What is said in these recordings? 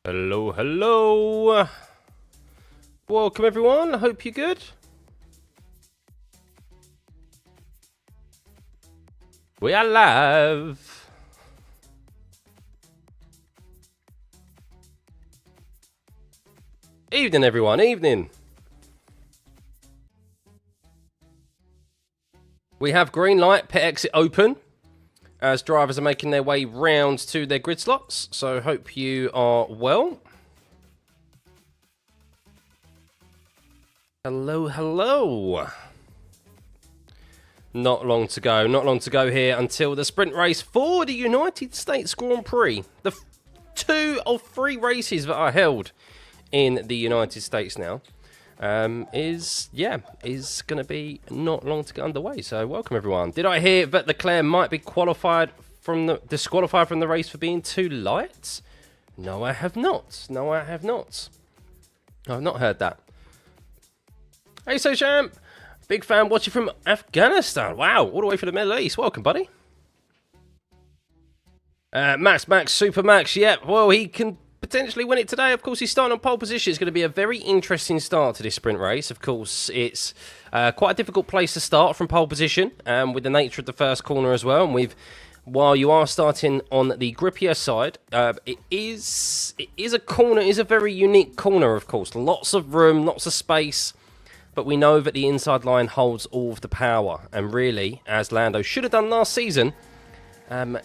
Hello, hello. Welcome everyone. I hope you're good. We are live. Evening everyone, evening. We have green light, pit exit open, as drivers are making their way round to their grid slots, so hope you are well. Hello, hello. Not long to go here until the sprint race for the United States Grand Prix. The 2 of 3 races that are held in the United States now is going to be not long to get underway. So welcome everyone. Did I hear that Leclerc might be disqualified from the race for being too light? No, I have not. I've not heard that. Hey, so champ, big fan watching from Afghanistan. Wow, all the way from the Middle East. Welcome, buddy. Max, Super Max. Yeah, well, he can potentially win it today. Of course, he's starting on pole position. It's going to be a very interesting start to this sprint race. Of course, it's quite a difficult place to start from pole position, with the nature of the first corner as well. And while you are starting on the grippier side, it is a corner. It is a very unique corner, of course. Lots of room, lots of space. But we know that the inside line holds all of the power. And really, as Lando should have done last season,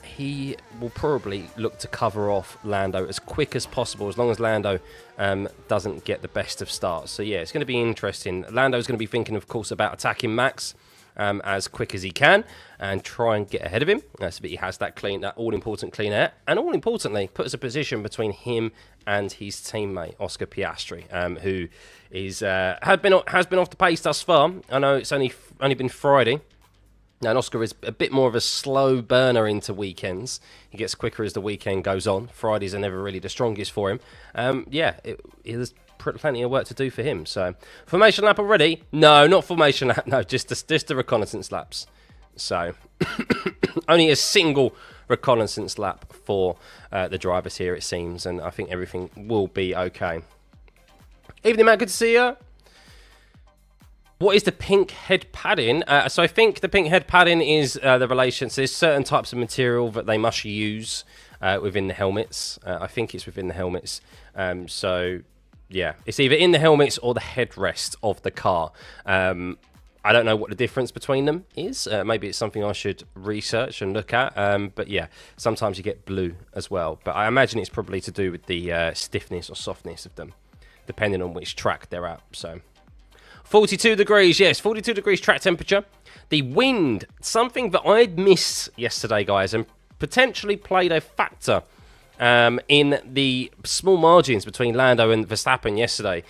he will probably look to cover off Lando as quick as possible, as long as Lando doesn't get the best of starts. So yeah, it's going to be interesting. Lando's going to be thinking, of course, about attacking Max as quick as he can and try and get ahead of him, so that he has that all-important clean air, and all importantly, puts a position between him and his teammate Oscar Piastri, who has been off the pace thus far. I know it's only been Friday. Now, Oscar is a bit more of a slow burner into weekends. He gets quicker as the weekend goes on. Fridays are never really the strongest for him. There's plenty of work to do for him. So, formation lap already? No, not formation lap. No, just the reconnaissance laps. So, only a single reconnaissance lap for the drivers here, it seems. And I think everything will be okay. Evening, Matt. Good to see you. What is the pink head padding? So I think the pink head padding is the relation. So there's certain types of material that they must use within the helmets. I think it's within the helmets. So yeah, it's either in the helmets or the headrest of the car. I don't know what the difference between them is. Maybe it's something I should research and look at. But yeah, sometimes you get blue as well. But I imagine it's probably to do with the stiffness or softness of them, depending on which track they're at. So 42 degrees, yes, 42 degrees track temperature. The wind, something that I'd missed yesterday, guys, and potentially played a factor in the small margins between Lando and Verstappen yesterday,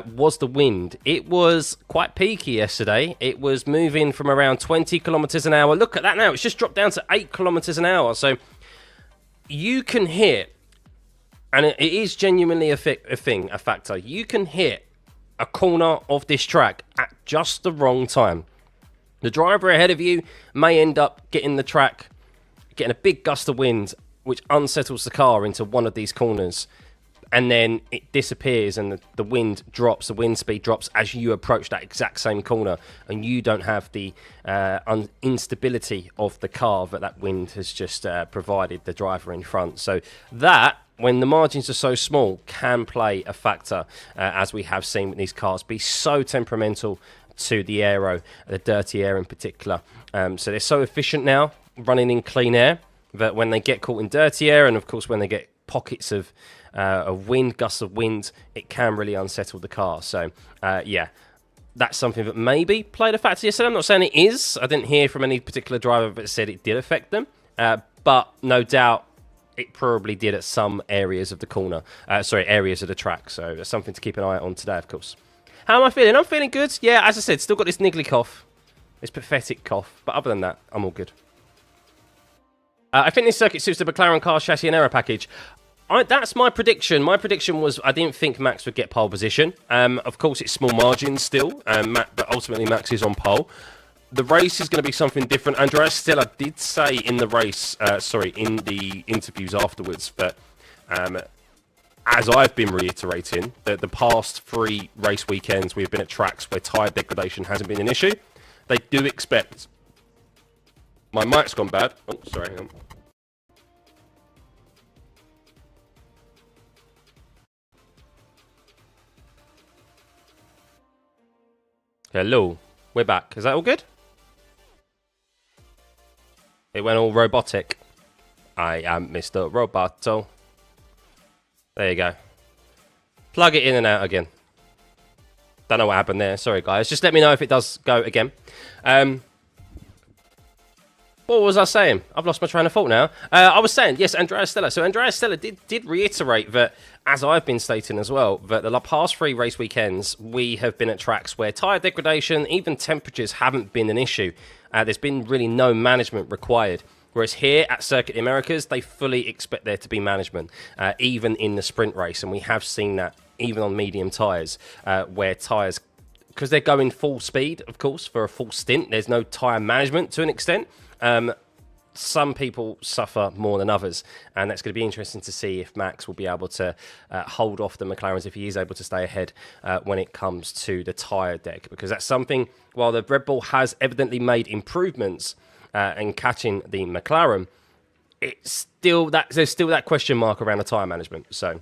was the wind. It was quite peaky yesterday. It was moving from around 20 kilometers an hour. Look at that now. It's just dropped down to 8 kilometers an hour. So you can hit, and it is genuinely a factor. You can hit a corner of this track at just the wrong time. The driver ahead of you may end up getting a big gust of wind, which unsettles the car into one of these corners, and then it disappears and the wind speed drops as you approach that exact same corner, and you don't have the instability of the car that wind has just provided the driver in front. So that, when the margins are so small, can play a factor, as we have seen with these cars be so temperamental to the aero, the dirty air in particular. So they're so efficient now, running in clean air, that when they get caught in dirty air, and of course when they get pockets of wind, gusts of wind, it can really unsettle the car. So yeah, that's something that maybe played a factor yesterday. I'm not saying it is. I didn't hear from any particular driver that said it did affect them, but no doubt it probably did at some areas of the areas of the track. So that's something to keep an eye on today, of course. How am I feeling? I'm feeling good. Yeah, as I said, still got this niggly cough, this pathetic cough. But other than that, I'm all good. I think this circuit suits the McLaren car chassis and aero package. That's my prediction. My prediction was I didn't think Max would get pole position. Of course, it's small margins still, but ultimately Max is on pole. The race is going to be something different. Andrea Stella did say in the race, in the interviews afterwards, that as I've been reiterating, that the past 3 race weekends we've been at tracks where tyre degradation hasn't been an issue. They do expect... My mic's gone bad. Oh, sorry. Hang on. Hello. We're back. Is that all good? It went all robotic. I am Mr. Roboto. There you go. Plug it in and out again. Don't know what happened there. Sorry, guys. Just let me know if it does go again. What was I saying? I've lost my train of thought now. I was saying, yes, Andrea Stella. So Andrea Stella did reiterate that, as I've been stating as well, that the past 3 race weekends, we have been at tracks where tyre degradation, even temperatures haven't been an issue. There's been really no management required. Whereas here at Circuit Americas, they fully expect there to be management, even in the sprint race. And we have seen that even on medium tyres, where tyres, because they're going full speed, of course, for a full stint, there's no tyre management to an extent. Some people suffer more than others, and that's going to be interesting to see if Max will be able to hold off the McLarens, if he is able to stay ahead when it comes to the tyre deck, because that's something, while the Red Bull has evidently made improvements and catching the McLaren, it's still there's still that question mark around the tyre management. So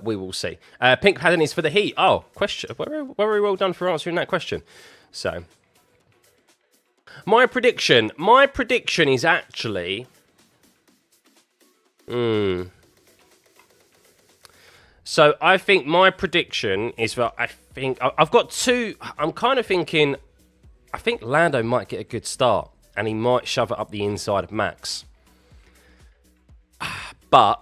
we will see. Pink pattern is for the heat. Oh, question. Very well done for answering that question. So my prediction is actually. So I think my prediction is that I've got 2. I'm kind of thinking. I think Lando might get a good start, and he might shove it up the inside of Max. But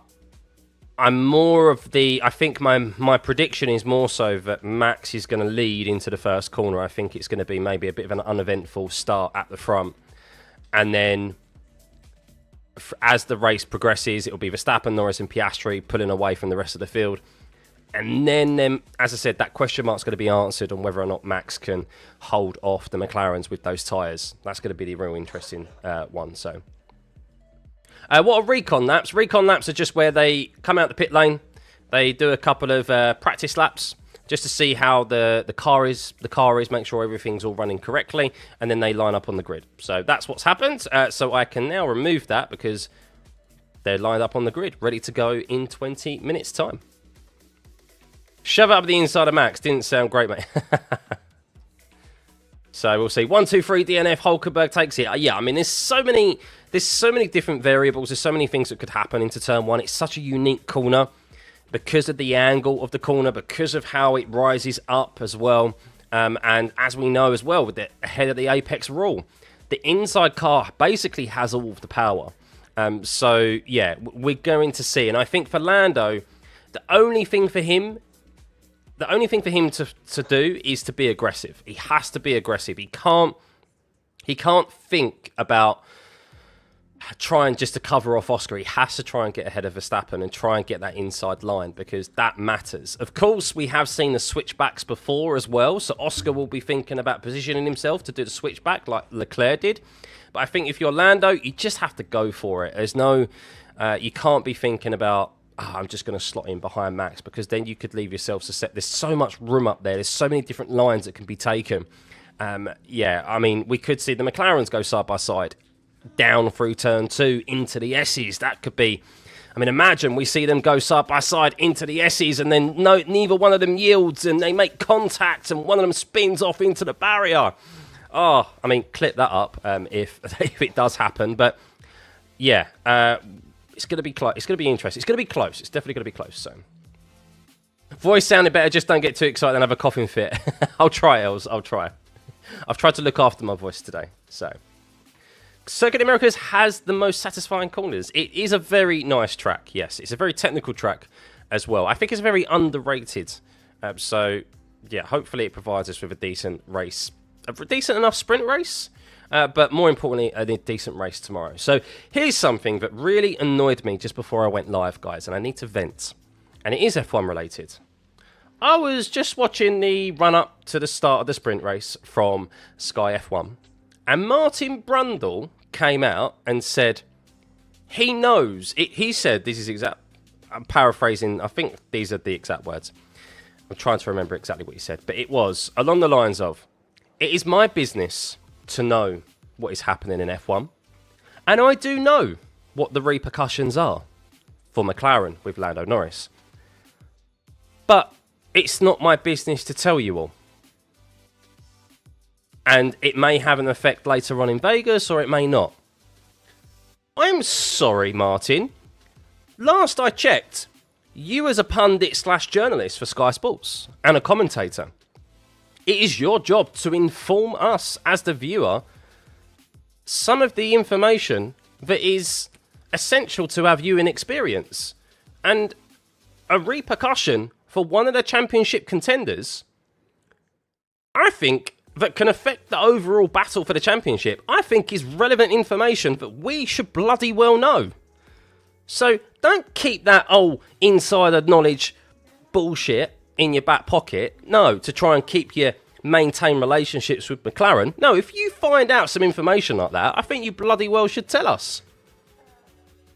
I'm more of the... I think my prediction is more so that Max is going to lead into the first corner. I think it's going to be maybe a bit of an uneventful start at the front. And then as the race progresses, it'll be Verstappen, Norris and Piastri pulling away from the rest of the field. And then, as I said, that question mark's going to be answered on whether or not Max can hold off the McLarens with those tyres. That's going to be the real interesting one. So, what are recon laps? Recon laps are just where they come out the pit lane. They do a couple of practice laps just to see how the car is. Make sure everything's all running correctly, and then they line up on the grid. So that's what's happened. So I can now remove that because they're lined up on the grid, ready to go in 20 minutes' time. Shove it up the inside of Max. Didn't sound great, mate. So we'll see. 1, 2, 3. DNF. Hulkenberg takes it. Yeah, I mean, there's so many different variables. There's so many things that could happen into turn 1. It's such a unique corner because of the angle of the corner, because of how it rises up as well. And as we know as well, with the ahead of the apex rule, the inside car basically has all of the power. So yeah, we're going to see. And I think for Lando, the only thing for him to do is to be aggressive. He has to be aggressive. He can't think about trying just to cover off Oscar. He has to try and get ahead of Verstappen and try and get that inside line because that matters. Of course, we have seen the switchbacks before as well, so Oscar will be thinking about positioning himself to do the switchback like Leclerc did. But I think if you're Lando, you just have to go for it. There's no... you can't be thinking about, I'm just going to slot in behind Max, because then you could leave yourself to set. There's so much room up there. There's so many different lines that can be taken. Yeah, I mean, we could see the McLarens go side by side, down through turn 2 into the S's. That could be... I mean, imagine we see them go side by side into the S's and then neither one of them yields and they make contact and one of them spins off into the barrier. Oh, I mean, clip that up if it does happen. But yeah, it's going to be close. It's going to be interesting. It's going to be close. It's definitely going to be close. So, voice sounded better. Just don't get too excited and have a coughing fit. I'll try, Els. I'll try. I've tried to look after my voice today. So, Circuit Americas has the most satisfying corners. It is a very nice track. Yes, it's a very technical track as well. I think it's very underrated. So, yeah, hopefully it provides us with a decent race. A decent enough sprint race. But more importantly, a decent race tomorrow. So here's something that really annoyed me just before I went live, guys, and I need to vent. And it is F1 related. I was just watching the run-up to the start of the sprint race from Sky F1, and Martin Brundle came out and said he knows. He said, this is exact. I'm paraphrasing. I think these are the exact words. I'm trying to remember exactly what he said, but it was along the lines of, "It is my business to know what is happening in F1, and I do know what the repercussions are for McLaren with Lando Norris. But it's not my business to tell you all. And it may have an effect later on in Vegas, or it may not." I'm sorry, Martin. Last I checked, you as a pundit / journalist for Sky Sports and a commentator, it is your job to inform us as the viewer some of the information that is essential to our viewing experience. And a repercussion for one of the championship contenders, I think, that can affect the overall battle for the championship, I think is relevant information that we should bloody well know. So don't keep that insider knowledge bullshit in your back pocket. No, to try and keep you maintain relationships with McLaren. No, if you find out some information like that, I think you bloody well should tell us.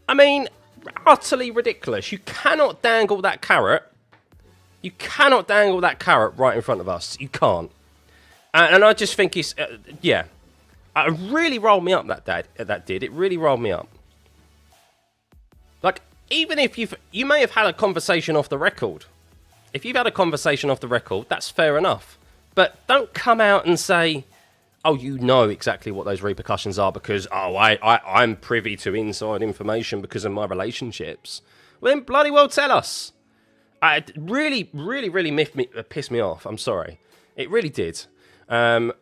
I mean, utterly ridiculous. You cannot dangle that carrot. You cannot dangle that carrot right in front of us. You can't. And I just think it's, yeah. It really rolled me up, that did. It really rolled me up. Like, even if you may have had a conversation off the record. If you've had a conversation off the record, that's fair enough. But don't come out and say, "Oh, you know exactly what those repercussions are because, I'm privy to inside information because of my relationships." Well, then bloody well tell us. It really pissed me off. I'm sorry. It really did. I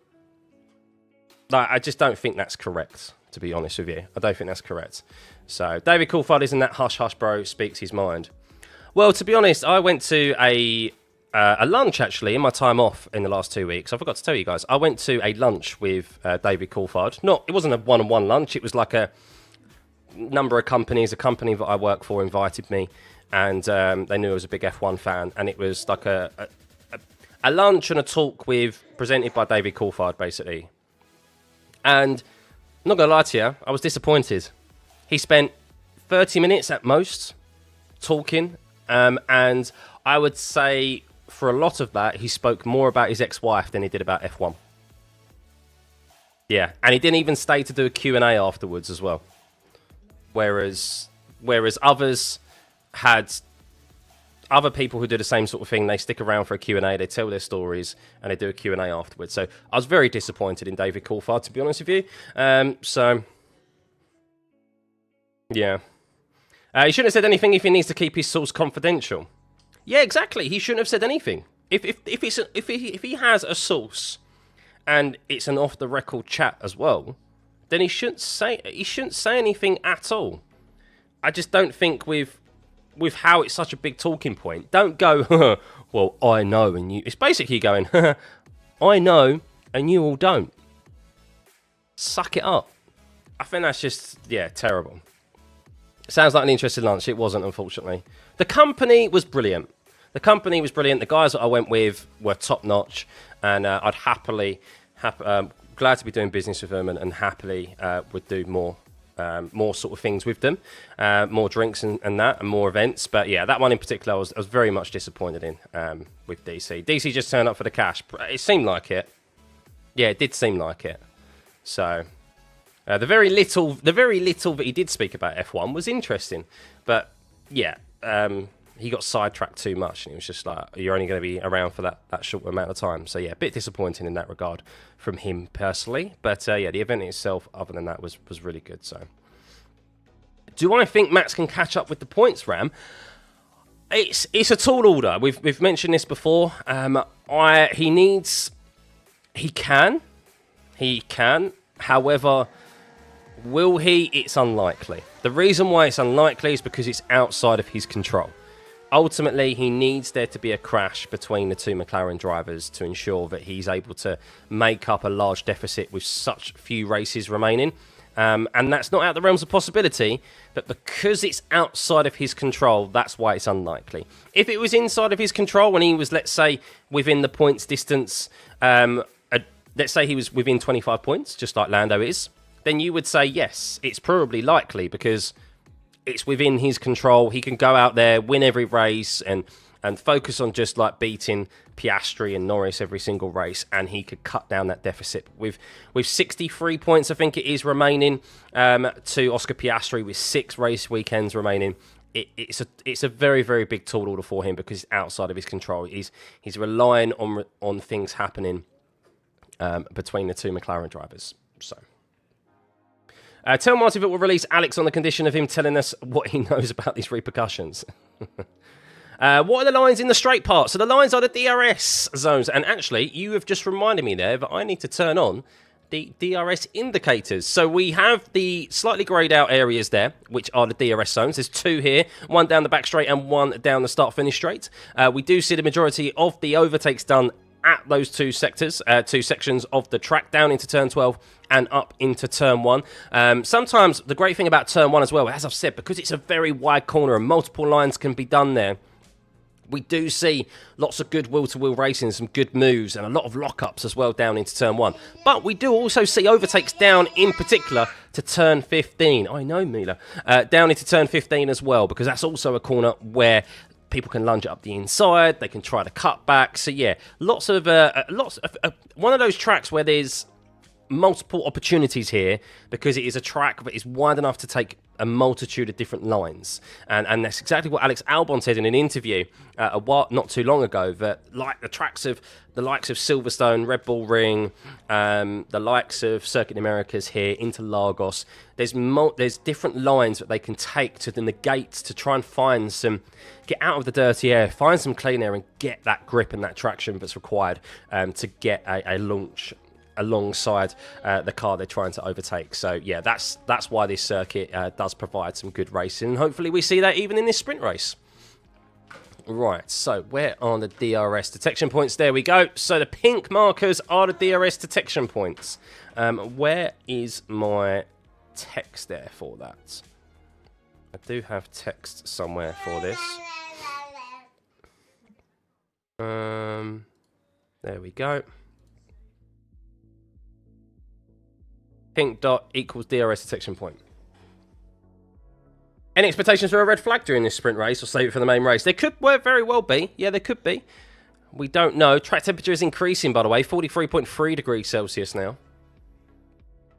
just don't think that's correct, to be honest with you. I don't think that's correct. So, David Coulthard isn't that hush hush bro, speaks his mind. Well, to be honest, I went to a lunch, actually, in my time off in the last 2 weeks. I forgot to tell you guys. I went to a lunch with David Coulthard. It wasn't a one-on-one lunch. It was like a number of companies. A company that I work for invited me, and they knew I was a big F1 fan. And it was like a lunch and a talk presented by David Coulthard, basically. And I'm not going to lie to you, I was disappointed. He spent 30 minutes at most talking, and I would say for a lot of that, he spoke more about his ex-wife than he did about F1. Yeah, and he didn't even stay to do a Q&A afterwards as well. Whereas others had other people who do the same sort of thing. They stick around for a Q&A, they tell their stories, and they do a Q&A afterwards. So I was very disappointed in David Coulthard, to be honest with you. So, yeah. He shouldn't have said anything if he needs to keep his source confidential. Yeah, exactly. He shouldn't have said anything. If he has a source and it's an off-the-record chat as well, then he shouldn't say anything at all. I just don't think with how it's such a big talking point, don't go, "Well, I know and you." It's basically going, "I know and you all don't." Suck it up. I think that's just, yeah, terrible. Sounds like an interesting lunch. It wasn't, unfortunately. The company was brilliant. The guys that I went with were top-notch, and I'd glad to be doing business with them, and happily would do more sort of things with them, more drinks and that, and more events. But yeah, that one in particular, I was very much disappointed in with DC. DC just turned up for the cash. It seemed like it. Yeah, it did seem like it. So the very little that he did speak about F1 was interesting, but yeah, he got sidetracked too much, and it was just like, you're only going to be around for that short amount of time. So yeah, a bit disappointing in that regard from him personally. But yeah, the event itself, other than that, was really good. So, do I think Max can catch up with the points, Ram? It's a tall order. We've mentioned this before. He can. However, will he? It's unlikely. The reason why it's unlikely is because it's outside of his control. Ultimately, he needs there to be a crash between the two McLaren drivers to ensure that he's able to make up a large deficit with such few races remaining. And that's not out of the realms of possibility, but because it's outside of his control, that's why it's unlikely. If it was inside of his control and he was, let's say, within the points distance, let's say he was within 25 points, just like Lando is, then you would say, yes, it's probably likely because it's within his control. He can go out there, win every race, and focus on just like beating Piastri and Norris every single race, and he could cut down that deficit with 63 points, I think it is, remaining to Oscar Piastri with 6 race weekends remaining. It's a very, very big tall order for him because it's outside of his control. He's relying on things happening between the two McLaren drivers. So. Tell Martin that we'll release Alex on the condition of him telling us what he knows about these repercussions. What are the lines in the straight part? So the lines are the DRS zones. And actually, you have just reminded me there that I need to turn on the DRS indicators. So we have the slightly greyed out areas there, which are the DRS zones. There's 2 here, 1 down the back straight and 1 down the start-finish straight. We do see the majority of the overtakes done at those 2 sectors, 2 sections of the track, down into turn 12 and up into turn 1. Sometimes the great thing about turn 1 as well, as I've said, because it's a very wide corner and multiple lines can be done there, we do see lots of good wheel-to-wheel racing, some good moves, and a lot of lockups as well down into turn 1. But we do also see overtakes down, in particular, to turn 15. I know, Mila. Down into turn 15 as well, because that's also a corner where people can lunge it up the inside, they can try to cut back. So yeah, lots of one of those tracks where there's multiple opportunities here, because it is a track that is wide enough to take a multitude of different lines, and that's exactly what Alex Albon said in an interview not too long ago, that like the tracks of the likes of Silverstone, Red Bull Ring, the likes of Circuit Americas here into Lagos, there's different lines that they can take to the gates to try and find some, get out of the dirty air, find some clean air and get that grip and that traction that's required to get a launch alongside the car they're trying to overtake. So yeah, that's why this circuit does provide some good racing, and hopefully we see that even in this sprint race. Right, so where are the DRS detection points? There we go. So the pink markers are the DRS detection points. Where is my text there for that? I do have text somewhere for this. There we go. Pink dot equals DRS detection point. Any expectations for a red flag during this sprint race, or save it for the main race? There could very well be. Yeah, there could be. We don't know. Track temperature is increasing, by the way. 43.3 degrees Celsius now.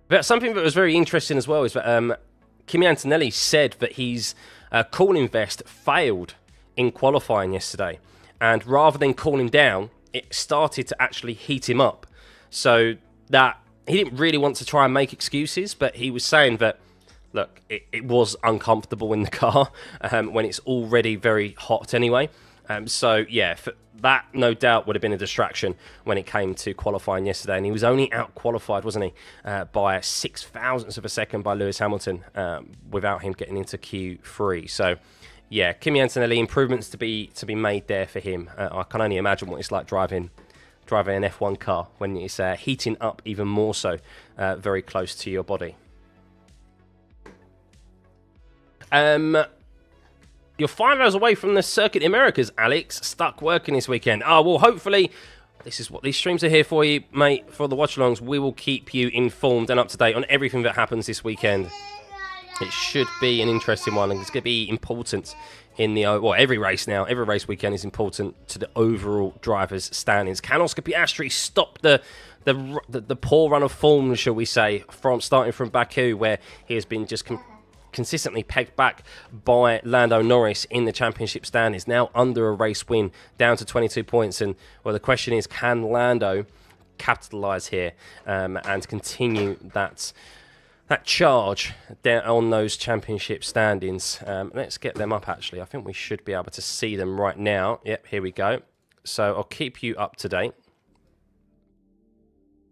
But something that was very interesting as well is that Kimi Antonelli said that his cooling vest failed in qualifying yesterday. And rather than cool him down, it started to actually heat him up. So that he didn't really want to try and make excuses, but he was saying that, look, it was uncomfortable in the car when it's already very hot anyway. So, yeah, that no doubt would have been a distraction when it came to qualifying yesterday. And he was only out-qualified, wasn't he, by 6 thousandths of a second by Lewis Hamilton without him getting into Q3. So, yeah, Kimi Antonelli, improvements to be made there for him. I can only imagine what it's like driving an F1 car when it's heating up even more so very close to your body. You're 5 hours away from the Circuit Americas, Alex. Stuck working this weekend. Oh, well, hopefully, this is what these streams are here for you, mate. For the watch-alongs, we will keep you informed and up to date on everything that happens this weekend. It should be an interesting one, and it's going to be important in the every race now. Every race weekend is important to the overall drivers' standings. Can Oscar Piastri stop the poor run of form, shall we say, from starting from Baku, where he has been just consistently pegged back by Lando Norris in the championship standings, now under a race win, down to 22 points. And well, the question is, can Lando capitalise here and continue that charge down on those championship standings? Let's get them up, actually. I think we should be able to see them right now. Yep, here we go. So I'll keep you up to date.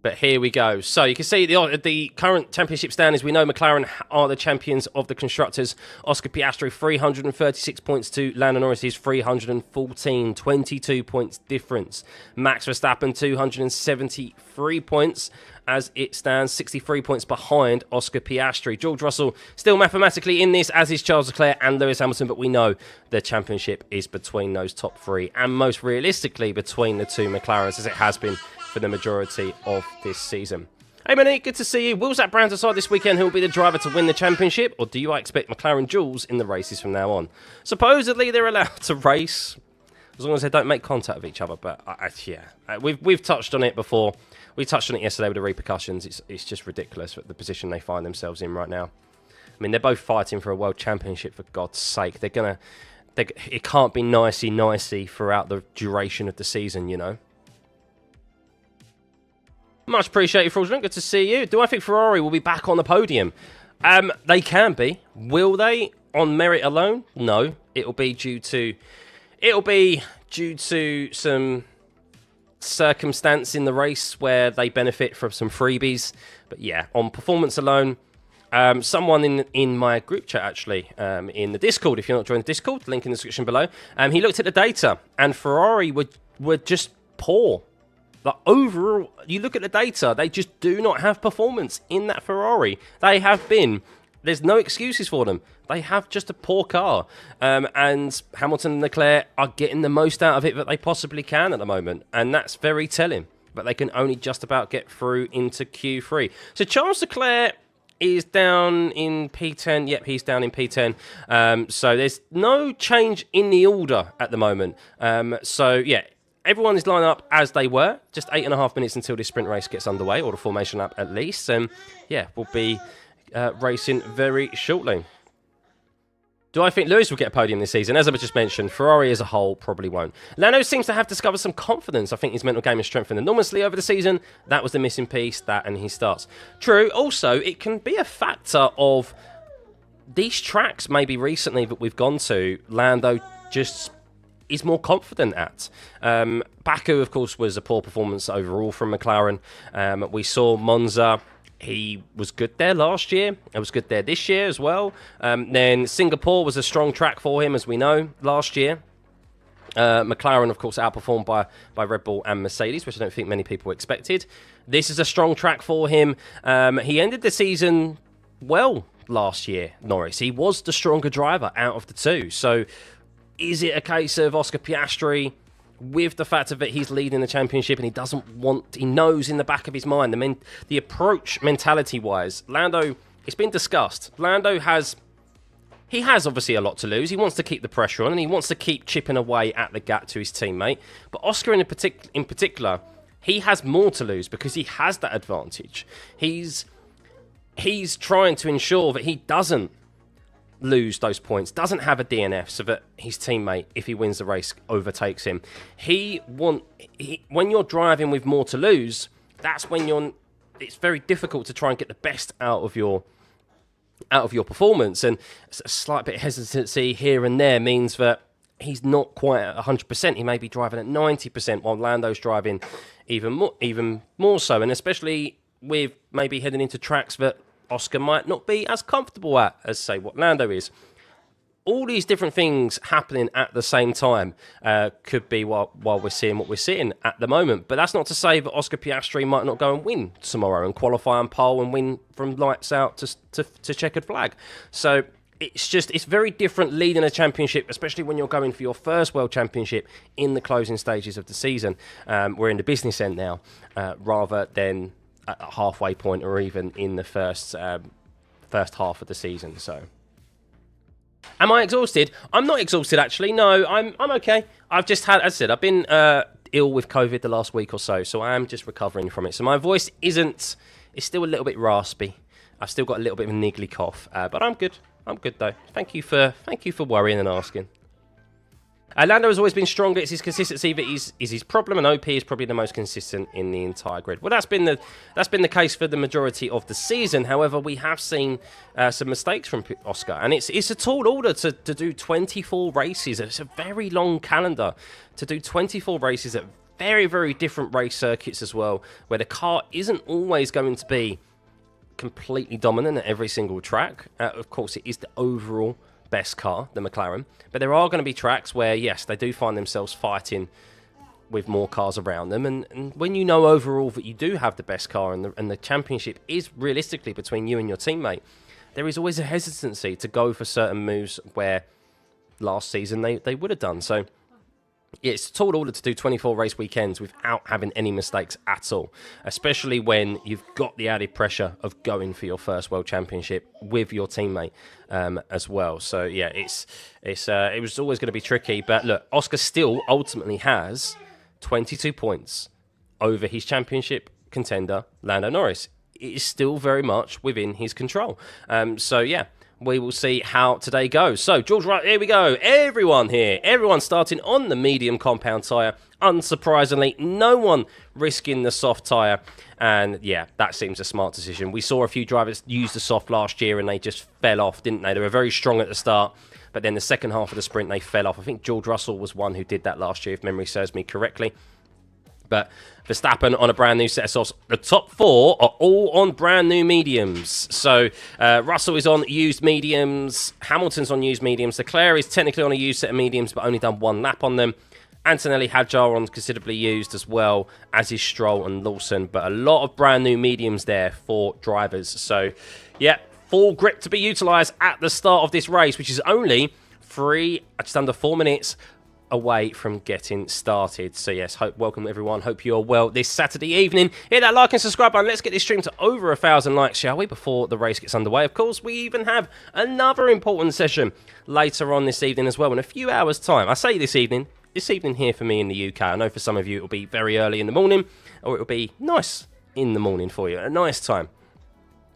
But here we go. So you can see the current championship standings. We know McLaren are the champions of the constructors. Oscar Piastri, 336 points to Lando Norris's 314, 22 points difference. Max Verstappen, 273 points as it stands, 63 points behind Oscar Piastri. George Russell still mathematically in this, as is Charles Leclerc and Lewis Hamilton, but we know the championship is between those top 3, and most realistically between the two McLarens, as it has been for the majority of this season. Hey Monique, good to see you. Will Zach Brown decide this weekend who will be the driver to win the championship, or do you expect McLaren Jules in the races from now on? Supposedly they're allowed to race as long as they don't make contact with each other, but we've touched on it before. We touched on it yesterday with the repercussions. It's just ridiculous the position they find themselves in right now. I mean, they're both fighting for a world championship, for God's sake. It can't be nicey throughout the duration of the season, you know. Much appreciated, Fraudulent. Good to see you. Do I think Ferrari will be back on the podium? They can be. Will they? On merit alone? No. It'll be due to some circumstance in the race where they benefit from some freebies. But yeah, on performance alone, someone in my group chat, actually, in the Discord, if you're not joined the Discord, link in the description below, he looked at the data, and Ferrari were just poor. Like, overall, you look at the data, they just do not have performance in that Ferrari. They have been. There's no excuses for them. They have just a poor car. And Hamilton and Leclerc are getting the most out of it that they possibly can at the moment. And that's very telling. But they can only just about get through into Q3. So Charles Leclerc is down in P10. Yep, he's down in P10. So there's no change in the order at the moment. So, yeah. Everyone is lined up as they were. Just 8.5 minutes until this sprint race gets underway, or the formation lap at least. Yeah, we'll be racing very shortly. Do I think Lewis will get a podium this season? As I just mentioned, Ferrari as a whole probably won't. Lando seems to have discovered some confidence. I think his mental game has strengthened enormously over the season. That was the missing piece, and he starts. True. Also, it can be a factor of these tracks maybe recently that we've gone to, Lando just is more confident at. Baku, of course, was a poor performance overall from McLaren. We saw Monza. He was good there last year. It was good there this year as well. Then Singapore was a strong track for him, as we know, last year. McLaren, of course, outperformed by Red Bull and Mercedes, which I don't think many people expected. This is a strong track for him. He ended the season well last year, Norris. He was the stronger driver out of the two. So is it a case of Oscar Piastri, with the fact that he's leading the championship and he knows in the back of his mind, the approach mentality-wise, Lando, it's been discussed. Lando has obviously a lot to lose. He wants to keep the pressure on and he wants to keep chipping away at the gap to his teammate. But Oscar in particular, he has more to lose because he has that advantage. He's trying to ensure that he doesn't lose those points, doesn't have a DNF so that his teammate, if he wins the race, overtakes him. When you're driving with more to lose, that's when it's very difficult to try and get the best out of your performance, and a slight bit of hesitancy here and there means that he's not quite at 100%. He may be driving at 90% while Lando's driving even more so, and especially with maybe heading into tracks that Oscar might not be as comfortable at as, say, what Lando is. All these different things happening at the same time could be while we're seeing what we're seeing at the moment. But that's not to say that Oscar Piastri might not go and win tomorrow and qualify and pole and win from lights out to checkered flag. So it's very different leading a championship, especially when you're going for your first world championship in the closing stages of the season. We're in the business end now, rather than at a halfway point or even in the first half of the season. So, am I exhausted? I'm not exhausted, actually. No, I'm okay. I've just had, as I said, I've been ill with COVID the last week or so I am just recovering from it. So my voice it's still a little bit raspy. I've still got a little bit of a niggly cough, but I'm good. I'm good though. Thank you for worrying and asking. Lando has always been stronger. It's his consistency that is his problem, and OP is probably the most consistent in the entire grid. Well, that's been the case for the majority of the season. However, we have seen some mistakes from Oscar, and it's a tall order to do 24 races. It's a very long calendar to do 24 races at very, very different race circuits as well, where the car isn't always going to be completely dominant at every single track. Of course, it is the overall best car, the McLaren, but there are going to be tracks where, yes, they do find themselves fighting with more cars around them, and when you know overall that you do have the best car and the championship is realistically between you and your teammate, there is always a hesitancy to go for certain moves where last season they would have done. So It's a tall order to do 24 race weekends without having any mistakes at all, especially when you've got the added pressure of going for your first World Championship with your teammate as well. So yeah, it was always going to be tricky. But look, Oscar still ultimately has 22 points over his championship contender, Lando Norris. It is still very much within his control. So yeah, we will see how today goes. So, George Wright, here we go. Everyone starting on the medium compound tyre. Unsurprisingly, no one risking the soft tyre. And yeah, that seems a smart decision. We saw a few drivers use the soft last year and they just fell off, didn't they? They were very strong at the start, but then the second half of the sprint, they fell off. I think George Russell was one who did that last year, if memory serves me correctly. But Verstappen on a brand new set of softs. The top four are all on brand new mediums. So Russell is on used mediums. Hamilton's on used mediums. Leclerc is technically on a used set of mediums, but only done one lap on them. Antonelli Hadjar on considerably used as well, as is Stroll and Lawson. But a lot of brand new mediums there for drivers. So, yeah, full grip to be utilised at the start of this race, which is only just under 4 minutes away from getting started. So yes, welcome everyone, hope you're well this Saturday evening. Hit that like and subscribe button. Let's get this stream to over 1,000 likes, shall we, before the race gets underway. Of course, we even have another important session later on this evening as well, in a few hours time. I say this evening here for me in the UK. I know for some of you it'll be very early in the morning, or it'll be nice in the morning for you, a nice time.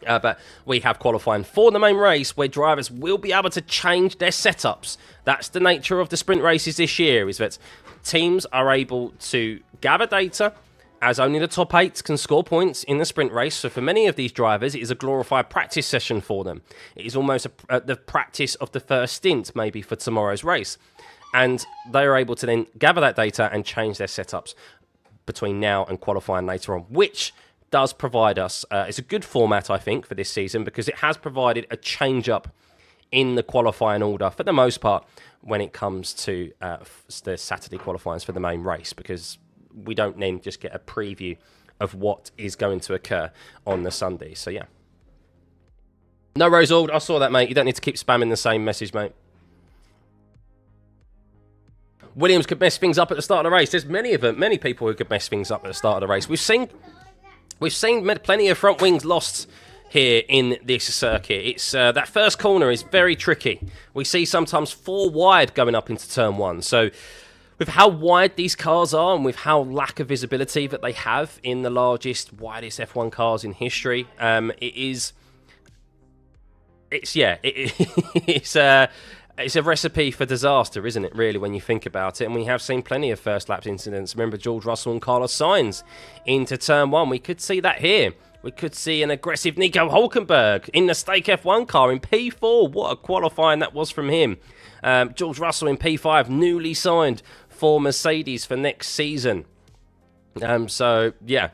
But we have qualifying for the main race where drivers will be able to change their setups. That's the nature of the sprint races this year, is that teams are able to gather data as only the top 8 can score points in the sprint race. So for many of these drivers, it is a glorified practice session for them. It is almost the practice of the first stint, maybe, for tomorrow's race. And they are able to then gather that data and change their setups between now and qualifying later on, which does provide us, it's a good format, I think, for this season, because it has provided a change-up in the qualifying order, for the most part, when it comes to the Saturday qualifyings for the main race, because we don't then just get a preview of what is going to occur on the Sunday. So, yeah. No, Roseald, I saw that, mate. You don't need to keep spamming the same message, mate. Williams could mess things up at the start of the race. There's many people who could mess things up at the start of the race. We've seen plenty of front wings lost here in this circuit. It's that first corner is very tricky. We see sometimes 4 wide going up into turn 1. So with how wide these cars are and with how lack of visibility that they have in the widest F1 cars in history, it's a recipe for disaster, isn't it, really, when you think about it? And we have seen plenty of first lap incidents. Remember George Russell and Carlos Sainz into turn 1. We could see that here. We could see an aggressive Nico Hülkenberg in the Stake F1 car in P4. What a qualifying that was from him. George Russell in P5, newly signed for Mercedes for next season. So, yeah,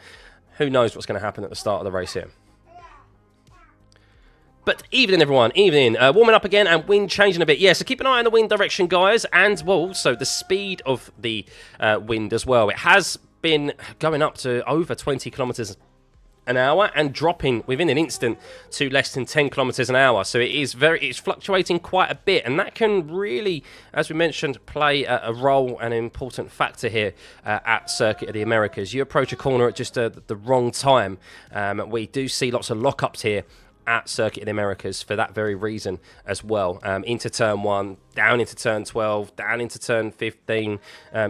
who knows what's going to happen at the start of the race here. But evening, everyone. Evening. Warming up again and wind changing a bit. Yeah, so keep an eye on the wind direction, guys. And, well, also the speed of the wind as well. It has been going up to over 20 kilometres an hour and dropping within an instant to less than 10 kilometres an hour. So it's fluctuating quite a bit. And that can really, as we mentioned, play a role, an important factor here at Circuit of the Americas. You approach a corner at just the wrong time. We do see lots of lockups here at Circuit of the Americas for that very reason as well. Into turn 1, down into turn 12, down into turn 15.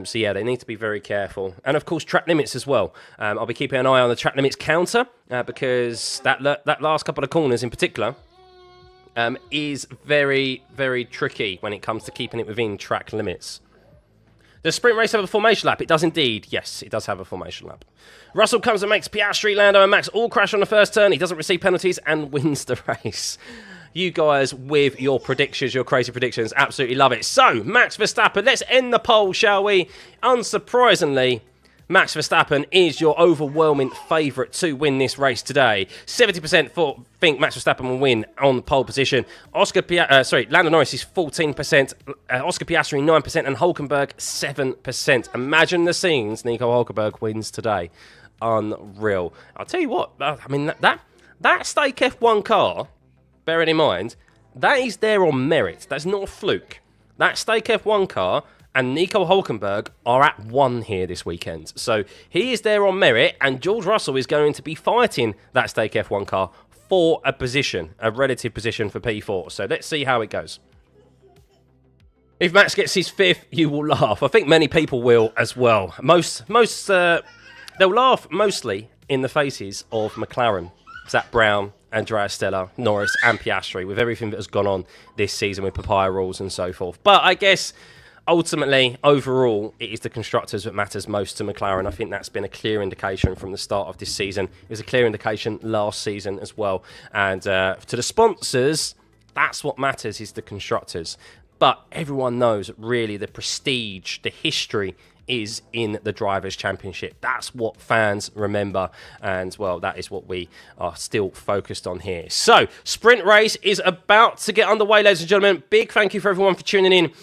So yeah, they need to be very careful. And of course, track limits as well. I'll be keeping an eye on the track limits counter because that last couple of corners in particular is very, very tricky when it comes to keeping it within track limits. Does sprint race have a formation lap? It does indeed. Yes, it does have a formation lap. Russell comes and makes Piastri, Lando and Max all crash on the first turn. He doesn't receive penalties and wins the race. You guys with your predictions, your crazy predictions, absolutely love it. So, Max Verstappen, let's end the poll, shall we? Unsurprisingly, Max Verstappen is your overwhelming favourite to win this race today. 70% think Max Verstappen will win on pole position. Lando Norris is 14%, Oscar Piastri 9%, and Hülkenberg 7%. Imagine the scenes Nico Hülkenberg wins today. Unreal. I'll tell you what, I mean, that Stake F1 car, bearing in mind, that is there on merit. That's not a fluke. That Stake F1 car and Nico Hülkenberg are at 1 here this weekend. So he is there on merit, and George Russell is going to be fighting that stake F1 car for a position, a relative position for P4. So let's see how it goes. If Max gets his 5th, you will laugh. I think many people will as well. They'll laugh mostly in the faces of McLaren, Zach Brown, Andrea Stella, Norris and Piastri, with everything that has gone on this season with papaya rules and so forth. But I guess ultimately, overall, it is the constructors that matters most to McLaren. I think that's been a clear indication from the start of this season. It was a clear indication last season as well. And to the sponsors, that's what matters, is the constructors. But everyone knows really the prestige, the history is in the Drivers' Championship. That's what fans remember, and well, that is what we are still focused on here. So, sprint race is about to get underway, ladies and gentlemen. Big thank you for everyone for tuning in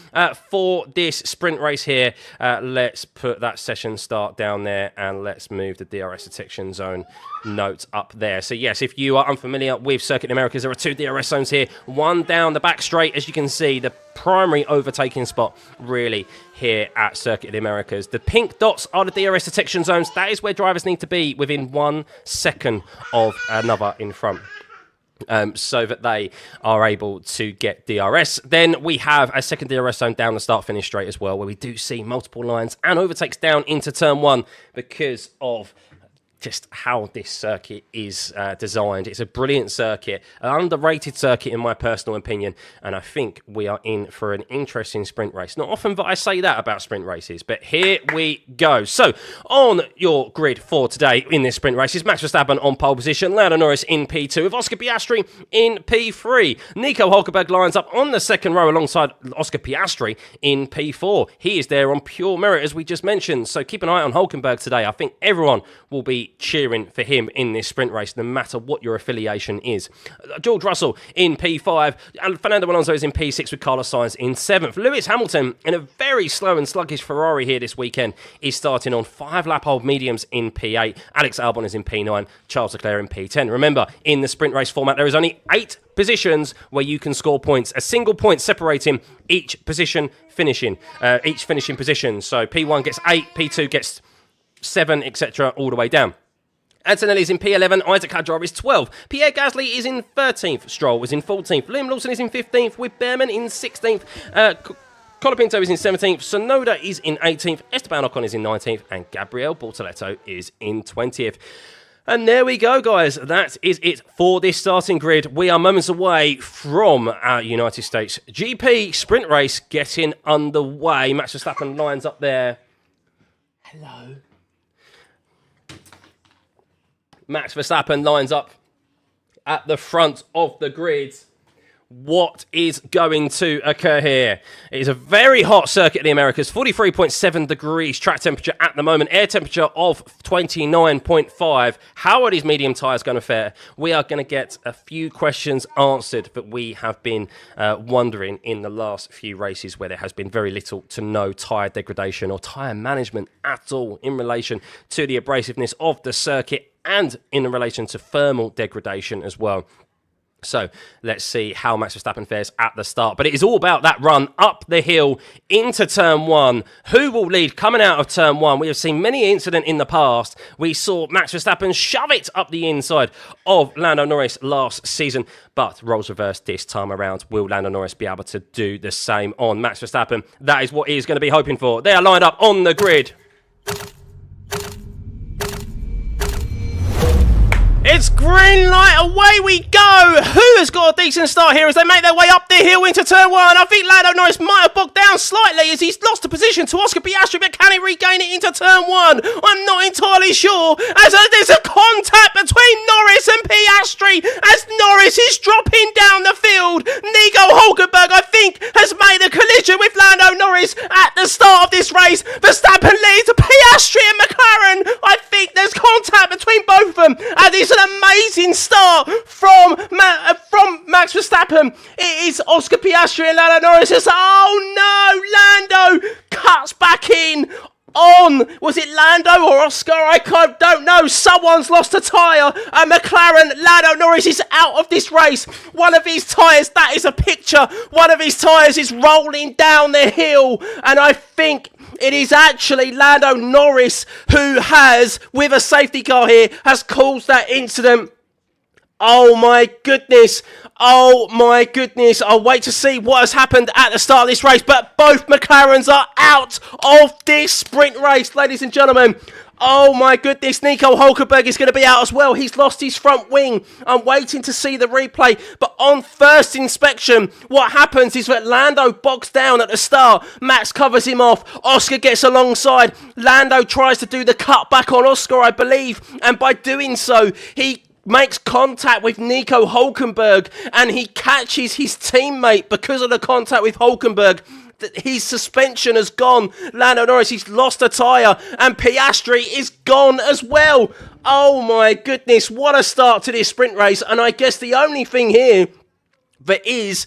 for this sprint race here. Let's put that session start down there, and let's move the DRS detection zone note up there. So yes, if you are unfamiliar with Circuit in the Americas, there are 2 DRS zones here, one down the back straight, as you can see, the primary overtaking spot really here at Circuit in the Americas. The pink dots are the DRS detection zones. That is where drivers need to be within 1 second of another in front, so that they are able to get DRS. Then we have a second DRS zone down the start-finish straight as well, where we do see multiple lines and overtakes down into turn 1 because of just how this circuit is designed. It's a brilliant circuit, an underrated circuit in my personal opinion, and I think we are in for an interesting sprint race. Not often that I say that about sprint races, but here we go. So, on your grid for today in this sprint race is Max Verstappen on pole position, Lando Norris in P2, with Oscar Piastri in P3. Nico Hülkenberg lines up on the second row alongside Oscar Piastri in P4. He is there on pure merit, as we just mentioned, so keep an eye on Hülkenberg today. I think everyone will be cheering for him in this sprint race, no matter what your affiliation is. George Russell in P5, and Fernando Alonso is in P6 with Carlos Sainz in 7th. Lewis Hamilton, in a very slow and sluggish Ferrari here this weekend, is starting on 5-lap-old mediums in P8. Alex Albon is in P9, Charles Leclerc in P10. Remember, in the sprint race format, there is only 8 positions where you can score points. A single point separating each finishing position. So P1 gets 8, P2 gets 7, etc., all the way down. Antonelli is in P11, Isaac Hadjar is 12th, Pierre Gasly is in 13th, Stroll is in 14th, Liam Lawson is in 15th, with Behrman in 16th, Colapinto is in 17th, Sonoda is in 18th, Esteban Ocon is in 19th, and Gabriel Bortoletto is in 20th. And there we go, guys. That is it for this starting grid. We are moments away from our United States GP sprint race getting underway. Max Verstappen lines up there. Hello. Max Verstappen lines up at the front of the grid. What is going to occur here? It is a very hot circuit in the Americas, 43.7 degrees track temperature at the moment, air temperature of 29.5. How are these medium tyres going to fare? We are going to get a few questions answered that we have been wondering in the last few races, where there has been very little to no tyre degradation or tyre management at all in relation to the abrasiveness of the circuit and in relation to thermal degradation as well. So let's see how Max Verstappen fares at the start. But it is all about that run up the hill into turn 1. Who will lead coming out of turn 1? We have seen many incidents in the past. We saw Max Verstappen shove it up the inside of Lando Norris last season. But roles reversed this time around. Will Lando Norris be able to do the same on Max Verstappen? That is what he is going to be hoping for. They are lined up on the grid. It's green light, away we go! Who has got a decent start here as they make their way up the hill into turn 1? I think Lando Norris might have bogged down slightly as he's lost the position to Oscar Piastri, but can he regain it into turn 1? I'm not entirely sure, as there's a contact between Norris and Piastri as Norris is dropping down the field. Nico Hülkenberg, I think, has made a collision with Lando Norris at the start of this race. Verstappen leads Piastri and McLaren. I think there's contact between both of them, and it's an amazing start from Max Verstappen. It is Oscar Piastri and Lando Norris. Oh no, Lando cuts back in on. Was it Lando or Oscar? I don't know. Someone's lost a tyre. McLaren, Lando Norris is out of this race. One of his tyres, that is a picture. One of his tyres is rolling down the hill. And I think it is actually Lando Norris who has, with a safety car here, has caused that incident. Oh my goodness. Oh my goodness. I'll wait to see what has happened at the start of this race. But both McLarens are out of this sprint race, ladies and gentlemen. Oh my goodness. Nico Hulkenberg is going to be out as well. He's lost his front wing. I'm waiting to see the replay. But on first inspection, what happens is that Lando bogs down at the start. Max covers him off. Oscar gets alongside. Lando tries to do the cut back on Oscar, I believe. And by doing so, he makes contact with Nico Hulkenberg, and he catches his teammate because of the contact with Hulkenberg. His suspension has gone. Lando Norris, he's lost a tyre, and Piastri is gone as well. Oh my goodness, what a start to this sprint race. And I guess the only thing here that is,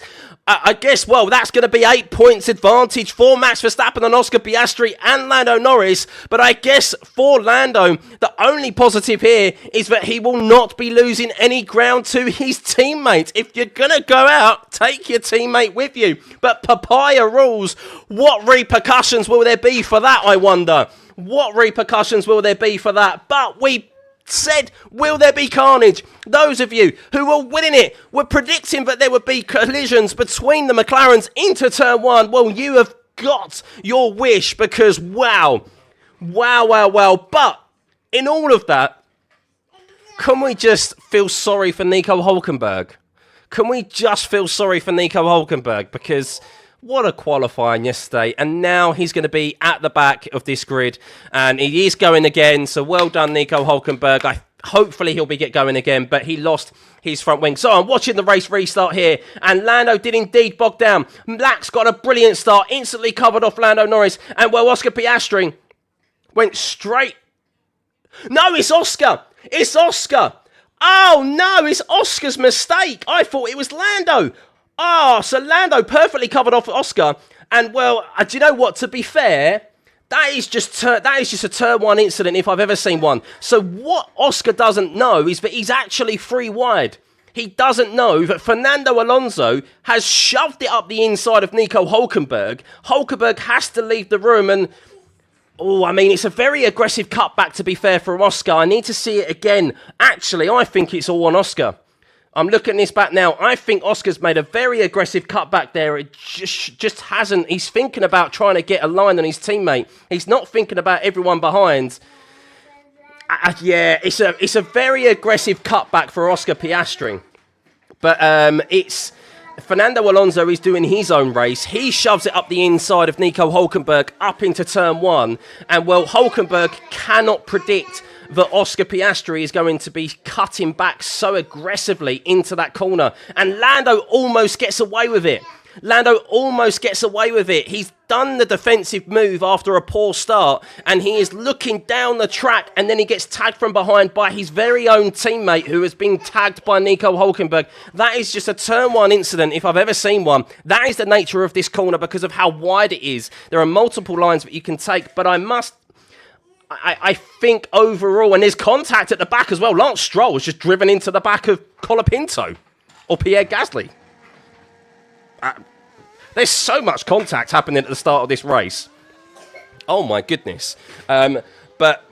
well, that's going to be 8 points advantage for Max Verstappen and Oscar Piastri and Lando Norris. But I guess for Lando, the only positive here is that he will not be losing any ground to his teammate. If you're going to go out, take your teammate with you. But papaya rules, what repercussions will there be for that, I wonder? What repercussions will there be for that? But we said, will there be carnage? Those of you who were winning it were predicting that there would be collisions between the McLarens into turn one. Well, you have got your wish, because wow. But in all of that, can we just feel sorry for Nico Hulkenberg? Can we just feel sorry for Nico Hulkenberg? Because what a qualifying yesterday, and now he's going to be at the back of this grid, and he is going again, so well done, Nico Hulkenberg. Hopefully he'll be going again, but he lost his front wing. So I'm watching the race restart here, and Lando did indeed bog down. Max got a brilliant start, instantly covered off Lando Norris, and well, Oscar Piastri went straight. No, it's Oscar. It's Oscar. Oh, no, it's Oscar's mistake. I thought it was Lando. Oh, so Lando perfectly covered off Oscar, and well, do you know what? To be fair, that is just a turn one incident if I've ever seen one. So what Oscar doesn't know is that he's actually free wide. He doesn't know that Fernando Alonso has shoved it up the inside of Nico Hulkenberg. Hulkenberg has to leave the room, and oh, I mean, it's a very aggressive cutback, to be fair, from Oscar. I need to see it again. Actually, I think it's all on Oscar. I'm looking this back now. I think Oscar's made a very aggressive cutback there. It just hasn't. He's thinking about trying to get a line on his teammate. He's not thinking about everyone behind. Yeah, it's a very aggressive cutback for Oscar Piastri. But it's Fernando Alonso is doing his own race. He shoves it up the inside of Nico Hulkenberg up into turn one. And well, Hulkenberg cannot predict that Oscar Piastri is going to be cutting back so aggressively into that corner. And Lando almost gets away with it. He's done the defensive move after a poor start, and he is looking down the track, and then he gets tagged from behind by his very own teammate, who has been tagged by Nico Hulkenberg. That is just a turn one incident if I've ever seen one. That is the nature of this corner because of how wide it is. There are multiple lines that you can take, but I think overall, and there's contact at the back as well. Lance Stroll has just driven into the back of Colapinto or Pierre Gasly. There's so much contact happening at the start of this race. Oh my goodness. But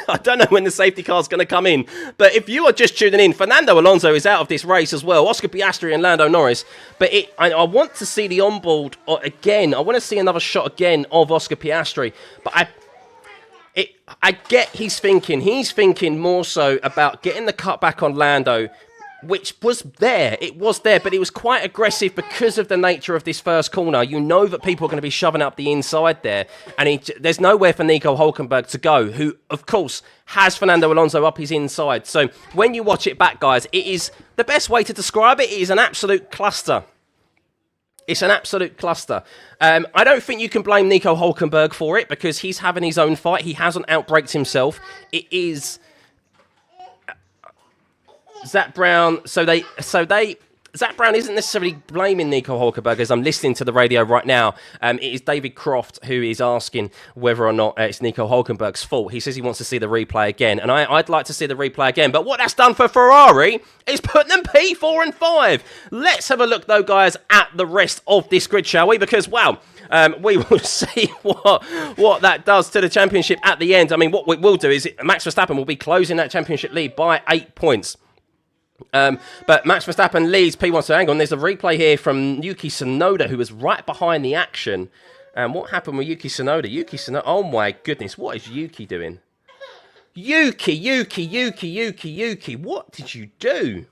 I don't know when the safety car is going to come in. But if you are just tuning in, Fernando Alonso is out of this race as well. Oscar Piastri and Lando Norris. But I want to see the onboard again. I want to see another shot again of Oscar Piastri. But I get he's thinking more so about getting the cut back on Lando, which was there. It was there, but it was quite aggressive because of the nature of this first corner. You know that people are going to be shoving up the inside there, and there's nowhere for Nico Hulkenberg to go, who, of course, has Fernando Alonso up his inside. So when you watch it back, guys, it is the best way to describe it. It is an absolute cluster. It's an absolute cluster. I don't think you can blame Nico Hulkenberg for it because he's having his own fight. He hasn't outbraked himself. It is Zach Brown. So they Zach Brown isn't necessarily blaming Nico Hulkenberg as I'm listening to the radio right now. It is David Croft who is asking whether or not it's Nico Hulkenberg's fault. He says he wants to see the replay again, and I'd like to see the replay again. But what that's done for Ferrari is put them P4 and 5. Let's have a look, though, guys, at the rest of this grid, shall we? Because, wow, we will see what that does to the championship at the end. I mean, what we will do is Max Verstappen will be closing that championship lead by 8 points. But Max Verstappen leads P1. So hang on, there's a replay here from Yuki Tsunoda, who was right behind the action. And what happened with Yuki Tsunoda? Oh my goodness, what is Yuki doing? Yuki, what did you do?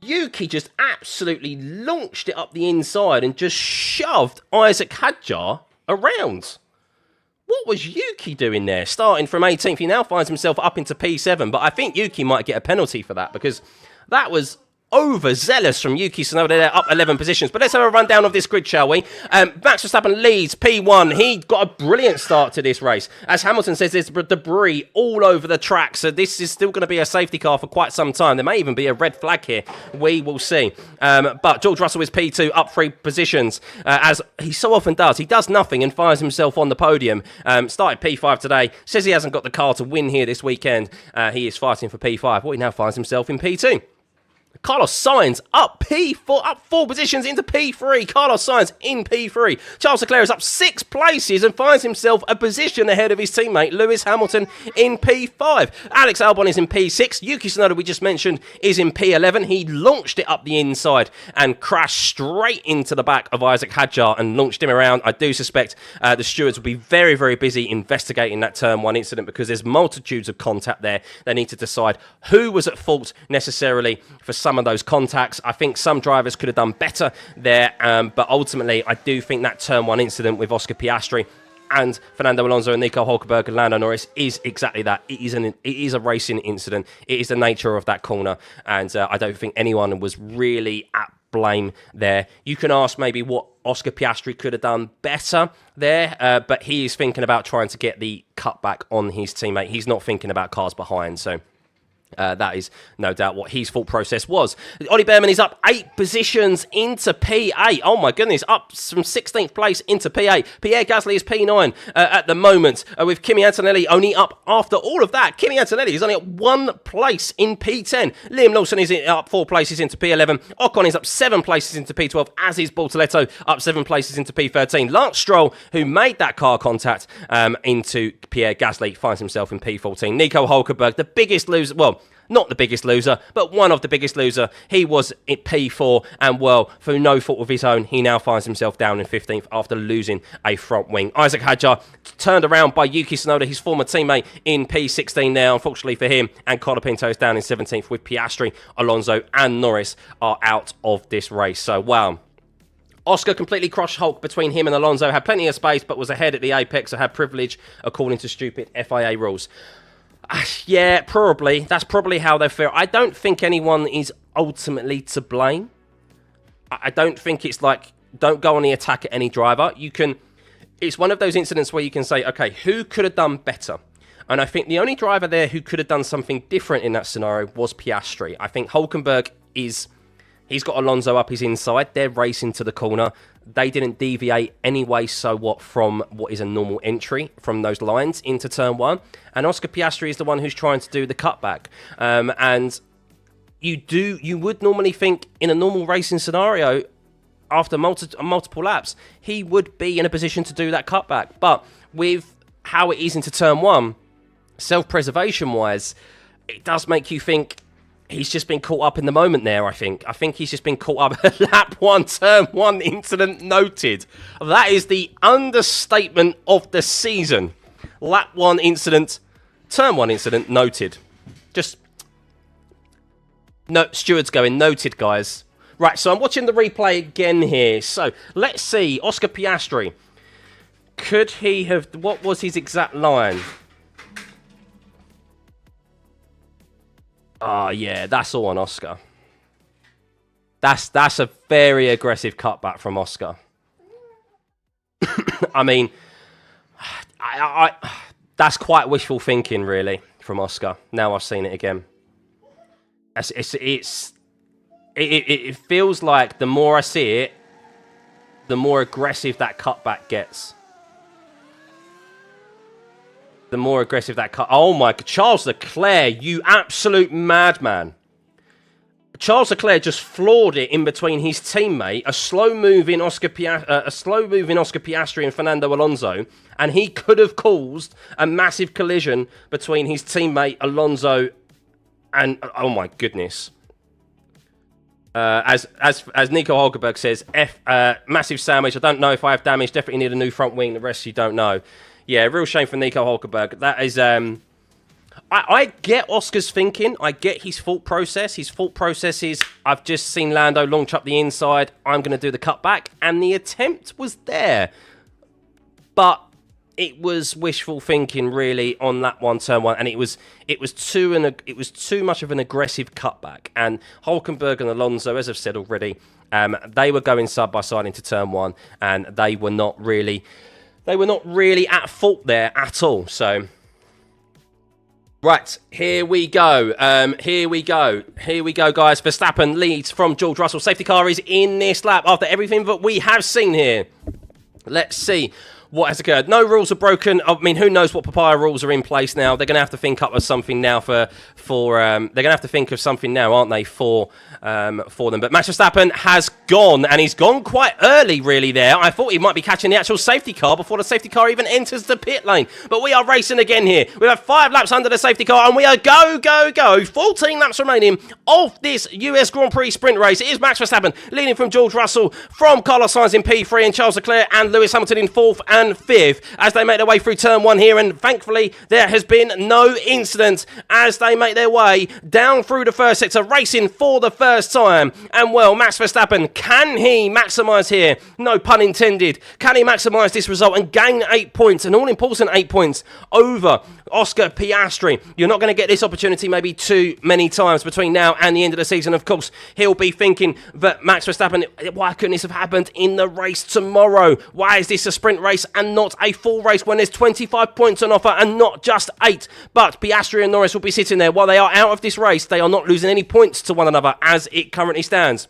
Yuki just absolutely launched it up the inside and just shoved Isaac Hadjar around. What was Yuki doing there? Starting from 18th, he now finds himself up into P7, but I think Yuki might get a penalty for that because that was overzealous from Yuki Tsunoda there, up 11 positions. But let's have a rundown of this grid, shall we? Max Verstappen leads P1. He got a brilliant start to this race. As Hamilton says, there's debris all over the track, so this is still going to be a safety car for quite some time. There may even be a red flag here. We will see. But George Russell is P2, up 3 positions, as he so often does. He does nothing and finds himself on the podium. Started P5 today. Says he hasn't got the car to win here this weekend. He is fighting for P5. Well, he now finds himself in P2. Carlos Sainz up P4, up 4 positions into P3. Carlos Sainz in P3. Charles Leclerc is up 6 places and finds himself a position ahead of his teammate Lewis Hamilton in P5. Alex Albon is in P6. Yuki Tsunoda, we just mentioned, is in P11. He launched it up the inside and crashed straight into the back of Isaac Hadjar and launched him around. I do suspect the stewards will be very, very busy investigating that Turn 1 incident because there's multitudes of contact there. They need to decide who was at fault necessarily for some of those contacts. I think some drivers could have done better there, but ultimately I do think that Turn 1 incident with Oscar Piastri and Fernando Alonso and Nico Hulkenberg and Lando Norris is exactly that. It is a racing incident. It is the nature of that corner, and I don't think anyone was really at blame there. You can ask maybe what Oscar Piastri could have done better there, but he is thinking about trying to get the cutback on his teammate. He's not thinking about cars behind, so that is no doubt what his thought process was. Ollie Behrman is up 8 positions into P8. Oh my goodness, up from 16th place into P8. Pierre Gasly is P9 at the moment, with Kimi Antonelli only up after all of that. Kimi Antonelli is only at 1 place in P10. Liam Lawson is up 4 places into P11. Ocon is up 7 places into P12, as is Bortoletto up 7 places into P13. Lance Stroll, who made that car contact into Pierre Gasly, finds himself in P14. Nico Hulkenberg, the biggest loser, well, not the biggest loser, but one of the biggest loser. He was at P4, and well, through no fault of his own, he now finds himself down in 15th after losing a front wing. Isaac Hadjar turned around by Yuki Tsunoda, his former teammate, in P16 now, unfortunately for him, and Colapinto is down in 17th with Piastri, Alonso and Norris are out of this race. So, wow. Oscar completely crushed Hulk between him and Alonso, had plenty of space, but was ahead at the apex, so had privilege according to stupid FIA rules. Yeah, probably. That's probably how they feel. I don't think anyone is ultimately to blame. I don't think it's like, don't go on the attack at any driver. It's one of those incidents where you can say, okay, who could have done better? And I think the only driver there who could have done something different in that scenario was Piastri. I think Hulkenberg he's got Alonso up his inside. They're racing to the corner. They didn't deviate anyway, so what, from what is a normal entry from those lines into Turn 1. And Oscar Piastri is the one who's trying to do the cutback. And you would normally think in a normal racing scenario, after multiple laps, he would be in a position to do that cutback. But with how it is into Turn 1, self-preservation-wise, it does make you think he's just been caught up in the moment there, I think. I think he's just been caught up. Lap 1, Turn 1 incident noted. That is the understatement of the season. Lap 1 incident, Turn 1 incident noted. Just, no, stewards going noted, guys. Right, so I'm watching the replay again here. So, let's see. Oscar Piastri. Could he have, what was his exact line? Oh, yeah, that's all on Oscar. That's a very aggressive cutback from Oscar. I mean, that's quite wishful thinking, really, from Oscar. Now I've seen it again. it feels like the more I see it, the more aggressive that cutback gets. The more aggressive that cut. Oh my God, Charles Leclerc, you absolute madman. Charles Leclerc just floored it in between his teammate, a slow-moving Oscar Piastri and Fernando Alonso, and he could have caused a massive collision between his teammate Alonso and oh my goodness. As Nico Hulkenberg says, massive sandwich. I don't know if I have damage. Definitely need a new front wing. The rest you don't know. Yeah, real shame for Nico Hulkenberg. That is I get Oscar's thinking. I get his thought process. His thought process is, I've just seen Lando launch up the inside. I'm going to do the cutback. And the attempt was there. But it was wishful thinking, really, on that one, turn one. And it was too much of an aggressive cutback. And Hulkenberg and Alonso, as I've said already, they were going side by side into turn one. And they were not really at fault there at all. So... right, here we go. Here we go, guys. Verstappen leads from George Russell. Safety car is in this lap after everything that we have seen here. Let's see what has occurred. No rules are broken. I mean, who knows what papaya rules are in place now? They're going to have to think up of something now they're going to have to think of something now, aren't they, for them? But Max Verstappen has gone, and he's gone quite early, really, there. I thought he might be catching the actual safety car before the safety car even enters the pit lane. But we are racing again here. We have 5 laps under the safety car, and we are go. 14 laps remaining of this US Grand Prix sprint race. It is Max Verstappen leading from George Russell, from Carlos Sainz in P3, and Charles Leclerc and Lewis Hamilton in 4th and 5th as they make their way through turn 1 here. And thankfully, there has been no incident as they make their way down through the first sector, racing for the first time. And well, Max Verstappen, can he maximise here? No pun intended. Can he maximise this result and gain 8 points, an all-important 8 points over Oscar Piastri? You're not going to get this opportunity maybe too many times between now and the end of the season. Of course, he'll be thinking that Max Verstappen, why couldn't this have happened in the race tomorrow? Why is this a sprint race and not a full race when there's 25 points on offer and not just 8? But Piastri and Norris will be sitting there while they are out of this race. They are not losing any points to one another as it currently stands.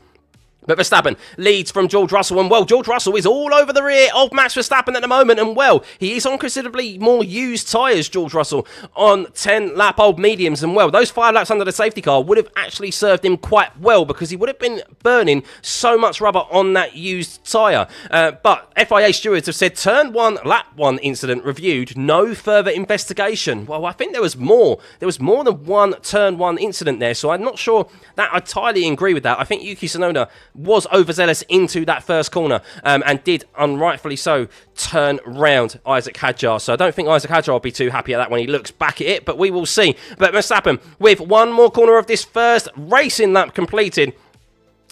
But Verstappen leads from George Russell, and well, George Russell is all over the rear of Max Verstappen at the moment, and well, he is on considerably more used tyres, George Russell, on 10-lap-old mediums, and well, those 5 laps under the safety car would have actually served him quite well, because he would have been burning so much rubber on that used tyre. But FIA stewards have said turn 1, lap 1 incident reviewed, no further investigation. Well, I think there was more than one turn 1 incident there, so I'm not sure that I entirely agree with that. I think Yuki Tsunoda was overzealous into that first corner and did, unrightfully so, turn round Isaac Hadjar. So I don't think Isaac Hadjar will be too happy at that when he looks back at it, but we will see. But Verstappen, with one more corner of this first racing lap completed,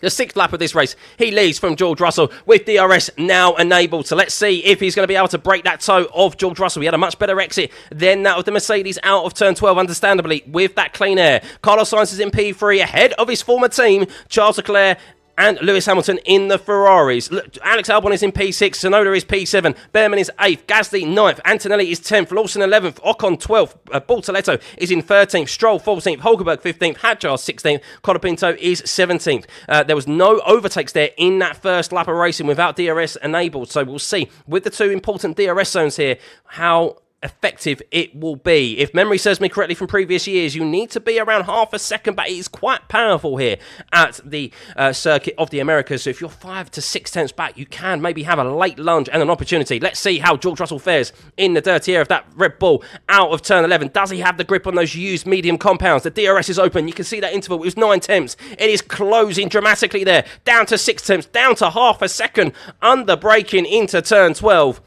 the 6th lap of this race, he leads from George Russell with DRS now enabled. So let's see if he's going to be able to break that toe of George Russell. He had a much better exit than that of the Mercedes out of turn 12, understandably, with that clean air. Carlos Sainz is in P3 ahead of his former team, Charles Leclerc and Lewis Hamilton in the Ferraris. Look, Alex Albon is in P6, Tsunoda is P7, Behrman is 8th, Gasly 9th, Antonelli is 10th, Lawson 11th, Ocon 12th, Bortoletto is in 13th, Stroll 14th, Hulkenberg 15th, Hadjar 16th, Colapinto is 17th. There was no overtakes there in that first lap of racing without DRS enabled, so we'll see with the 2 important DRS zones here how effective it will be. If memory serves me correctly from previous years, you need to be around half a second, but it is quite powerful here at the circuit of the Americas. So if you're 5 to 6 tenths back, you can maybe have a late lunge and an opportunity. Let's see how George Russell fares in the dirty air of that Red Bull out of turn 11. Does he have the grip on those used medium compounds? The DRS is open. You can see that interval. It was 9 tenths. It is closing dramatically there. Down to 6 tenths, down to half a second, under braking into turn 12.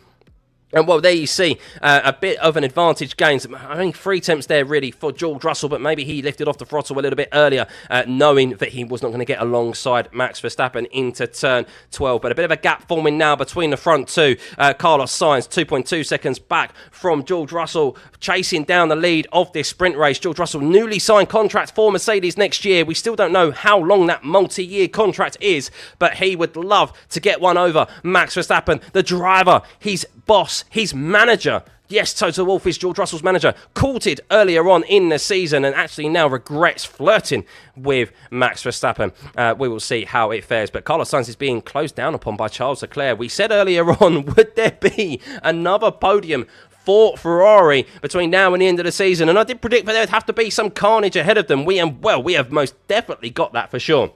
And well, there you see a bit of an advantage gains. Only 3 tenths there really for George Russell, but maybe he lifted off the throttle a little bit earlier, knowing that he was not going to get alongside Max Verstappen into turn 12. But a bit of a gap forming now between the front two. Carlos Sainz, 2.2 seconds back from George Russell, chasing down the lead of this sprint race. George Russell, newly signed contract for Mercedes next year. We still don't know how long that multi-year contract is, but he would love to get one over Max Verstappen, the driver. He's boss, his manager. Yes, Toto Wolff is George Russell's manager, courted earlier on in the season and actually now regrets flirting with Max Verstappen. We will see how it fares. But Carlos Sainz is being closed down upon by Charles Leclerc. We said earlier on, would there be another podium for Ferrari between now and the end of the season? And I did predict that there would have to be some carnage ahead of them. We have most definitely got that for sure.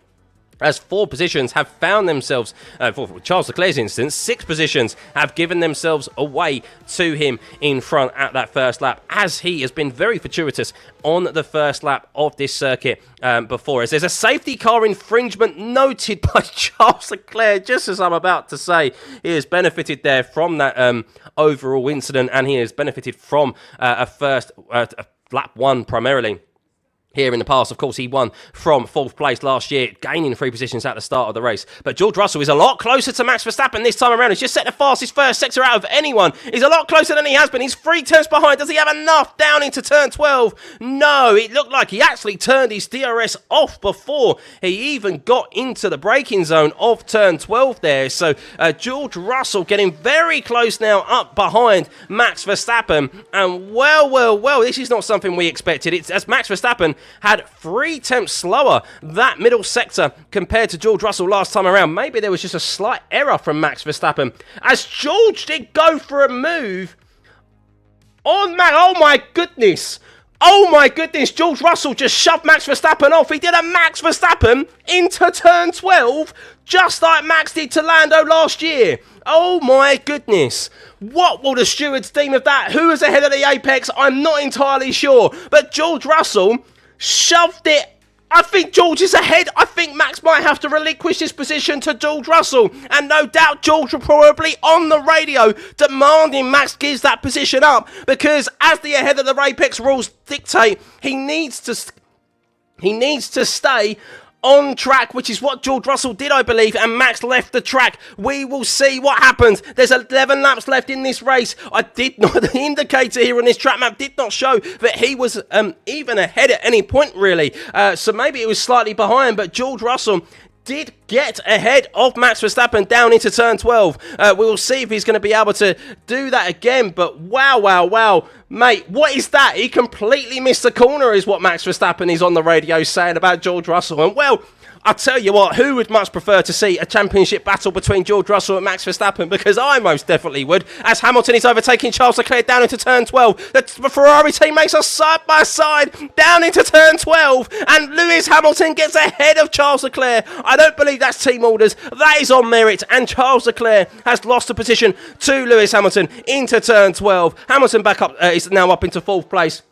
As 4 positions have found themselves, for Charles Leclerc's instance, 6 positions have given themselves away to him in front at that first lap, as he has been very fortuitous on the first lap of this circuit before us. There's a safety car infringement noted by Charles Leclerc, just as I'm about to say. He has benefited there from that overall incident, and he has benefited from a lap 1 primarily. Here in the past, of course, he won from 4th place last year, gaining 3 positions at the start of the race. But George Russell is a lot closer to Max Verstappen this time around. He's just set the fastest first sector out of anyone. He's a lot closer than he has been. He's 3 turns behind. Does he have enough down into turn 12? No, it looked like he actually turned his DRS off before he even got into the braking zone of turn 12 there. So George Russell getting very close now up behind Max Verstappen. And well, this is not something we expected. It's as Max Verstappen had 3/10 slower that middle sector compared to George Russell last time around. Maybe there was just a slight error from Max Verstappen as George did go for a move on Max. Oh my goodness, George Russell just shoved Max Verstappen off. He did a Max Verstappen into turn 12, just like Max did to Lando last year. Oh my goodness. What will the stewards deem of that? Who is ahead of the apex? I'm not entirely sure. But George Russell shoved it. I think George is ahead. I think Max might have to relinquish his position to George Russell. And no doubt George will probably on the radio demanding Max gives that position up. Because as the ahead of the apex rules dictate, he needs to stay on track, which is what George Russell did, I believe, and Max left the track. We will see what happens. There's 11 laps left in this race. The indicator here on this track map did not show that he was even ahead at any point, really. So maybe it was slightly behind, but George Russell did get ahead of Max Verstappen down into turn 12. We will see if he's going to be able to do that again, but wow. Mate, what is that? He completely missed the corner is what Max Verstappen is on the radio saying about George Russell. And well, I'll tell you what, who would much prefer to see a championship battle between George Russell and Max Verstappen? Because I most definitely would, as Hamilton is overtaking Charles Leclerc down into turn 12. The Ferrari teammates are side by side down into turn 12, and Lewis Hamilton gets ahead of Charles Leclerc. I don't believe that's team orders. That is on merit, and Charles Leclerc has lost the position to Lewis Hamilton into turn 12. Hamilton back up, is now up into 4th place.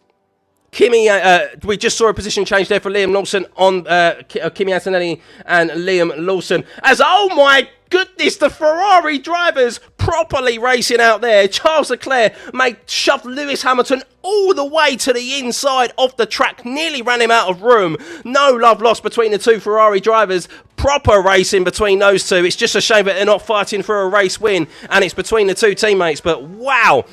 We just saw a position change there for Liam Lawson on Kimi Antonelli and Liam Lawson. As, oh my goodness, the Ferrari drivers properly racing out there. Charles Leclerc shoved Lewis Hamilton all the way to the inside of the track, nearly ran him out of room. No love lost between the 2 Ferrari drivers. Proper racing between those 2. It's just a shame that they're not fighting for a race win, and it's between the 2 teammates, but wow.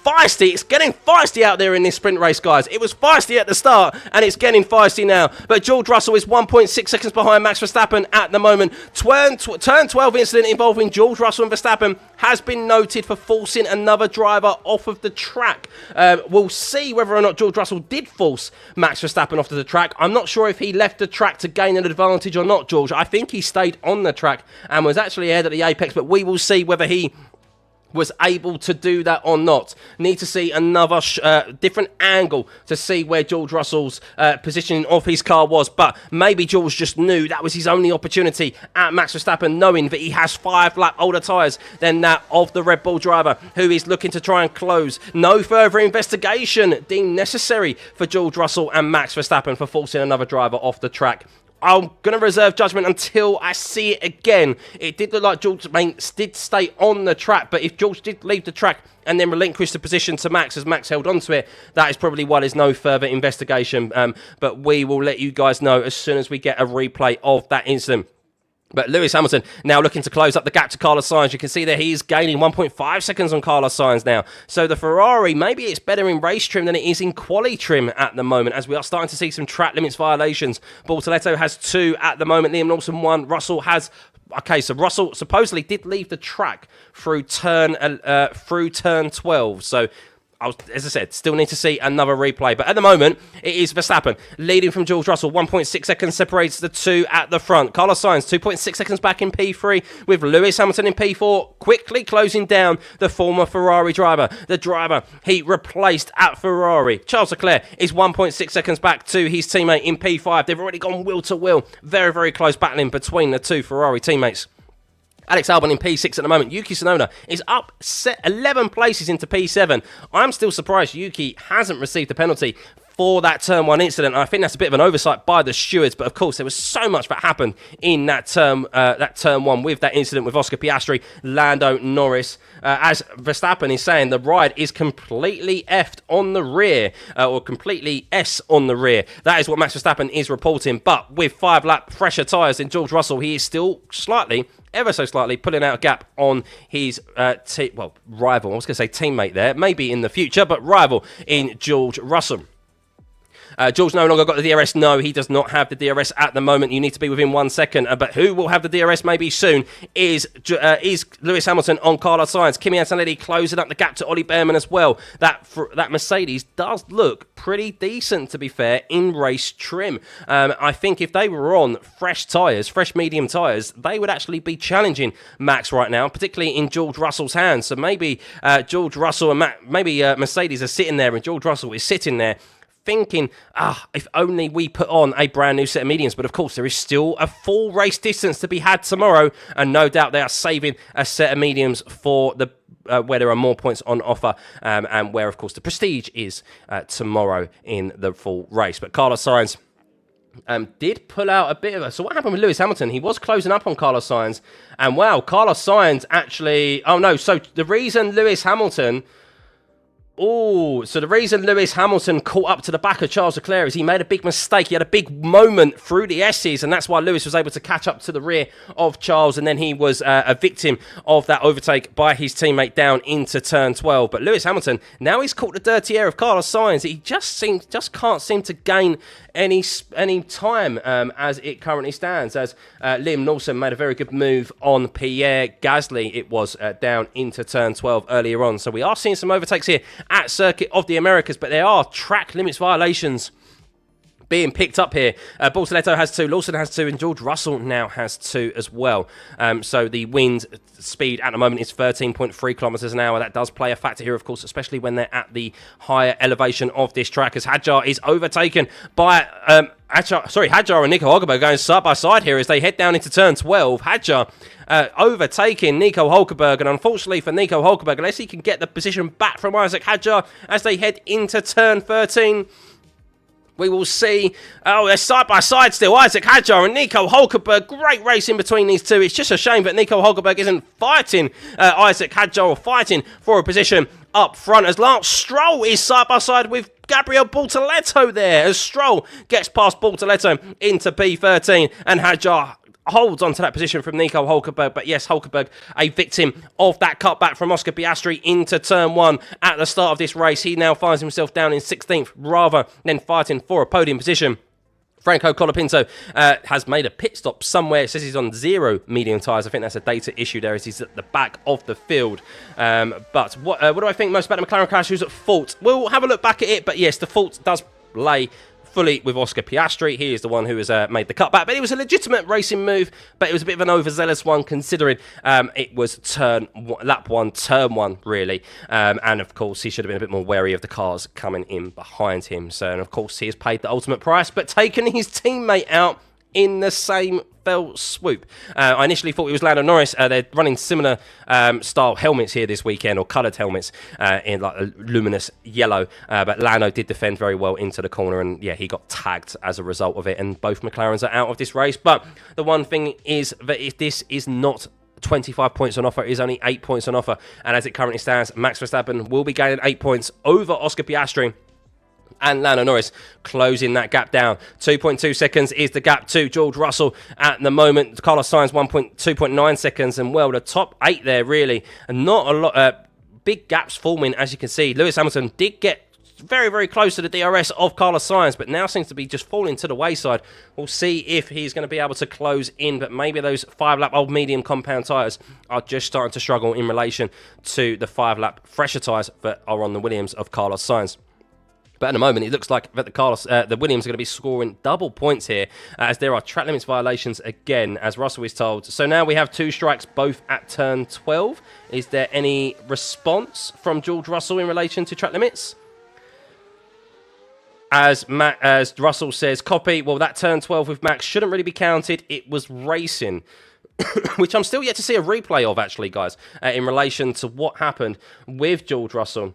Feisty. It's getting feisty out there in this sprint race, guys. It was feisty at the start, and it's getting feisty now. But George Russell is 1.6 seconds behind Max Verstappen at the moment. Turn 12 incident involving George Russell and Verstappen has been noted for forcing another driver off of the track. We'll see whether or not George Russell did force Max Verstappen off of the track. I'm not sure if he left the track to gain an advantage or not, George. I think he stayed on the track and was actually ahead at the apex, but we will see whether he was able to do that or not. Need to see another different angle to see where George Russell's positioning of his car was, but maybe George just knew that was his only opportunity at Max Verstappen, knowing that he has 5 lap older tyres than that of the Red Bull driver, who is looking to try and close. No further investigation deemed necessary for George Russell and Max Verstappen for forcing another driver off the track. I'm going to reserve judgment until I see it again. It did look like George did stay on the track, but if George did leave the track and then relinquish the position to Max as Max held onto it, that is probably why there's no further investigation. But we will let you guys know as soon as we get a replay of that incident. But Lewis Hamilton now looking to close up the gap to Carlos Sainz. You can see that he's gaining 1.5 seconds on Carlos Sainz now. So the Ferrari, maybe it's better in race trim than it is in quali trim at the moment, as we are starting to see some track limits violations. Bortoletto has 2 at the moment. Liam Lawson 1. Russell has Okay, so Russell supposedly did leave the track through turn 12. So, as I said, still need to see another replay. But at the moment, it is Verstappen leading from George Russell. 1.6 seconds separates the two at the front. Carlos Sainz, 2.6 seconds back in P3, with Lewis Hamilton in P4, quickly closing down the former Ferrari driver. The driver he replaced at Ferrari. Charles Leclerc is 1.6 seconds back to his teammate in P5. They've already gone wheel to wheel. Very, very close battling between the two Ferrari teammates. Alex Albon in P6 at the moment. Yuki Tsunoda is up 11 places into P7. I'm still surprised Yuki hasn't received a penalty for that Turn 1 incident. I think that's a bit of an oversight by the stewards, but of course there was so much that happened in that Turn 1 with that incident with Oscar Piastri, Lando Norris. As Verstappen is saying, the ride is completely effed on the rear, or completely S on the rear. That is what Max Verstappen is reporting, but with 5-lap fresher tyres than George Russell, he is still ever so slightly pulling out a gap on his rival. I was going to say teammate there, maybe in the future, but rival in George Russell. George no longer got the DRS. No, he does not have the DRS at the moment. You need to be within 1 second. But who will have the DRS maybe soon is Lewis Hamilton on Carlos Sainz. Kimi Antonelli closing up the gap to Ollie Behrman as well. That Mercedes does look pretty decent, to be fair, in race trim. I think if they were on fresh medium tyres, they would actually be challenging Max right now, particularly in George Russell's hands. So maybe George Russell and Mercedes are sitting there and George Russell is sitting there thinking, if only we put on a brand new set of mediums. But of course, there is still a full race distance to be had tomorrow, and no doubt they are saving a set of mediums for the where there are more points on offer, and where, of course, the prestige is tomorrow in the full race. But Carlos Sainz did pull out a bit of a... So what happened with Lewis Hamilton? He was closing up on Carlos Sainz, and wow, Carlos Sainz actually... Oh, no, so the reason Lewis Hamilton... the reason Lewis Hamilton caught up to the back of Charles Leclerc is he made a big mistake. He had a big moment through the S's, and that's why Lewis was able to catch up to the rear of Charles, and then he was a victim of that overtake by his teammate down into Turn 12. But Lewis Hamilton, now he's caught the dirty air of Carlos Sainz. He just can't seem to gain any time as it currently stands, as Liam Lawson made a very good move on Pierre Gasly. It was down into Turn 12 earlier on. So we are seeing some overtakes here at Circuit of the Americas, but there are track limits violations being picked up here. Bortoletto has 2, Lawson has 2, and George Russell now has 2 as well. So the wind speed at the moment is 13.3 kilometers an hour. That does play a factor here, of course, especially when they're at the higher elevation of this track, as Hadjar is overtaken by... Hadjar and Nico Hulkenberg going side by side here as they head down into Turn 12. Hadjar overtaking Nico Hulkenberg, and unfortunately for Nico Hulkenberg, unless he can get the position back from Isaac Hadjar as they head into Turn 13... we will see. Oh, they're side by side still. Isaac Hadjar and Nico Hulkenberg. Great race in between these two. It's just a shame that Nico Hulkenberg isn't fighting Isaac Hadjar, or fighting for a position up front, as Lance Stroll is side by side with Gabriel Bortoletto there, as Stroll gets past Bortoletto into P13, and Hadjar holds onto that position from Nico Hulkenberg. But yes, Hulkenberg, a victim of that cutback from Oscar Piastri into Turn 1 at the start of this race. He now finds himself down in 16th rather than fighting for a podium position. Franco Colapinto has made a pit stop somewhere. It says he's on 0 medium tyres. I think that's a data issue there, as he's at the back of the field. But what do I think most about the McLaren crash? Who's at fault? We'll have a look back at it. But yes, the fault does lay fully with Oscar Piastri. He is the one who has made the cutback, but it was a legitimate racing move, but it was a bit of an overzealous one, considering it was lap 1, Turn 1, really. And of course, he should have been a bit more wary of the cars coming in behind him. So, and of course, he has paid the ultimate price, but taken his teammate out in the same fell swoop. I initially thought it was Lando Norris. They're running similar style helmets here this weekend, or coloured helmets in like a luminous yellow. But Lando did defend very well into the corner, and yeah, he got tagged as a result of it. And both McLarens are out of this race. But the one thing is that if this is not 25 points on offer, it is only 8 points on offer. And as it currently stands, Max Verstappen will be gaining 8 points over Oscar Piastri, and Lando Norris closing that gap down. 2.2 seconds is the gap to George Russell at the moment. Carlos Sainz 2.9 seconds, and well, the top 8 there really, and not a lot big gaps forming, as you can see. Lewis Hamilton did get very, very close to the DRS of Carlos Sainz, but now seems to be just falling to the wayside. We'll see if he's going to be able to close in, but maybe those 5-lap old medium compound tyres are just starting to struggle in relation to the 5-lap fresher tyres that are on the Williams of Carlos Sainz. But at the moment, it looks like that the Williams are going to be scoring double points here, as there are track limits violations again, as Russell is told. So now we have 2 strikes, both at turn 12. Is there any response from George Russell in relation to track limits? As Russell says, copy, well, that turn 12 with Max shouldn't really be counted. It was racing. Which I'm still yet to see a replay of, actually, guys, in relation to what happened with George Russell.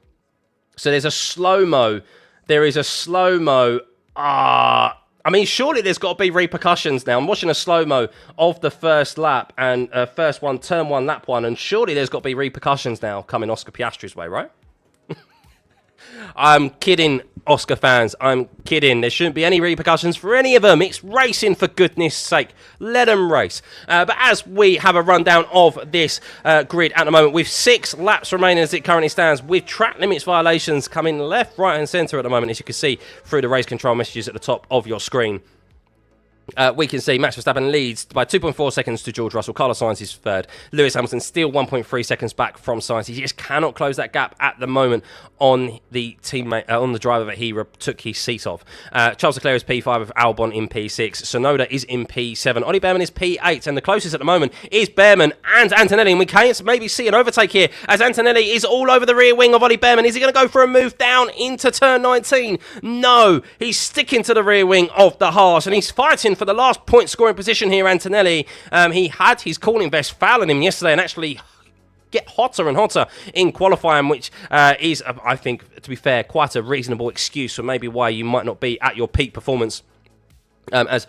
So there's a slow-mo. There is a slow-mo. I mean, surely there's got to be repercussions now. I'm watching a slow-mo of the first lap and first one, turn 1, lap 1, and surely there's got to be repercussions now coming Oscar Piastri's way, right? I'm kidding, Oscar fans. I'm kidding. There shouldn't be any repercussions for any of them. It's racing, for goodness sake. Let them race. But as we have a rundown of this grid at the moment, with 6 laps remaining as it currently stands, with track limits violations coming left, right and centre at the moment, as you can see through the race control messages at the top of your screen. We can see Max Verstappen leads by 2.4 seconds to George Russell. Carlos Sainz is third. Lewis Hamilton still 1.3 seconds back from Sainz. He just cannot close that gap at the moment on the teammate, on the driver that he took his seat off. Charles Leclerc is P5 with Albon in P6. Tsunoda is in P7. Ollie Behrman is P8, and the closest at the moment is Behrman and Antonelli. And we can maybe see an overtake here as Antonelli is all over the rear wing of Ollie Behrman. Is he going to go for a move down into turn 19? No, he's sticking to the rear wing of the Haas, and he's fighting for the last point scoring position here, Antonelli. He had his cooling vest fouling him yesterday and actually get hotter and hotter in qualifying, which is, I think, to be fair, quite a reasonable excuse for maybe why you might not be at your peak performance. As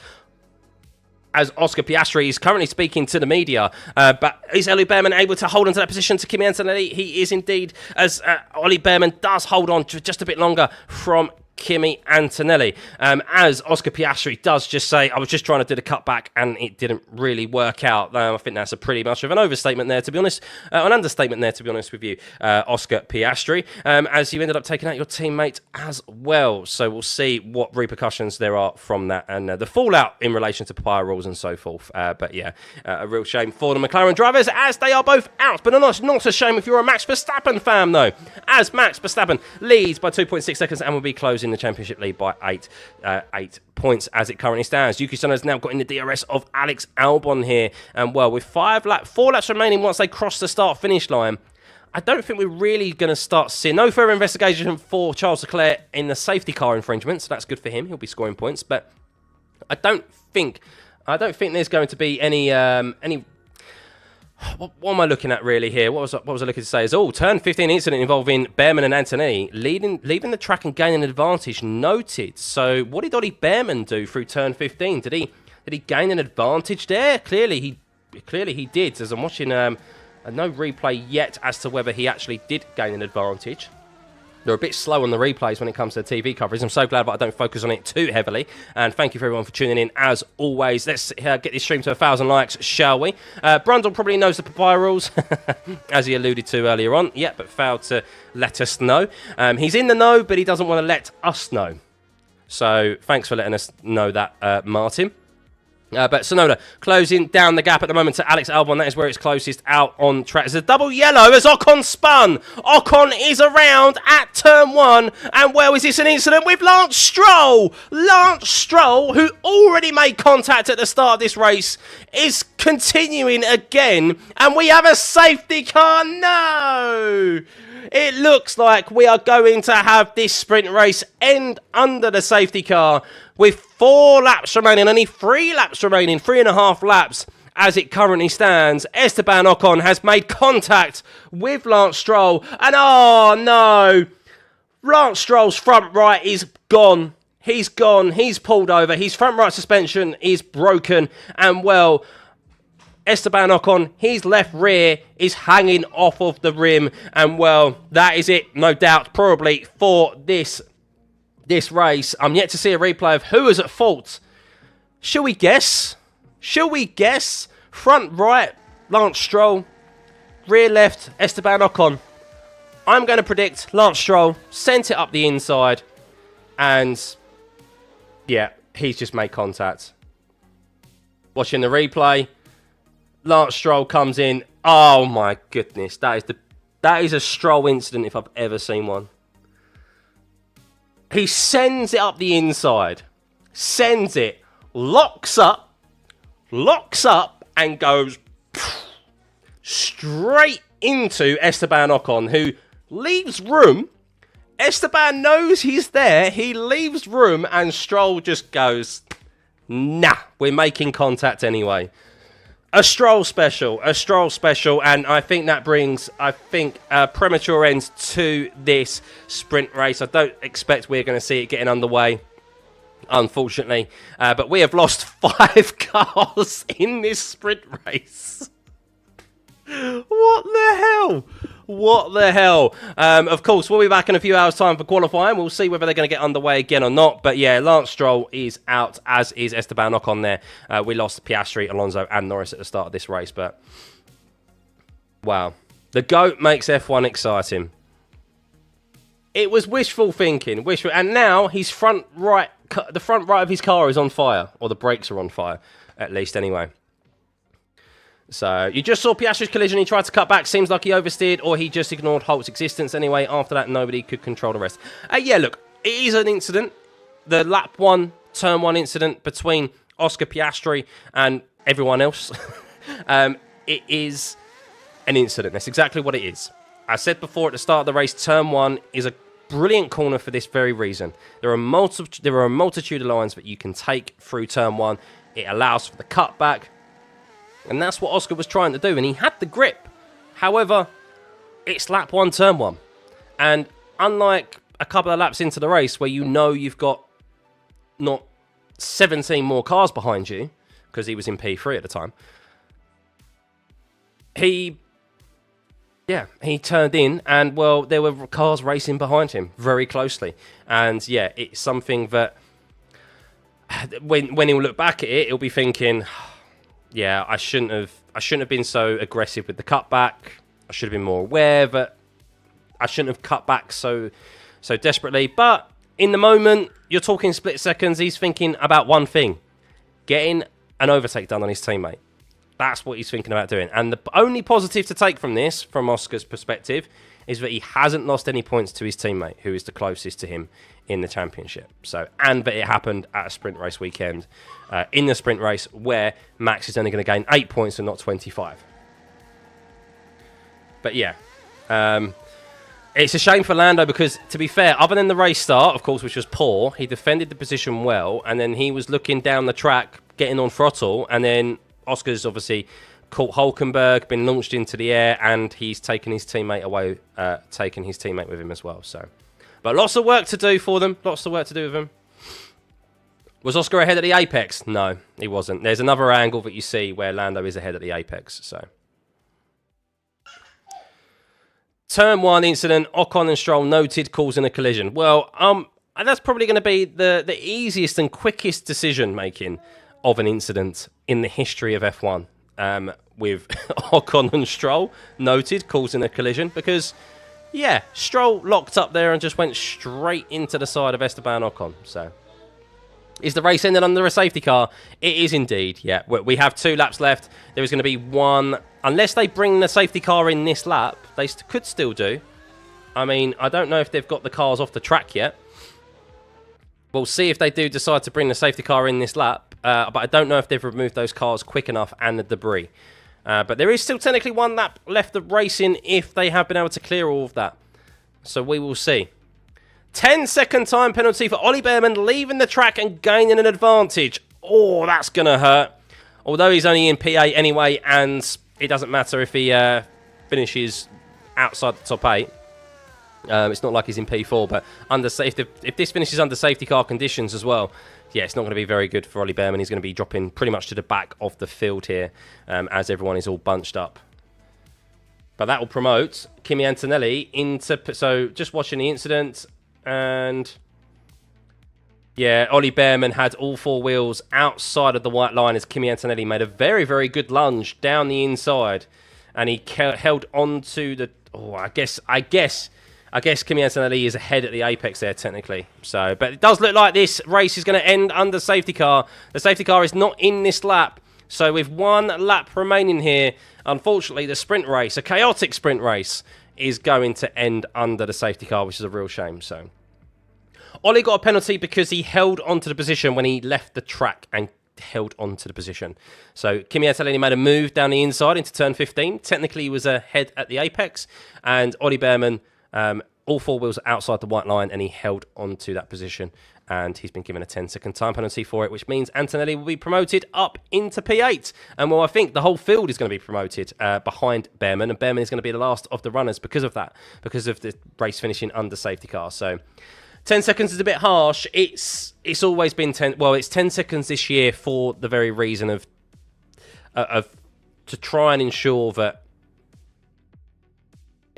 Oscar Piastri is currently speaking to the media, but is Ollie Behrman able to hold on to that position to Kimi Antonelli? He is indeed, as Ollie Behrman does hold on just a bit longer from Kimi Antonelli, as Oscar Piastri does just say, I was just trying to do the cutback and it didn't really work out. I think that's a pretty much of an overstatement there, to be honest, an understatement there, to be honest with you, Oscar Piastri, as you ended up taking out your teammate as well. So we'll see what repercussions there are from that and the fallout in relation to papaya rules and so forth. But yeah, a real shame for the McLaren drivers as they are both out, but not a shame if you're a Max Verstappen fan though, as Max Verstappen leads by 2.6 seconds and will be closing the championship lead by 8 points as it currently stands. Yuki Tsunoda's now got in the DRS of Alex Albon here, and well, with 4 laps remaining once they cross the start-finish line, I don't think we're really going to start seeing no further investigation for Charles Leclerc in the safety car infringement, so that's good for him. He'll be scoring points, but I don't think there's going to be any What am I looking at really here? What was I looking to say? Is turn 15 incident involving Behrman and Antonelli leaving the track and gaining an advantage noted. So what did Ollie Behrman do through turn 15? Did he gain an advantage there? Clearly he did. As I'm watching no replay yet as to whether he actually did gain an advantage. They're a bit slow on the replays when it comes to the TV coverage. I'm so glad that I don't focus on it too heavily. And thank you for everyone for tuning in, as always. Let's get this stream to 1,000 likes, shall we? Brundle probably knows the papaya rules, as he alluded to earlier on. Yeah, but failed to let us know. He's in the know, but he doesn't want to let us know. So thanks for letting us know that, Martin. But Tsunoda closing down the gap at the moment to Alex Albon. That is where it's closest out on track. There's a double yellow as Ocon spun. Ocon is around at turn 1. And well, is this an incident with Lance Stroll? Lance Stroll, who already made contact at the start of this race, is continuing again. And we have a safety car. No! It looks like we are going to have this sprint race end under the safety car with 4 laps remaining, only 3 laps remaining, 3.5 laps as it currently stands. Esteban Ocon has made contact with Lance Stroll, and oh no, Lance Stroll's front right is gone. He's gone, he's pulled over, his front right suspension is broken, and well, Esteban Ocon, his left rear is hanging off of the rim, and well, that is it, no doubt, probably for this race. I'm yet to see a replay of who is at fault. Shall we guess? Front right, Lance Stroll. Rear left, Esteban Ocon. I'm going to predict Lance Stroll sent it up the inside, and yeah, he's just made contact. Watching the replay, Lance Stroll comes in. Oh my goodness, that is a Stroll incident if I've ever seen one. He sends it up the inside, sends it, locks up, and goes straight into Esteban Ocon, who leaves room. Esteban knows he's there. He leaves room, and Stroll just goes, nah, we're making contact anyway. A Stroll special, and I think that brings, a premature end to this sprint race. I don't expect we're going to see it getting underway, unfortunately. But we have lost 5 cars in this sprint race. What the hell? What the hell? Of course, we'll be back in a few hours' time for qualifying. We'll see whether they're going to get underway again or not. But yeah, Lance Stroll is out, as is Esteban Ocon there. We lost Piastri, Alonso, and Norris at the start of this race. But wow. The GOAT makes F1 exciting. It was wishful thinking. And now the front right of his car is on fire. Or the brakes are on fire, at least anyway. So, you just saw Piastri's collision. He tried to cut back. Seems like he oversteered, or he just ignored Holt's existence anyway. After that, nobody could control the rest. Yeah, look, it is an incident. The lap 1, turn 1 incident between Oscar Piastri and everyone else. It is an incident. That's exactly what it is. I said before at the start of the race, turn 1 is a brilliant corner for this very reason. There are a multitude of lines that you can take through turn 1. It allows for the cutback. And that's what Oscar was trying to do, and he had the grip. However, it's lap 1, turn 1. And unlike a couple of laps into the race where you know you've got not 17 more cars behind you, because he was in P3 at the time, he turned in, and, well, there were cars racing behind him very closely. And, yeah, it's something that when he'll look back at it, he'll be thinking, yeah, I shouldn't have been so aggressive with the cutback. I should have been more aware that I shouldn't have cut back so desperately. But in the moment, you're talking split seconds, he's thinking about one thing: getting an overtake done on his teammate. That's what he's thinking about doing. And the only positive to take from this, from Oscar's perspective, is that he hasn't lost any points to his teammate, who is the closest to him in the championship. So, and that it happened at a sprint race weekend, in the sprint race where Max is only going to gain 8 points and not 25. But yeah, it's a shame for Lando because, to be fair, other than the race start, of course, which was poor, he defended the position well, and then he was looking down the track, getting on throttle, and then Oscar's obviously caught Hulkenberg, been launched into the air, and he's taken his teammate away, taken his teammate with him as well. So, but lots of work to do for them. Lots of work to do with him. Was Oscar ahead at the apex? No, he wasn't. There's another angle that you see where Lando is ahead at the apex. So, turn 1 incident. Ocon and Stroll noted causing a collision. Well, that's probably going to be the easiest and quickest decision making of an incident in the history of F1. With Ocon and Stroll noted causing a collision because, yeah, Stroll locked up there and just went straight into the side of Esteban Ocon. So, is the race ended under a safety car? It is indeed, yeah. We have 2 laps left. There is going to be one, unless they bring the safety car in this lap, they could still do. I mean, I don't know if they've got the cars off the track yet. We'll see if they do decide to bring the safety car in this lap. But I don't know if they've removed those cars quick enough and the debris. But there is still technically 1 lap left of racing if they have been able to clear all of that. So we will see. 10-second time penalty for Ollie Behrman leaving the track and gaining an advantage. Oh, that's going to hurt. Although he's only in P8 anyway, and it doesn't matter if he finishes outside the top 8. It's not like he's in P4, but if this finishes under safety car conditions as well, yeah, it's not going to be very good for Ollie Behrman. He's going to be dropping pretty much to the back of the field here as everyone is all bunched up. But that will promote Kimi Antonelli into... So, just watching the incident, and... yeah, Ollie Behrman had all 4 wheels outside of the white line as Kimi Antonelli made a very, very good lunge down the inside. And he held onto the Oh, I guess Kimi Antonelli is ahead at the apex there, technically. So, but it does look like this race is going to end under safety car. The safety car is not in this lap. So with 1 lap remaining here, unfortunately, the sprint race, a chaotic sprint race, is going to end under the safety car, which is a real shame. So, Ollie got a penalty because he held onto the position when he left the track and held onto the position. So Kimi Antonelli made a move down the inside into turn 15. Technically, he was ahead at the apex, and Ollie Behrman, all 4 wheels outside the white line, and he held onto that position, and he's been given a 10-second time penalty for it, which means Antonelli will be promoted up into P8. And well, I think the whole field is going to be promoted behind Behrman, and Behrman is going to be the last of the runners because of that, because of the race finishing under safety car. So 10 seconds is a bit harsh. It's always been 10. Well, it's 10 seconds this year for the very reason of to try and ensure that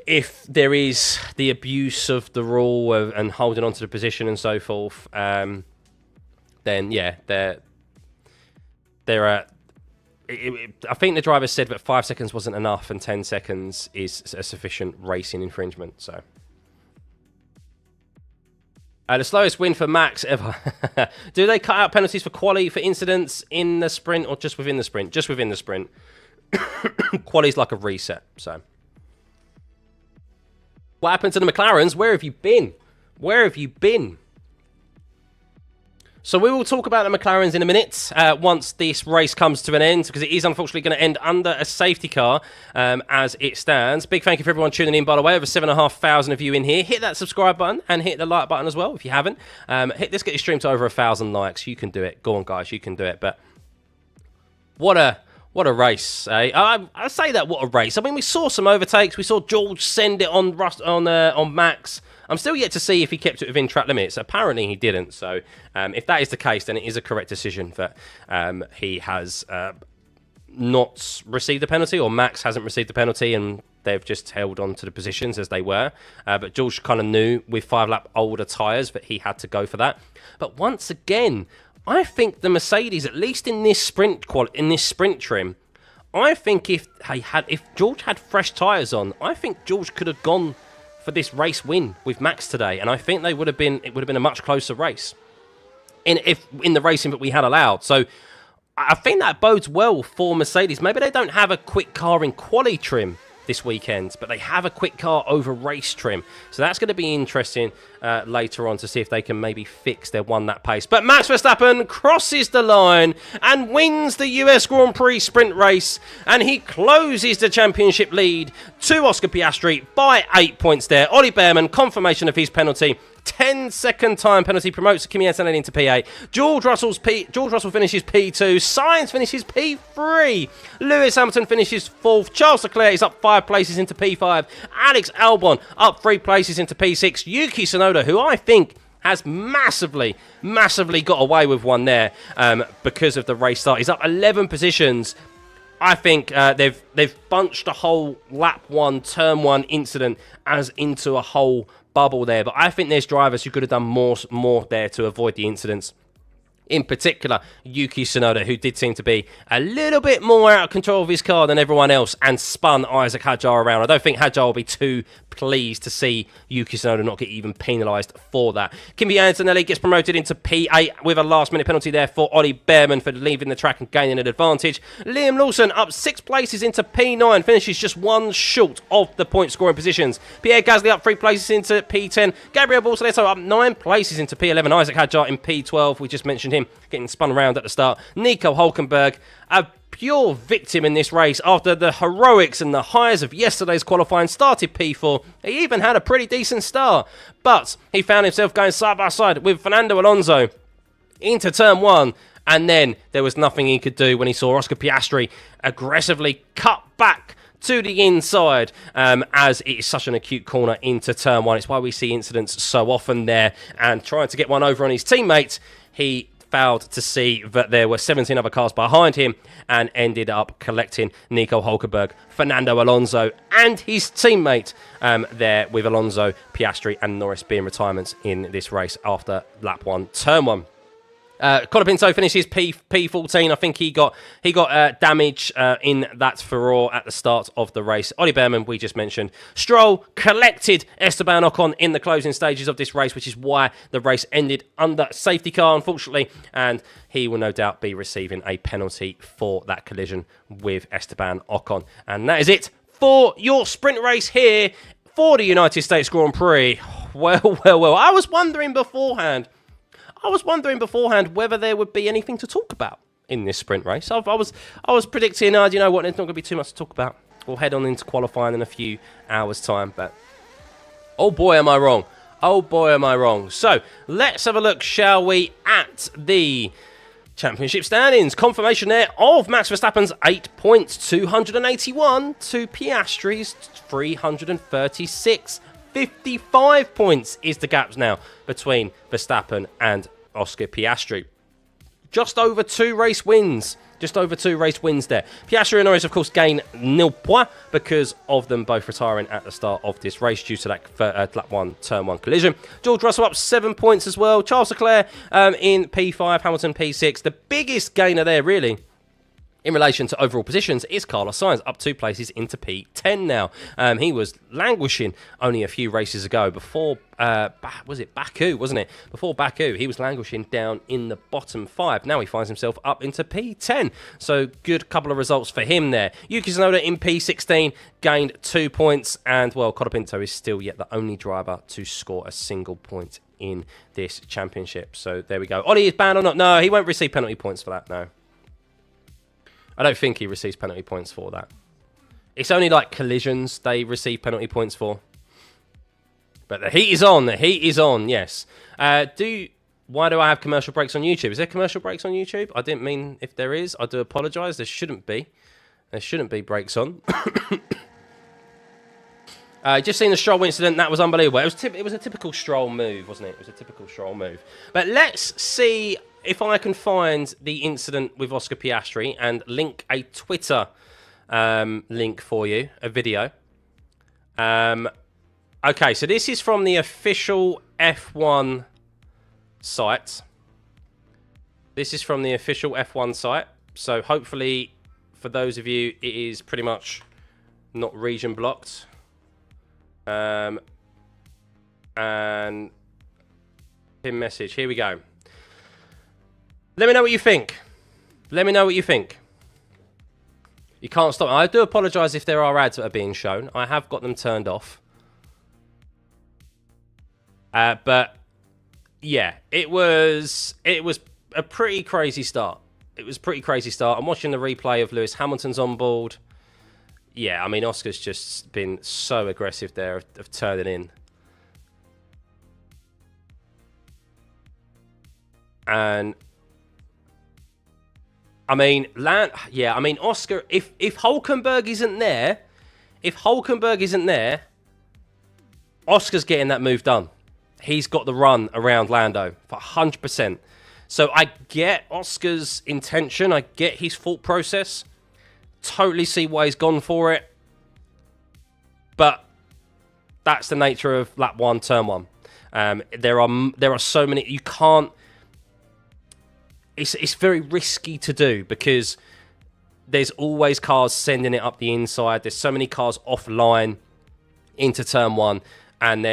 if there is the abuse of the rule and holding on to the position and so forth, then yeah, I think the driver said that 5 seconds wasn't enough and 10 seconds is a sufficient racing infringement. So. The slowest win for Max ever. Do they cut out penalties for quali for incidents in the sprint or just within the sprint? Just within the sprint. Quali's like a reset. So, what happened to the McLarens? Where have you been? Where have you been? So we will talk about the McLarens in a minute once this race comes to an end, because it is unfortunately going to end under a safety car as it stands. Big thank you for everyone tuning in, by the way. Over 7,500 of you in here. Hit that subscribe button and hit the like button as well if you haven't. Let's get your stream to over 1,000 likes. You can do it. Go on, guys. You can do it. But what a race, eh? I say that, what a race. I mean, we saw some overtakes. We saw George send it on Max. I'm still yet to see if he kept it within track limits. Apparently he didn't. So if that is the case, then it is a correct decision that he has not received the penalty, or Max hasn't received the penalty, and they've just held on to the positions as they were. But George kind of knew with 5-lap older tyres that he had to go for that. But once again, I think the Mercedes, at least in this sprint trim, I think if George had fresh tyres on, I think George could have gone for this race win with Max today, and I think it would have been a much closer race in the racing that we had allowed. So I think that bodes well for Mercedes. Maybe they don't have a quick car in quali trim this weekend, but they have a quick car over race trim. So that's going to be interesting later on to see if they can maybe fix their 1-lap pace. But Max Verstappen crosses the line and wins the US Grand Prix sprint race, and he closes the championship lead to Oscar Piastri by 8 points there. Ollie Behrman, confirmation of his penalty. 10-second time penalty promotes Kimi Antonelli into P8. George Russell finishes P2. Sainz finishes P3. Lewis Hamilton finishes 4th. Charles Leclerc is up 5 places into P5. Alex Albon up 3 places into P6. Yuki Tsunoda, who I think has massively got away with one there because of the race start. He's up 11 positions. I think they've bunched a whole lap 1, turn 1 incident as into a whole bubble there, but I think there's drivers who could have done more there to avoid the incidents. In particular, Yuki Tsunoda, who did seem to be a little bit more out of control of his car than everyone else and spun Isaac Hadjar around. I don't think Hadjar will be too pleased to see Yuki Tsunoda not get even penalised for that. Kimi Antonelli gets promoted into P8 with a last-minute penalty there for Ollie Behrman for leaving the track and gaining an advantage. Liam Lawson up 6 places into P9, finishes just 1 short of the point-scoring positions. Pierre Gasly up 3 places into P10. Gabriel Bortoletto up 9 places into P11. Isaac Hadjar in P12. We just mentioned him getting spun around at the start. Nico Hulkenberg, a pure victim in this race after the heroics and the highs of yesterday's qualifying, started P4. He even had a pretty decent start, but he found himself going side by side with Fernando Alonso into turn 1, and then there was nothing he could do when he saw Oscar Piastri aggressively cut back to the inside as it is such an acute corner into turn 1. It's why we see incidents so often there, and trying to get one over on his teammate, he failed to see that there were 17 other cars behind him and ended up collecting Nico Hulkenberg, Fernando Alonso and his teammate there, with Alonso, Piastri and Norris being retirements in this race after lap 1, turn 1. Colapinto finishes P14. I think he got damage in that furore at the start of the race. Ollie Behrman, we just mentioned. Stroll collected Esteban Ocon in the closing stages of this race, which is why the race ended under safety car, unfortunately, and he will no doubt be receiving a penalty for that collision with Esteban Ocon. And that is it for your sprint race here for the United States Grand Prix. Well. I was wondering beforehand whether there would be anything to talk about in this sprint race. I was predicting, you know what, there's not going to be too much to talk about. We'll head on into qualifying in a few hours' time, but oh boy, am I wrong. Oh boy, am I wrong. So let's have a look, shall we, at the championship standings. Confirmation there of Max Verstappen's 8 points, 281 to Piastri's 336. 55 points is the gaps now between Verstappen and Oscar Piastri. Just over 2 race wins. Just over 2 race wins there. Piastri and Norris, of course, gain 0 points because of them both retiring at the start of this race due to that lap 1, turn 1 collision. George Russell up 7 points as well. Charles Leclerc in P5, Hamilton P6. The biggest gainer there, really, in relation to overall positions, is Carlos Sainz, up 2 places into P10 now. He was languishing only a few races ago before, was it Baku, wasn't it? Before Baku, he was languishing down in the bottom 5. Now he finds himself up into P10. So good couple of results for him there. Yuki Tsunoda in P16 gained 2 points. And, well, Colapinto is still yet the only driver to score a single point in this championship. So there we go. Ollie is banned or not? No, he won't receive penalty points for that, no. I don't think he receives penalty points for that. It's only like collisions they receive penalty points for. But the heat is on. The heat is on, yes. Why do I have commercial breaks on YouTube? Is there commercial breaks on YouTube? I didn't mean if there is. I do apologise. There shouldn't be. There shouldn't be breaks on. Just seen the Stroll incident. That was unbelievable. It was a typical Stroll move, wasn't it? It was a typical Stroll move. But let's see if I can find the incident with Oscar Piastri and link a Twitter link for you, a video. Okay, so this is from the official F1 site. This is from the official F1 site. So hopefully, for those of you, it is pretty much not region blocked. And pin message. Here we go. Let me know what you think. Let me know what you think. You can't stop. I do apologise if there are ads that are being shown. I have got them turned off. But yeah, it was a pretty crazy start. It was a pretty crazy start. I'm watching the replay of Lewis Hamilton's on board. Yeah, I mean, Oscar's just been so aggressive there of turning in. And I mean, Oscar, if Hülkenberg isn't there, Oscar's getting that move done. He's got the run around Lando for 100%. So I get Oscar's intention. I get his thought process. Totally see why he's gone for it. But that's the nature of lap 1, turn 1. There are so many. You can't. It's very risky to do because there's always cars sending it up the inside. There's so many cars offline into turn 1, and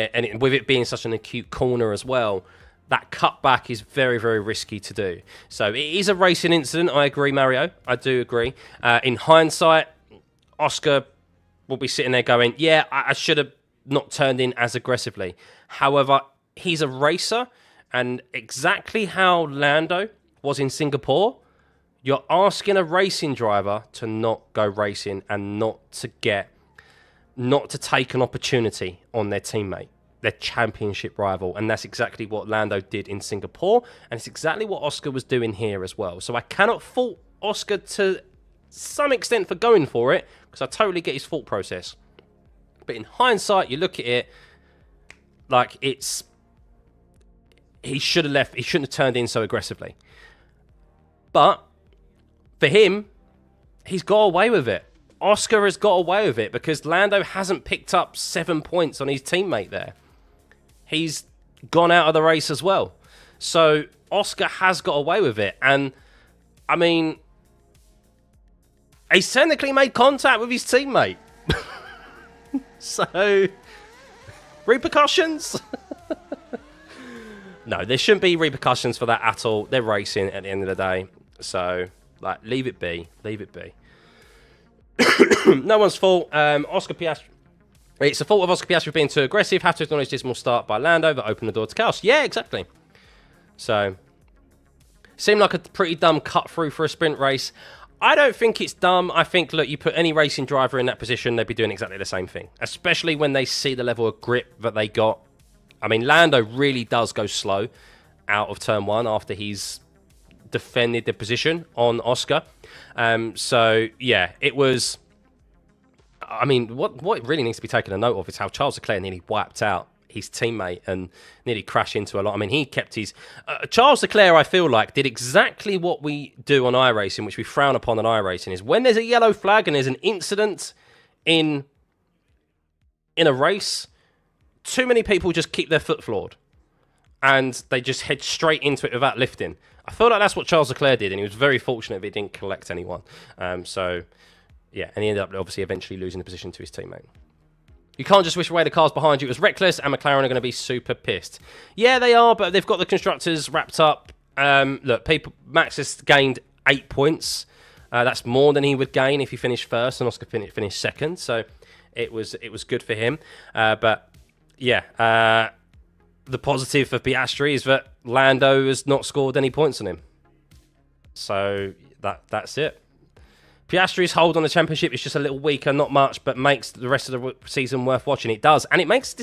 with it being such an acute corner as well, that cutback is very, very risky to do. So it is a racing incident. I agree, Mario. I do agree. In hindsight, Oscar will be sitting there going, yeah, I should have not turned in as aggressively. However, he's a racer, and exactly how Lando was in Singapore, you're asking a racing driver to not go racing and not to take an opportunity on their teammate, their championship rival. And that's exactly what Lando did in Singapore, and it's exactly what Oscar was doing here as well. So I cannot fault Oscar to some extent for going for it, because I totally get his thought process. But in hindsight, you look at it like he should have left. He shouldn't have turned in so aggressively. But for him, he's got away with it. Oscar has got away with it because Lando hasn't picked up 7 points on his teammate there. He's gone out of the race as well. So Oscar has got away with it. And, I mean, he's technically made contact with his teammate. So, repercussions? No, there shouldn't be repercussions for that at all. They're racing at the end of the day. So, like, leave it be. Leave it be. No one's fault. Oscar Piastri. It's the fault of Oscar Piastri being too aggressive. Have to acknowledge dismal start by Lando that opened the door to chaos. Yeah, exactly. So, seemed like a pretty dumb cut through for a sprint race. I don't think it's dumb. I think, look, you put any racing driver in that position, they'd be doing exactly the same thing. Especially when they see the level of grip that they got. I mean, Lando really does go slow out of turn one after he's defended the position on Oscar. So, yeah, it was... I mean, what really needs to be taken a note of is how Charles Leclerc nearly wiped out his teammate and nearly crashed into a lot. I mean, he kept his... Charles Leclerc, I feel like, did exactly what we do on iRacing, which we frown upon on iRacing, is when there's a yellow flag and there's an incident in a race, too many people just keep their foot floored and they just head straight into it without lifting. I feel like that's what Charles Leclerc did, and he was very fortunate that he didn't collect anyone. So, yeah, and he ended up obviously eventually losing the position to his teammate. You can't just wish away the cars behind you. It was reckless, and McLaren are going to be super pissed. Yeah, they are, but they've got the constructors wrapped up. Look, Max has gained 8 points. That's more than he would gain if he finished first and Oscar finished second. So it was good for him. But yeah, the positive for Piastri is that Lando has not scored any points on him. So that's it. Piastri's hold on the championship is just a little weaker, not much, but makes the rest of the season worth watching. It does, and it makes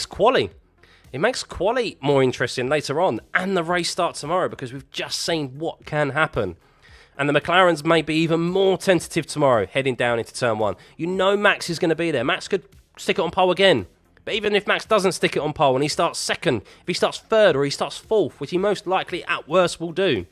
quali. It makes quali more interesting later on, and the race starts tomorrow because we've just seen what can happen. And the McLarens may be even more tentative tomorrow, heading down into turn one. You know Max is going to be there. Max could stick it on pole again. But even if Max doesn't stick it on pole and he starts second, if he starts third or he starts fourth, which he most likely at worst will do,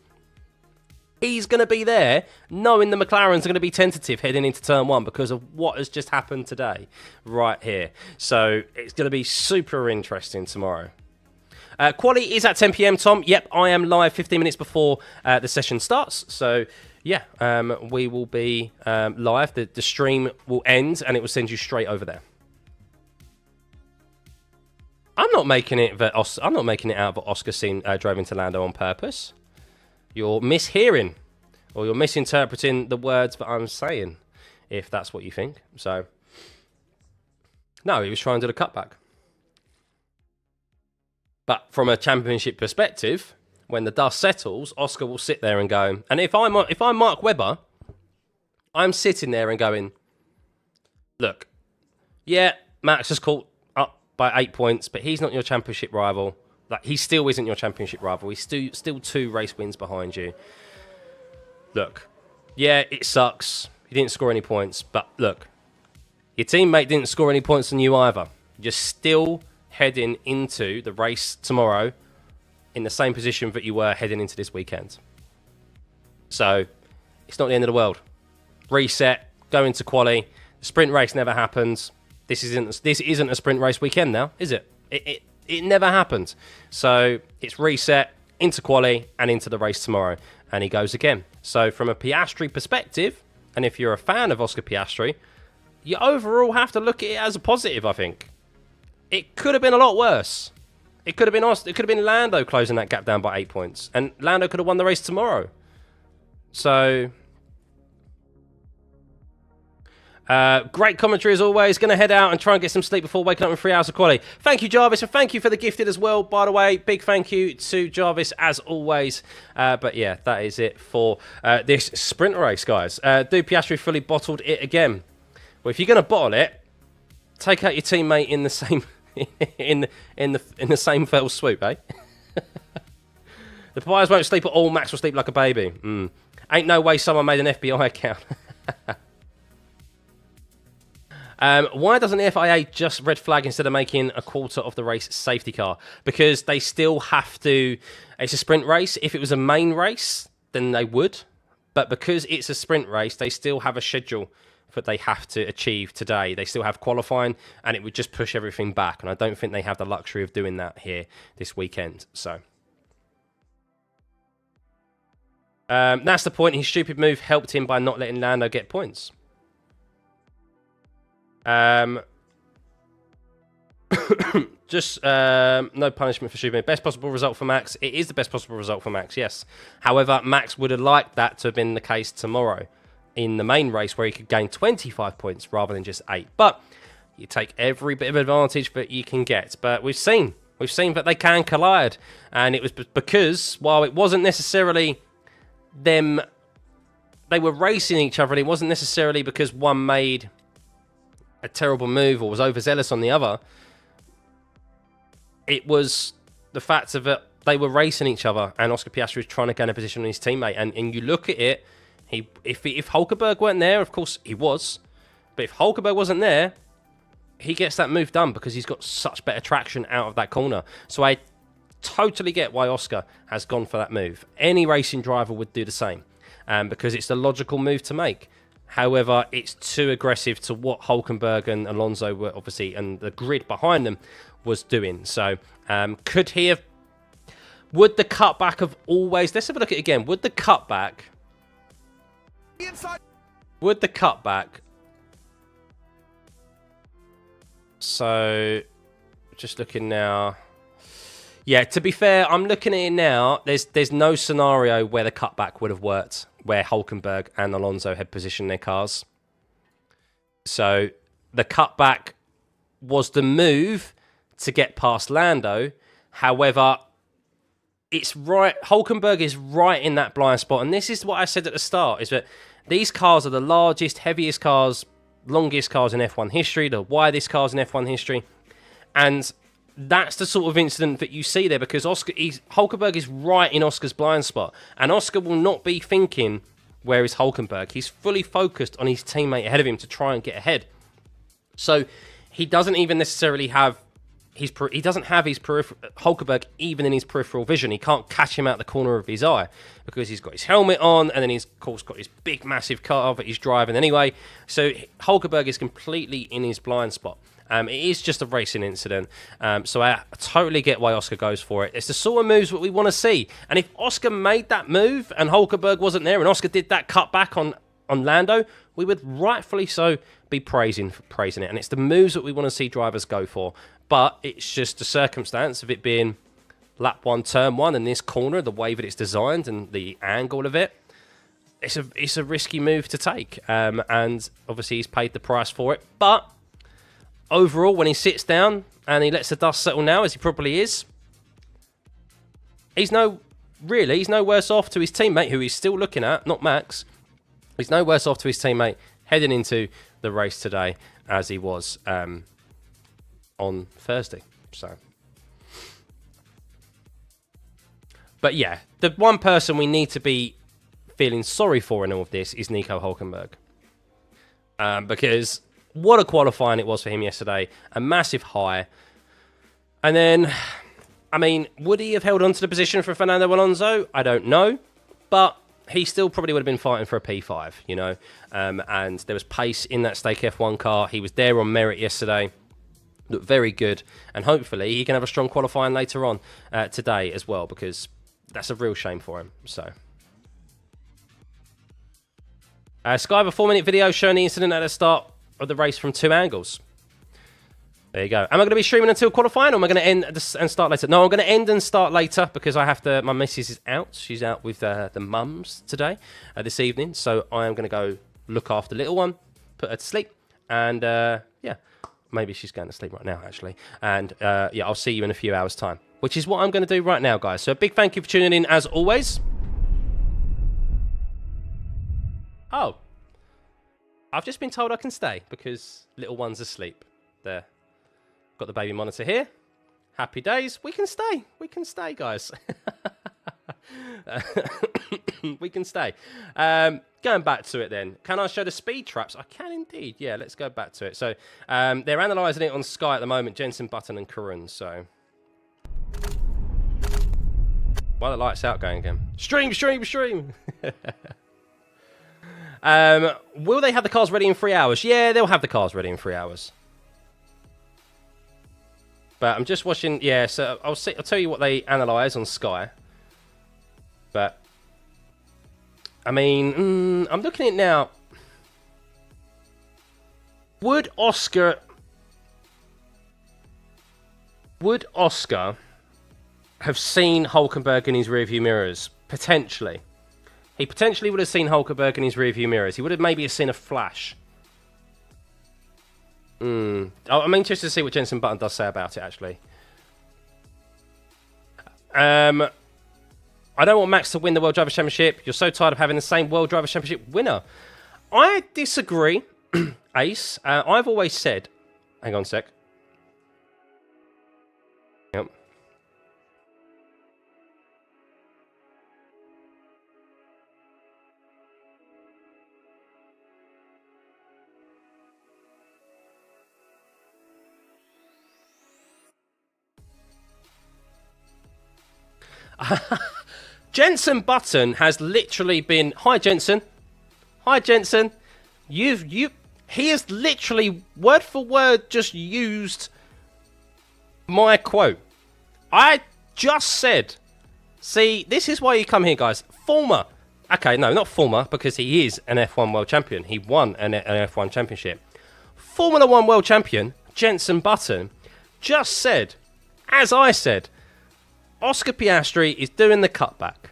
he's going to be there knowing the McLarens are going to be tentative heading into turn one because of what has just happened today right here. So it's going to be super interesting tomorrow. Quali is at 10 p.m, Tom. Yep, I am live 15 minutes before the session starts. So, yeah, we will be live. The stream will end and it will send you straight over there. I'm not making it out that Oscar drove into Lando on purpose. You're mishearing, or you're misinterpreting the words that I'm saying, if that's what you think. So, no, he was trying to do the cutback. But from a championship perspective, when the dust settles, Oscar will sit there and go, and if I'm Mark Webber, I'm sitting there and going, look, yeah, Max has caught up by 8 points, but he's not your championship rival. Like, he still isn't your championship rival. He's still 2 race wins behind you. Look, yeah, it sucks. He didn't score any points. But look, your teammate didn't score any points on you either. You're still heading into the race tomorrow in the same position that you were heading into this weekend. So, it's not the end of the world. Reset, go into quali. The sprint race never happens. This isn't a sprint race weekend now, is it? It never happened. So it's reset into quali and into the race tomorrow. And he goes again. So from a Piastri perspective, and if you're a fan of Oscar Piastri, you overall have to look at it as a positive, I think. It could have been a lot worse. It could have been Lando closing that gap down by 8 points. And Lando could have won the race tomorrow. So... great commentary as always. Going to head out and try and get some sleep before waking up in 3 hours of quality. Thank you, Jarvis, and thank you for the gifted as well, by the way. Big thank you to Jarvis as always. But yeah, that is it for this sprint race, guys. Do Piastri fully bottled it again? Well, if you're going to bottle it, take out your teammate in the same in the same fell swoop, eh? The Papayas won't sleep at all. Max will sleep like a baby. Ain't no way someone made an FBI account. Why doesn't the FIA just red flag instead of making a quarter of the race safety car? Because they still have to... It's a sprint race. If it was a main race, then they would. But because it's a sprint race, they still have a schedule that they have to achieve today. They still have qualifying, and it would just push everything back. And I don't think they have the luxury of doing that here this weekend. So, That's the point. His stupid move helped him by not letting Lando get points. Just no punishment for stupid. Best possible result for Max. It is the best possible result for Max, yes. However, Max would have liked that to have been the case tomorrow in the main race where he could gain 25 points rather than just 8. But you take every bit of advantage that you can get. But we've seen that they can collide. And it was because, while it wasn't necessarily them, they were racing each other, and it wasn't necessarily because one made a terrible move or was overzealous on the other. It was the fact of it, they were racing each other, and Oscar Piastri was trying to gain a position on his teammate. And you look at it, if Hulkenberg weren't there, of course he was, but if Hulkenberg wasn't there, he gets that move done because he's got such better traction out of that corner. So I totally get why Oscar has gone for that move. Any racing driver would do the same, because it's the logical move to make. However, it's too aggressive to what Hulkenberg and Alonso were obviously, and the grid behind them was doing. So could he have, would the cutback have always, let's have a look at it again, would the cutback so just looking now, yeah, to be fair, I'm looking at it now, there's no scenario where the cutback would have worked where Hulkenberg and Alonso had positioned their cars. So the cutback was the move to get past Lando. However, it's right, Hulkenberg is right in that blind spot. And this is what I said at the start, is that these cars are the largest, heaviest cars, longest cars in F1 history, the widest cars in F1 history. And that's the sort of incident that you see there, because Hulkenberg is right in Oscar's blind spot. And Oscar will not be thinking, where is Hulkenberg? He's fully focused on his teammate ahead of him to try and get ahead. So he doesn't even necessarily have Hulkenberg even in his peripheral vision. He can't catch him out the corner of his eye because he's got his helmet on, and then he's of course got his big massive car that he's driving anyway. So Hulkenberg is completely in his blind spot. It is just a racing incident, so I totally get why Oscar goes for it. It's the sort of moves that we want to see. And if Oscar made that move and Hulkenberg wasn't there, and Oscar did that cutback on Lando, we would rightfully so be praising it. And it's the moves that we want to see drivers go for. But it's just the circumstance of it being lap 1, turn 1, and this corner, the way that it's designed and the angle of it, it's a risky move to take. And obviously he's paid the price for it. But overall, when he sits down and he lets the dust settle now, as he probably is, he's no worse off to his teammate, who he's still looking at, not Max. He's no worse off to his teammate heading into the race today as he was on Thursday. So, but yeah, the one person we need to be feeling sorry for in all of this is Nico Hulkenberg, because what a qualifying it was for him yesterday. A massive high. And then, I mean, would he have held on to the position for Fernando Alonso? I don't know. But he still probably would have been fighting for a P5, you know. And there was pace in that Stake F1 car. He was there on merit yesterday. Looked very good. And hopefully he can have a strong qualifying later on today as well, because that's a real shame for him. So, Sky have a 4-minute video showing the incident at the start of the race from 2 angles. There you go. Am I going to be streaming until qualifying, or am I going to end and start later? No, I'm going to end and start later because I have to. My missus is out. She's out with the mums today, this evening. So I am going to go look after the little one, put her to sleep, and yeah, maybe she's going to sleep right now actually. And yeah, I'll see you in a few hours' time, which is what I'm going to do right now, guys. So a big thank you for tuning in as always. Oh. I've just been told I can stay because little one's asleep. There. Got the baby monitor here. Happy days. We can stay. We can stay, guys. We can stay. Going back to it then. Can I show the speed traps? I can indeed. Yeah, let's go back to it. So they're analysing it on Sky at the moment. Jensen Button and Karun. So why the lights out going again? Stream. Will they have the cars ready in 3 hours? Yeah, they'll have the cars ready in 3 hours. But I'm just watching. Yeah, so I'll tell you what they analyse on Sky. But I mean, I'm looking at it now. Would Oscar have seen Hulkenberg in his rearview mirrors? Potentially. He potentially would have seen Hulkenberg in his rearview mirrors. He would have maybe seen a flash. I'm interested to see what Jenson Button does say about it, actually. I don't want Max to win the World Drivers' Championship. You're so tired of having the same World Drivers' Championship winner. I disagree, Ace. I've always said... Hang on a sec. Yep. Jenson Button has literally been... Hi, Jenson. Hi, Jenson. He has literally, word for word, just used my quote. I just said... See, this is why you come here, guys. Former... Okay, no, not former, because he is an F1 World Champion. He won an F1 Championship. Formula 1 World Champion, Jenson Button, just said, as I said... Oscar Piastri is doing the cutback,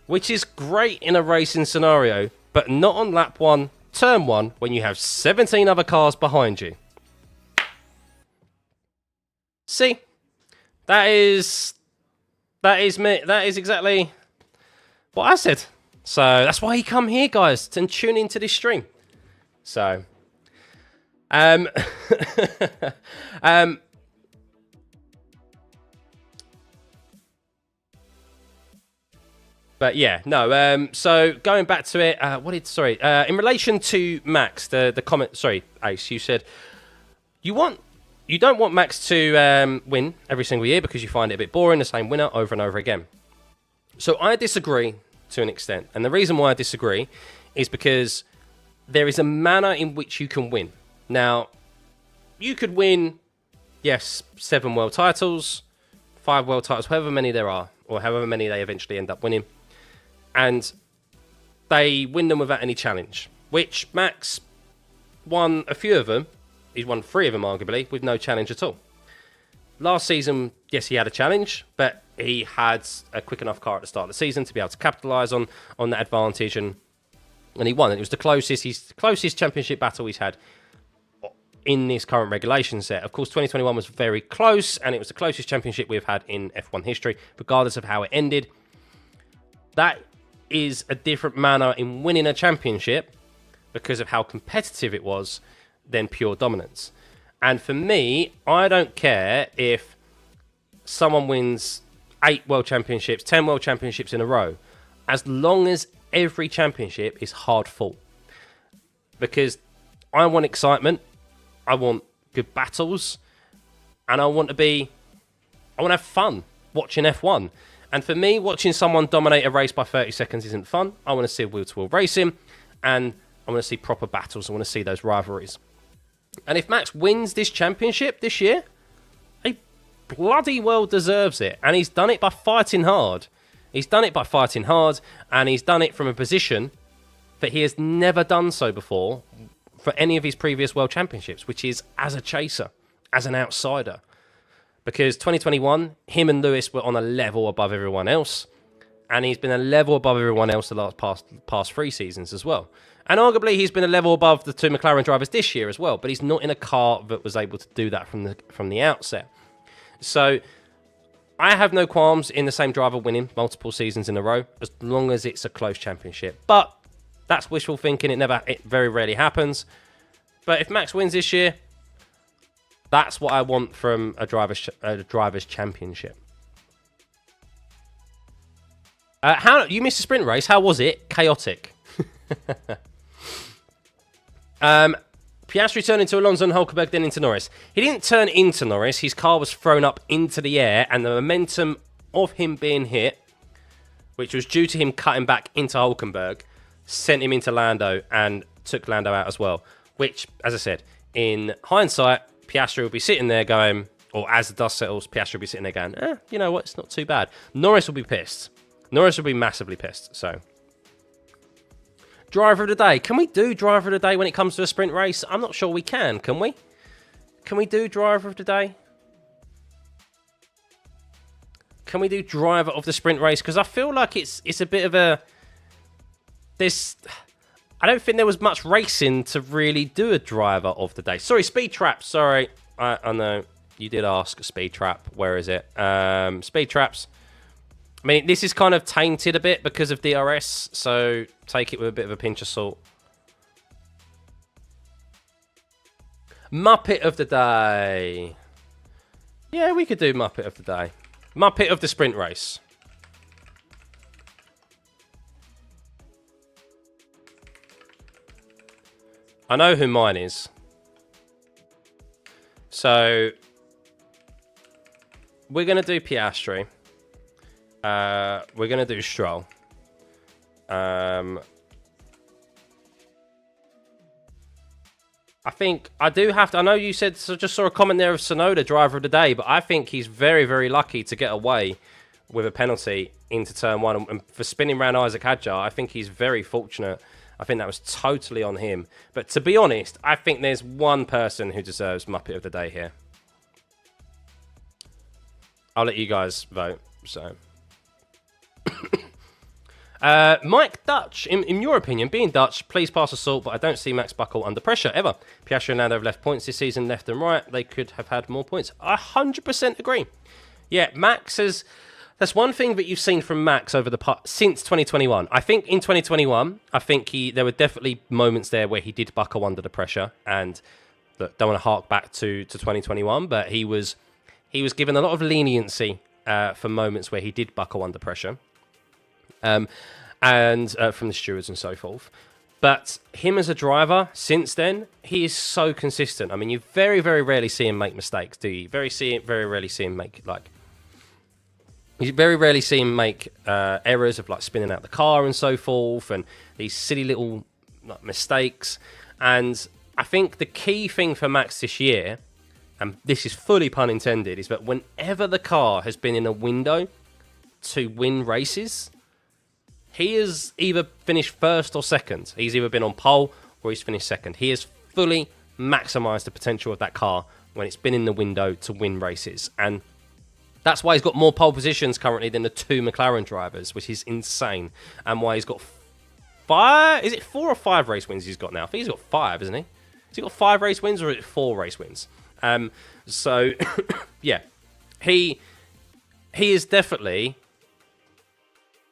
which is great in a racing scenario, but not on lap 1, turn 1, when you have 17 other cars behind you. See? That is me. That is exactly what I said. So that's why you come here, guys, and tune into this stream. So, But yeah, no. So going back to it, in relation to Max, the comment. Sorry, Ace, you said you don't want Max to win every single year because you find it a bit boring, the same winner over and over again. So I disagree to an extent, and the reason why I disagree is because there is a manner in which you can win. Now, you could win, yes, 7 world titles, 5 world titles, however many there are, or however many they eventually end up winning. And they win them without any challenge, which Max won a few of them. He's won 3 of them, arguably, with no challenge at all. Last season, yes, he had a challenge, but he had a quick enough car at the start of the season to be able to capitalise on that advantage, and he won. And it was the closest championship battle he's had in this current regulation set. Of course, 2021 was very close, and it was the closest championship we've had in F1 history, regardless of how it ended. That is a different manner in winning a championship because of how competitive it was than pure dominance. And for me, I don't care if someone wins 8 world championships, 10 world championships in a row, as long as every championship is hard fought. Because I want excitement, I want good battles, and I want to have fun watching F1. And for me, watching someone dominate a race by 30 seconds isn't fun. I want to see wheel-to-wheel racing, and I want to see proper battles. I want to see those rivalries. And if Max wins this championship this year, he bloody well deserves it. And he's done it by fighting hard. He's done it by fighting hard, and he's done it from a position that he has never done so before for any of his previous world championships, which is as a chaser, as an outsider. Because 2021, him and Lewis were on a level above everyone else. And he's been a level above everyone else the past 3 seasons as well. And arguably, he's been a level above the 2 McLaren drivers this year as well. But he's not in a car that was able to do that from the outset. So, I have no qualms in the same driver winning multiple seasons in a row, as long as it's a close championship. But that's wishful thinking. It very rarely happens. But if Max wins this year, that's what I want from a driver's championship. How you missed a sprint race? How was it? Chaotic. Piastri turned into Alonso and Hulkenberg, then into Norris. He didn't turn into Norris. His car was thrown up into the air, and the momentum of him being hit, which was due to him cutting back into Hulkenberg, sent him into Lando and took Lando out as well. Which, as I said, in hindsight, Piastri will be sitting there going, or as the dust settles, Piastri will be sitting there going, you know what, it's not too bad. Norris will be pissed. Norris will be massively pissed, so. Driver of the day. Can we do driver of the day when it comes to a sprint race? I'm not sure we can we? Can we do driver of the day? Can we do driver of the sprint race? Because I feel like it's a bit of a... I don't think there was much racing to really do a driver of the day. Sorry, Speed Trap. Sorry. I know. You did ask Speed Trap. Where is it? Speed Traps. I mean, this is kind of tainted a bit because of DRS, so take it with a bit of a pinch of salt. Muppet of the day. Yeah, we could do Muppet of the day. Muppet of the sprint race. I know who mine is. So, we're going to do Piastri. We're going to do Stroll. I think I do have to... I know you said... So just saw a comment there of Tsunoda, driver of the day, but I think he's very, very lucky to get away with a penalty into turn one. And for spinning around Isaac Hadjar, I think he's very fortunate. I think that was totally on him. But to be honest, I think there's one person who deserves Muppet of the Day here. I'll let you guys vote. So, Mike Dutch, in your opinion, being Dutch, please pass a salt, but I don't see Max Buckle under pressure ever. Piastri and Lando have left points this season, left and right. They could have had more points. I 100% agree. Yeah, Max has... That's one thing that you've seen from Max over the since 2021. I think in 2021, there were definitely moments there where he did buckle under the pressure, and look, don't want to hark back to 2021, but he was given a lot of leniency for moments where he did buckle under pressure, and from the stewards and so forth. But him as a driver, since then, he is so consistent. I mean, you very, very rarely see him make mistakes, do you? Very rarely see him make You very rarely see him make errors of like spinning out the car and so forth, and these silly little mistakes. And I think the key thing for Max this year, and this is fully pun intended, is that whenever the car has been in a window to win races, he has either finished first or second. He's either been on pole or he's finished second. He has fully maximised the potential of that car when it's been in the window to win races. And that's why he's got more pole positions currently than the two McLaren drivers, which is insane. And why he's got 5... Is it 4 or 5 race wins he's got now? I think he's got 5, isn't he? Has he got 5 race wins or is it 4 race wins? So, yeah. He is definitely...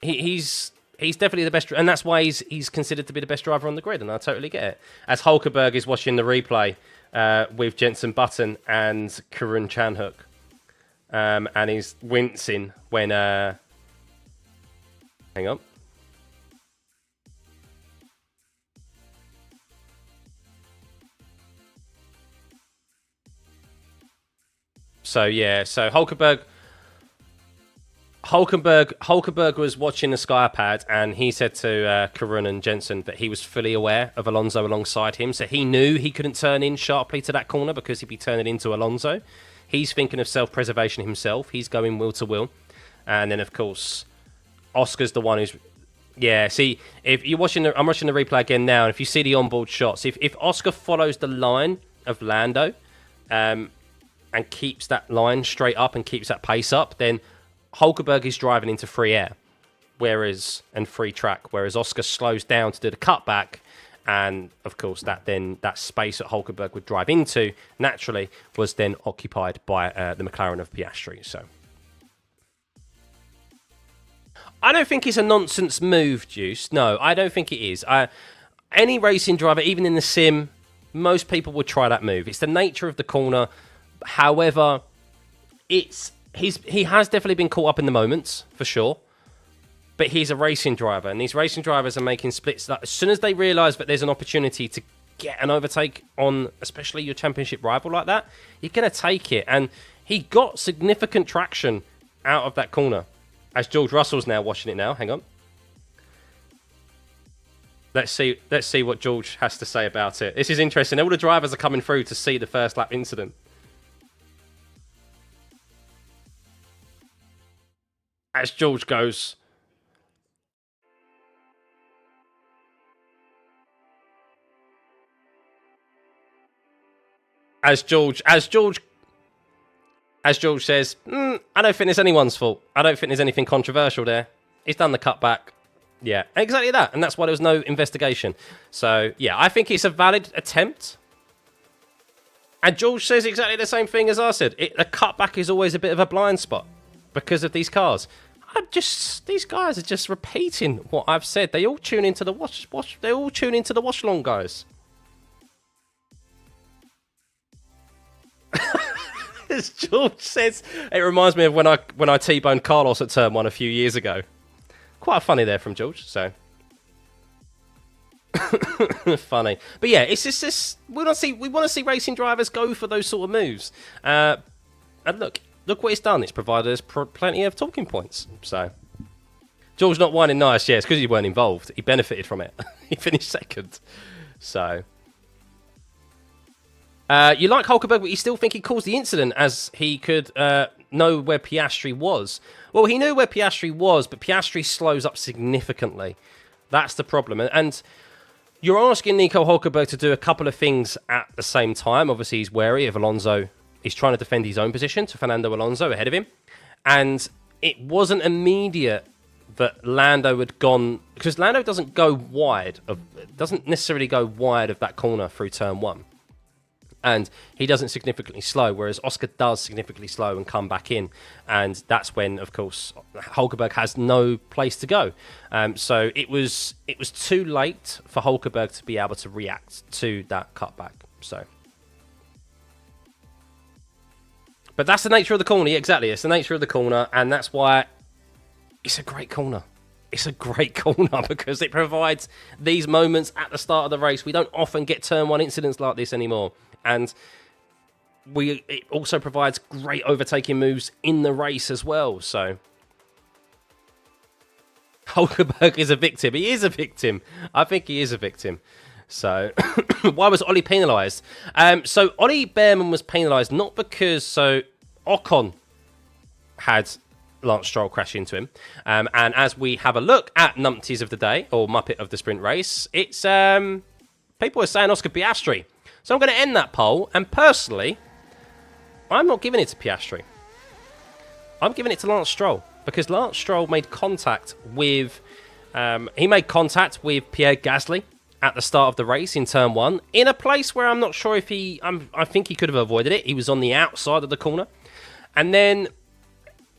He's definitely the best... And that's why he's considered to be the best driver on the grid, and I totally get it. As Hulkenberg is watching the replay with Jenson Button and Karun Chandhok. And he's wincing when... hang on. So, yeah. So, Hulkenberg was watching the SkyPad, and he said to Karun and Jensen that he was fully aware of Alonso alongside him. So, he knew he couldn't turn in sharply to that corner because he'd be turning into Alonso. He's thinking of self-preservation himself. He's going wheel to wheel. And then, of course, Oscar's the one who's... Yeah, see, if you're watching I'm watching the replay again now, and if you see the onboard shots, if Oscar follows the line of Lando and keeps that line straight up and keeps that pace up, then Hulkenberg is driving into free air and free track, whereas Oscar slows down to do the cutback. And, of course, that space that Hulkenberg would drive into, naturally, was then occupied by the McLaren of Piastri. So, I don't think it's a nonsense move, Juice. No, I don't think it is. Any racing driver, even in the sim, most people would try that move. It's the nature of the corner. However, he has definitely been caught up in the moments, for sure. But he's a racing driver, and these racing drivers are making splits. As soon as they realise that there's an opportunity to get an overtake on, especially your championship rival like that, you're going to take it. And he got significant traction out of that corner. As George Russell's now watching it now. Hang on. Let's see what George has to say about it. This is interesting. All the drivers are coming through to see the first lap incident. As George goes... As George says, I don't think it's anyone's fault. I don't think there's anything controversial there. He's done the cutback. Yeah, exactly that. And that's why there was no investigation. So, yeah, I think it's a valid attempt. And George says exactly the same thing as I said. A cutback is always a bit of a blind spot because of these cars. These guys are just repeating what I've said. They all tune into the they all tune into the Watchalong guys. As George says, it reminds me of when I T-boned Carlos at turn 1 a few years ago. Quite funny there from George, so funny. But yeah, it's just this. We want to see racing drivers go for those sort of moves. And look what it's done. It's provided us plenty of talking points. So George not whining nice. Yeah, it's because he weren't involved. He benefited from it. He finished second. So. You like Hulkenberg, but you still think he caused the incident as he could know where Piastri was. Well, he knew where Piastri was, but Piastri slows up significantly. That's the problem. And you're asking Nico Hulkenberg to do a couple of things at the same time. Obviously, he's wary of Alonso. He's trying to defend his own position to Fernando Alonso ahead of him. And it wasn't immediate that Lando had gone... Because Lando doesn't go wide. Doesn't necessarily go wide of that corner through turn 1. And he doesn't significantly slow, whereas Oscar does significantly slow and come back in. And that's when, of course, Hulkenberg has no place to go. So it was too late for Hulkenberg to be able to react to that cutback. So, but that's the nature of the corner. Yeah, exactly. It's the nature of the corner, and that's why it's a great corner. It's a great corner because it provides these moments at the start of the race. We don't often get turn 1 incidents like this anymore. And it also provides great overtaking moves in the race as well. So Hulkenberg is a victim. He is a victim. I think he is a victim. So why was Ollie penalised? So Ollie Bearman was penalised not because Ocon had Lance Stroll crash into him. And as we have a look at numpties of the day, or Muppet of the sprint race, it's people are saying Oscar Piastri. So I'm going to end that poll, and personally, I'm not giving it to Piastri. I'm giving it to Lance Stroll, because Lance Stroll made contact with Pierre Gasly at the start of the race in turn 1, in a place where I'm not sure if I think he could have avoided it. He was on the outside of the corner. And then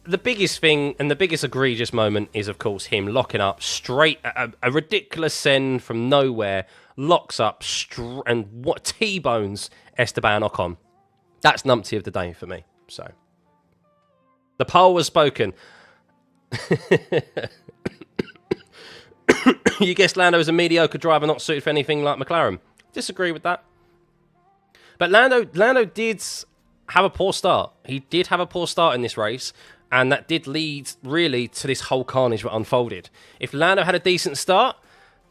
the biggest thing, and the biggest egregious moment is, of course, him locking up straight, a ridiculous send from nowhere, locks up and what T-bones Esteban Ocon. That's numpty of the day for me. So the poll was spoken. You guessed Lando is a mediocre driver, not suited for anything like McLaren. Disagree with that. But Lando did have a poor start. He did have a poor start in this race, and that did lead really to this whole carnage that unfolded. If Lando had a decent start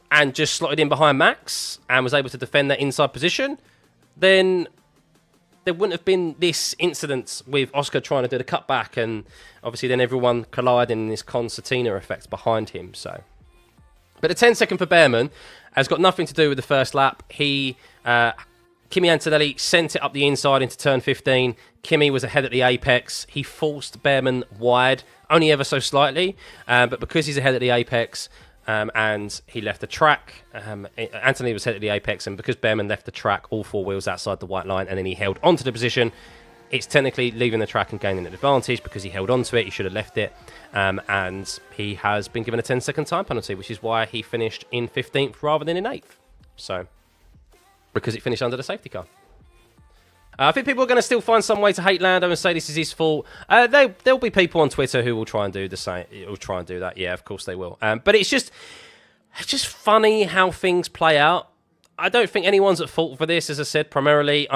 and just slotted in behind Max and was able to defend that inside position, then there wouldn't have been this incident with Oscar trying to do the cutback, and obviously then everyone colliding in this concertina effect behind him. So, but the 10-second for Bearman has got nothing to do with the first lap. Kimi Antonelli sent it up the inside into turn 15. Kimi was ahead at the apex. He forced Bearman wide, only ever so slightly, but because he's ahead at the apex, and he left the track. Anthony was headed at the apex, and because Bearman left the track, all 4 wheels outside the white line, and then he held onto the position, it's technically leaving the track and gaining an advantage because he held onto it. He should have left it, and he has been given a 10-second time penalty, which is why he finished in 15th rather than in 8th. So, because he finished under the safety car. I think people are going to still find some way to hate Lando and say this is his fault. There'll be people on Twitter who will try and do the same. Will try and do that. Yeah, of course they will. But it's just funny how things play out. I don't think anyone's at fault for this. As I said, primarily,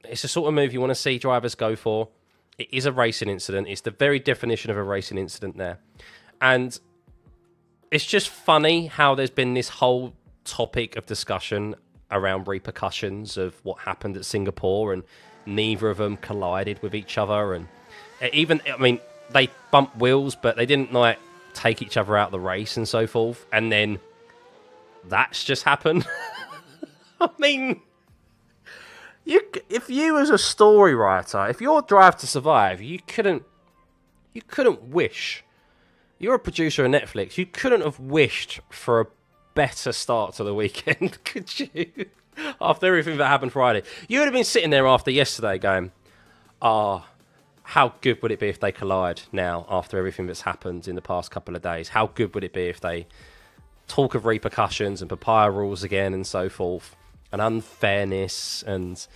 it's the sort of move you want to see drivers go for. It is a racing incident. It's the very definition of a racing incident there, and it's just funny how there's been this whole topic of discussion around repercussions of what happened at Singapore, and neither of them collided with each other, and even, I mean, they bumped wheels, but they didn't like take each other out of the race and so forth, and then that's just happened. I mean, if you as a story writer, if your Drive to Survive, you couldn't wish. You're a producer of Netflix. You couldn't have wished for a better start to the weekend, could you? After everything that happened Friday, you would have been sitting there after yesterday going, "Ah, how good would it be if they collide now after everything that's happened in the past couple of days? How good would it be if they talk of repercussions and papaya rules again and so forth, and unfairness and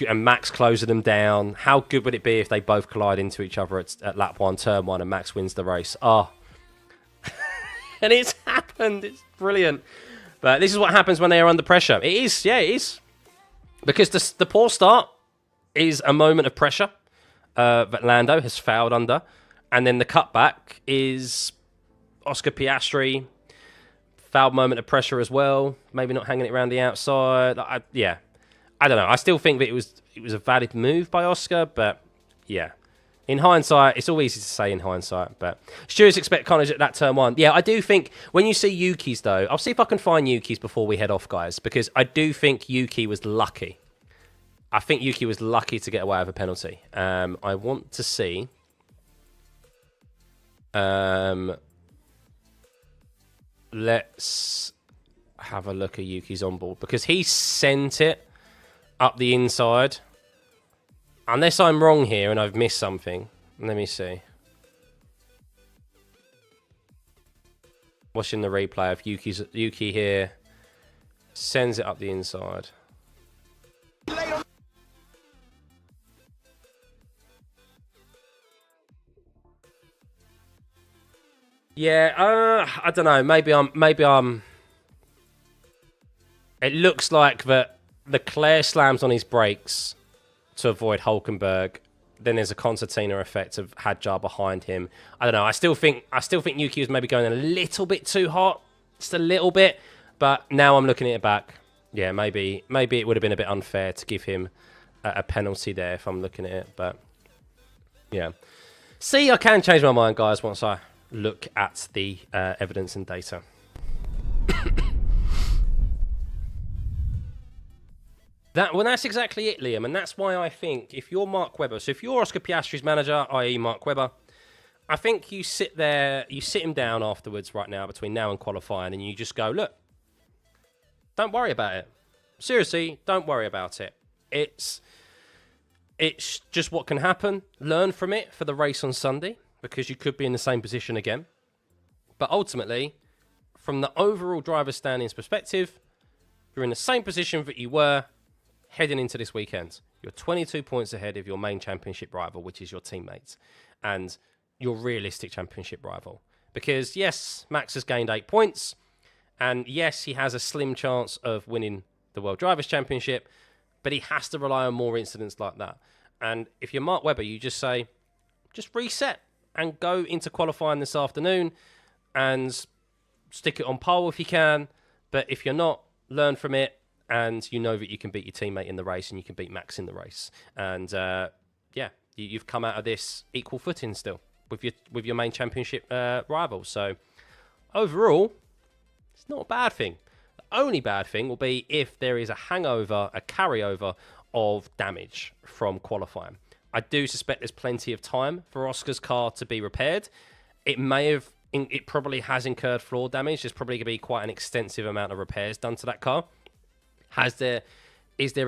and Max closing them down? How good would it be if they both collide into each other at lap 1, turn 1, and Max wins the race?" Oh, and it's happened. It's brilliant. But this is what happens when they are under pressure. It is, yeah, it is. Because the poor start is a moment of pressure that Lando has failed under. And then the cutback is Oscar Piastri, fouled moment of pressure as well. Maybe not hanging it around the outside. I don't know. I still think that it was a valid move by Oscar, but yeah. In hindsight, it's all easy to say in hindsight, but stewards expect carnage at that turn 1. Yeah, I do think when you see Yuki's, though, I'll see if I can find Yuki's before we head off, guys, because I do think Yuki was lucky. I think Yuki was lucky to get away with a penalty. I want to see. Let's have a look at Yuki's onboard, because he sent it up the inside. Unless I'm wrong here and I've missed something. Let me see. Watching the replay of Yuki here. Sends it up the inside. Yeah, I don't know. Maybe I'm. It looks like that Leclerc slams on his brakes to avoid Hulkenberg. Then there's a concertina effect of Hadjar behind him. I don't know. I still think Yuki was maybe going a little bit too hot, just a little bit. But now I'm looking at it back. Yeah, maybe it would have been a bit unfair to give him a penalty there if I'm looking at it. But yeah, see, I can change my mind, guys, once I look at the evidence and data. That's exactly it, Liam, and that's why I think if you're Mark Webber, so if you're Oscar Piastri's manager, i.e. Mark Webber, I think you sit him down afterwards right now, between now and qualifying, and you just go, look, don't worry about it. Seriously, don't worry about it. It's just what can happen. Learn from it for the race on Sunday, because you could be in the same position again. But ultimately, from the overall driver's standings perspective, you're in the same position that you were heading into this weekend. You're 22 points ahead of your main championship rival, which is your teammates, and your realistic championship rival. Because yes, Max has gained 8 points, and yes, he has a slim chance of winning the World Drivers' Championship, but he has to rely on more incidents like that. And if you're Mark Webber, you just say, just reset and go into qualifying this afternoon and stick it on pole if you can. But if you're not, learn from it, and you know that you can beat your teammate in the race and you can beat Max in the race. And yeah, you've come out of this equal footing still with your main championship rival. So overall, it's not a bad thing. The only bad thing will be if there is a carryover of damage from qualifying. I do suspect there's plenty of time for Oscar's car to be repaired. It probably has incurred floor damage. There's probably going to be quite an extensive amount of repairs done to that car. Is there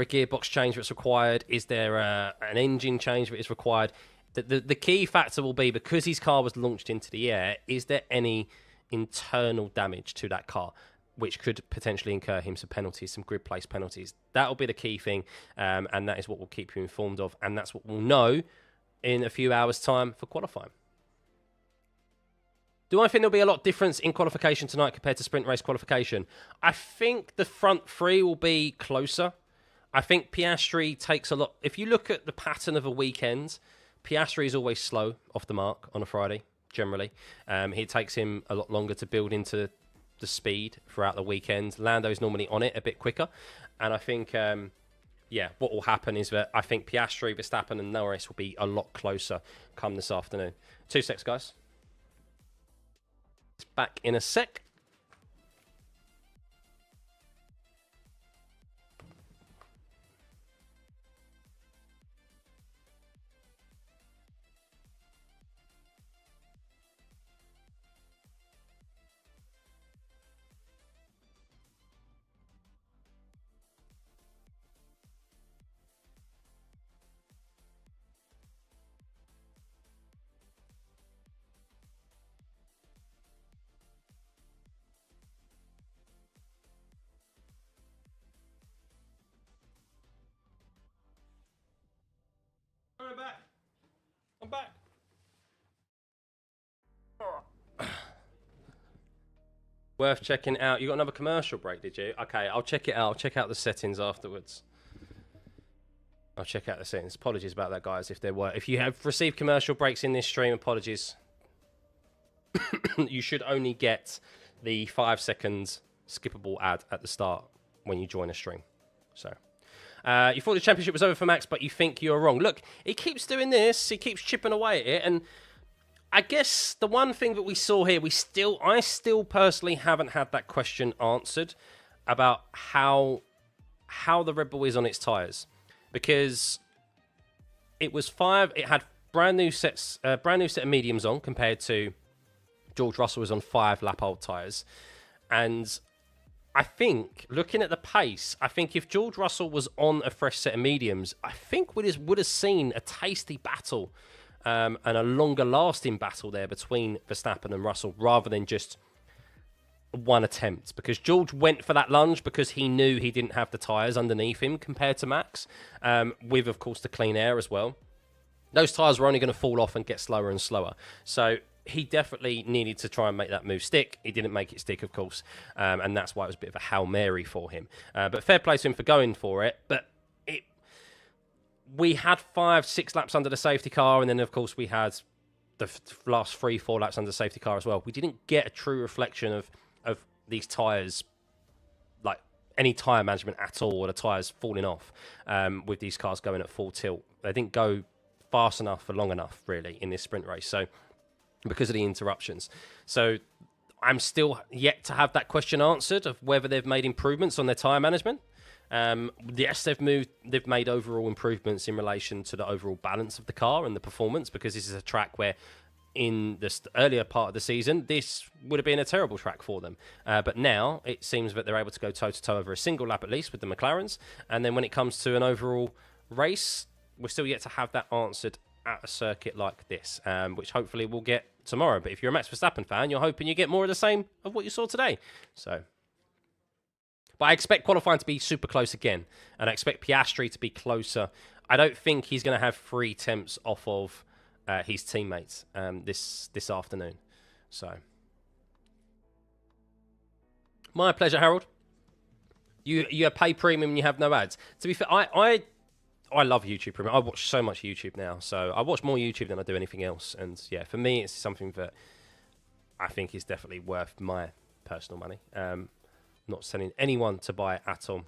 a gearbox change that's required? Is there an engine change that is required? The key factor will be, because his car was launched into the air, is there any internal damage to that car, which could potentially incur him some penalties, some grid place penalties? That will be the key thing, and that is what we'll keep you informed of, and that's what we'll know in a few hours' time for qualifying. Do I think there'll be a lot difference in qualification tonight compared to sprint race qualification? I think the front three will be closer. I think Piastri takes a lot. If you look at the pattern of a weekend, Piastri is always slow off the mark on a Friday, generally. It takes him a lot longer to build into the speed throughout the weekend. Lando's normally on it a bit quicker. And I think, what will happen is that I think Piastri, Verstappen and Norris will be a lot closer come this afternoon. 2 secs, guys. Back in a sec. back. Worth checking out. You got another commercial break, did you? Okay, I'll check it out. I'll check out the settings afterwards. I'll check out the settings. Apologies about that, guys. If you have received commercial breaks in this stream, apologies. You should only get the 5 seconds skippable ad at the start when you join a stream. So, you thought the championship was over for Max, but you think you're wrong. Look, he keeps doing this. He keeps chipping away at it, and I guess the one thing that we saw here, I still personally haven't had that question answered about how the Red Bull is on its tyres, because it had brand new set of mediums on compared to George Russell was on 5 lap old tyres, and I think looking at the pace, I think if George Russell was on a fresh set of mediums, I think would have seen a tasty battle. And a longer lasting battle there between Verstappen and Russell rather than just one attempt, because George went for that lunge because he knew he didn't have the tyres underneath him compared to Max, with of course the clean air as well. Those tyres were only going to fall off and get slower and slower, so he definitely needed to try and make that move stick. He didn't make it stick, of course, and that's why it was a bit of a Hail Mary for him, but fair play to him for going for it. But we had 5-6 laps under the safety car, and then, of course, we had the last 3-4 laps under the safety car as well. We didn't get a true reflection of these tyres, like any tyre management at all, or the tyres falling off with these cars going at full tilt. They didn't go fast enough for long enough, really, in this sprint race, so because of the interruptions. So I'm still yet to have that question answered of whether they've made improvements on their tyre management. Yes, they've made overall improvements in relation to the overall balance of the car and the performance, because this is a track where in the earlier part of the season, this would have been a terrible track for them. But now it seems that they're able to go toe-to-toe over a single lap at least with the McLarens. And then when it comes to an overall race, we're still yet to have that answered at a circuit like this, which hopefully we'll get tomorrow. But if you're a Max Verstappen fan, you're hoping you get more of the same of what you saw today. So... But I expect qualifying to be super close again, and I expect Piastri to be closer. I don't think he's going to have 3 attempts off of his teammates this afternoon. So, my pleasure, Harold. You pay premium and you have no ads. To be fair, I love YouTube Premium. I watch so much YouTube now, so I watch more YouTube than I do anything else. And yeah, for me, it's something that I think is definitely worth my personal money. Not sending anyone to buy it at all.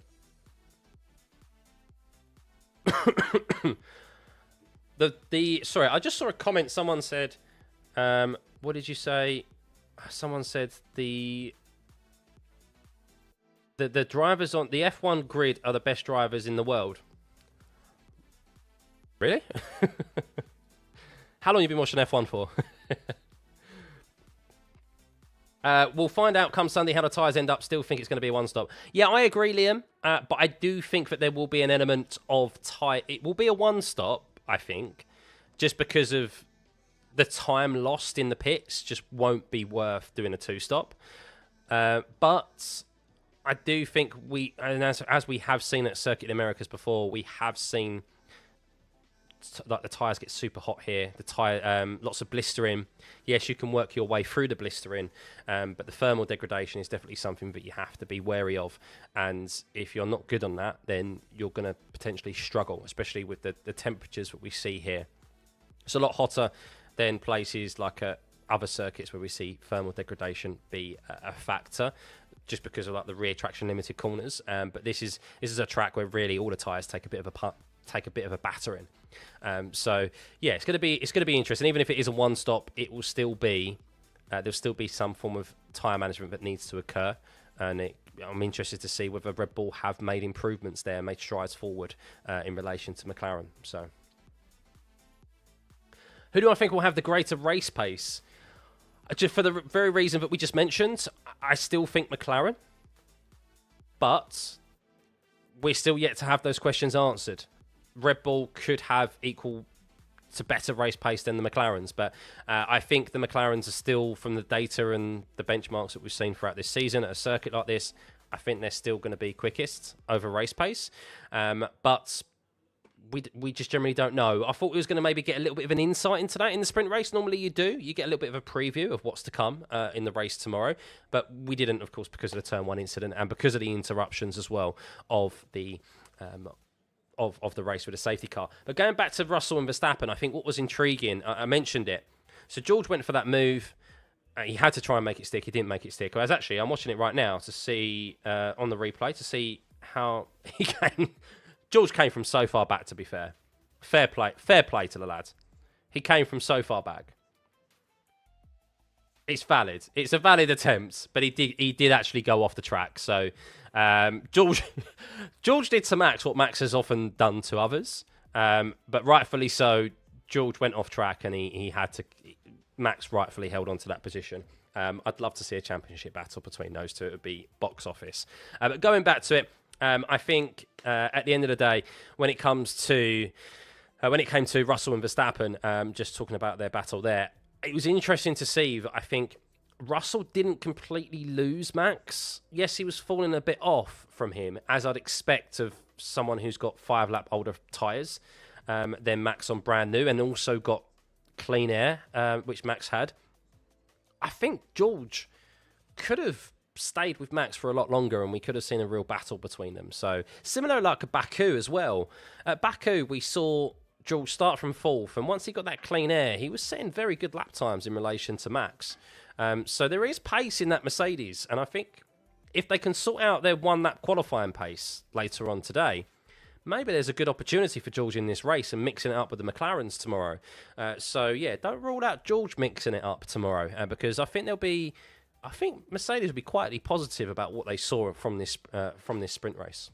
Sorry, I just saw a comment. Someone said, what did you say? Someone said the drivers on the F1 grid are the best drivers in the world. Really? How long have you been watching F1 for? We'll find out come Sunday how the tyres end up. Still think it's going to be a one-stop. Yeah, I agree, Liam. But I do think that there will be an element of tyre. It will be a one-stop, I think, just because of the time lost in the pits just won't be worth doing a two-stop. But I do think as we have seen at Circuit of the Americas before, we have seen like the tyres get super hot here. The tyre, lots of blistering. Yes, you can work your way through the blistering, but the thermal degradation is definitely something that you have to be wary of. And if you're not good on that, then you're going to potentially struggle, especially with the temperatures that we see here. It's a lot hotter than places like other circuits where we see thermal degradation be a factor, just because of like the rear traction limited corners. But this is a track where really all the tyres take a bit of a battering. So yeah, it's going to be interesting. Even if it is a one stop, it will still be there'll still be some form of tyre management that needs to occur, and I'm interested to see whether Red Bull have made improvements there, made strides forward in relation to McLaren. So who do I think will have the greater race pace? Just for the very reason that we just mentioned, I still think McLaren, but we're still yet to have those questions answered. Red Bull could have equal to better race pace than the McLarens, but I think the McLarens are still, from the data and the benchmarks that we've seen throughout this season at a circuit like this, I think they're still going to be quickest over race pace. But we just generally don't know. I thought we was going to maybe get a little bit of an insight into that in the sprint race. Normally you do. You get a little bit of a preview of what's to come in the race tomorrow. But we didn't, of course, because of the Turn 1 incident and because of the interruptions as well of the of the race with the safety car. But going back to Russell and Verstappen, I think what was intriguing, I mentioned it. So George went for that move. He had to try and make it stick. He didn't make it stick. I'm watching it right now to see on the replay to see how he came. George came from so far back, to be fair. Fair play to the lad. He came from so far back. It's valid. It's a valid attempt, but he did actually go off the track. So George did to Max what Max has often done to others, but rightfully so. George went off track, and he had to. Max rightfully held on to that position. I'd love to see a championship battle between those two. It would be box office. But going back to it. I think at the end of the day, when it came to Russell and Verstappen, just talking about their battle there, it was interesting to see that I think Russell didn't completely lose Max. Yes, he was falling a bit off from him, as I'd expect of someone who's got 5-lap older tyres than Max on brand new, and also got clean air, which Max had. I think George could have stayed with Max for a lot longer, and we could have seen a real battle between them. So similar like Baku as well. At Baku, we saw George start from 4th, and once he got that clean air, he was setting very good lap times in relation to Max. So there is pace in that Mercedes, and I think if they can sort out their 1-lap qualifying pace later on today, maybe there's a good opportunity for George in this race and mixing it up with the McLarens tomorrow. So yeah, don't rule out George mixing it up tomorrow, because I think Mercedes will be quietly positive about what they saw from this sprint race.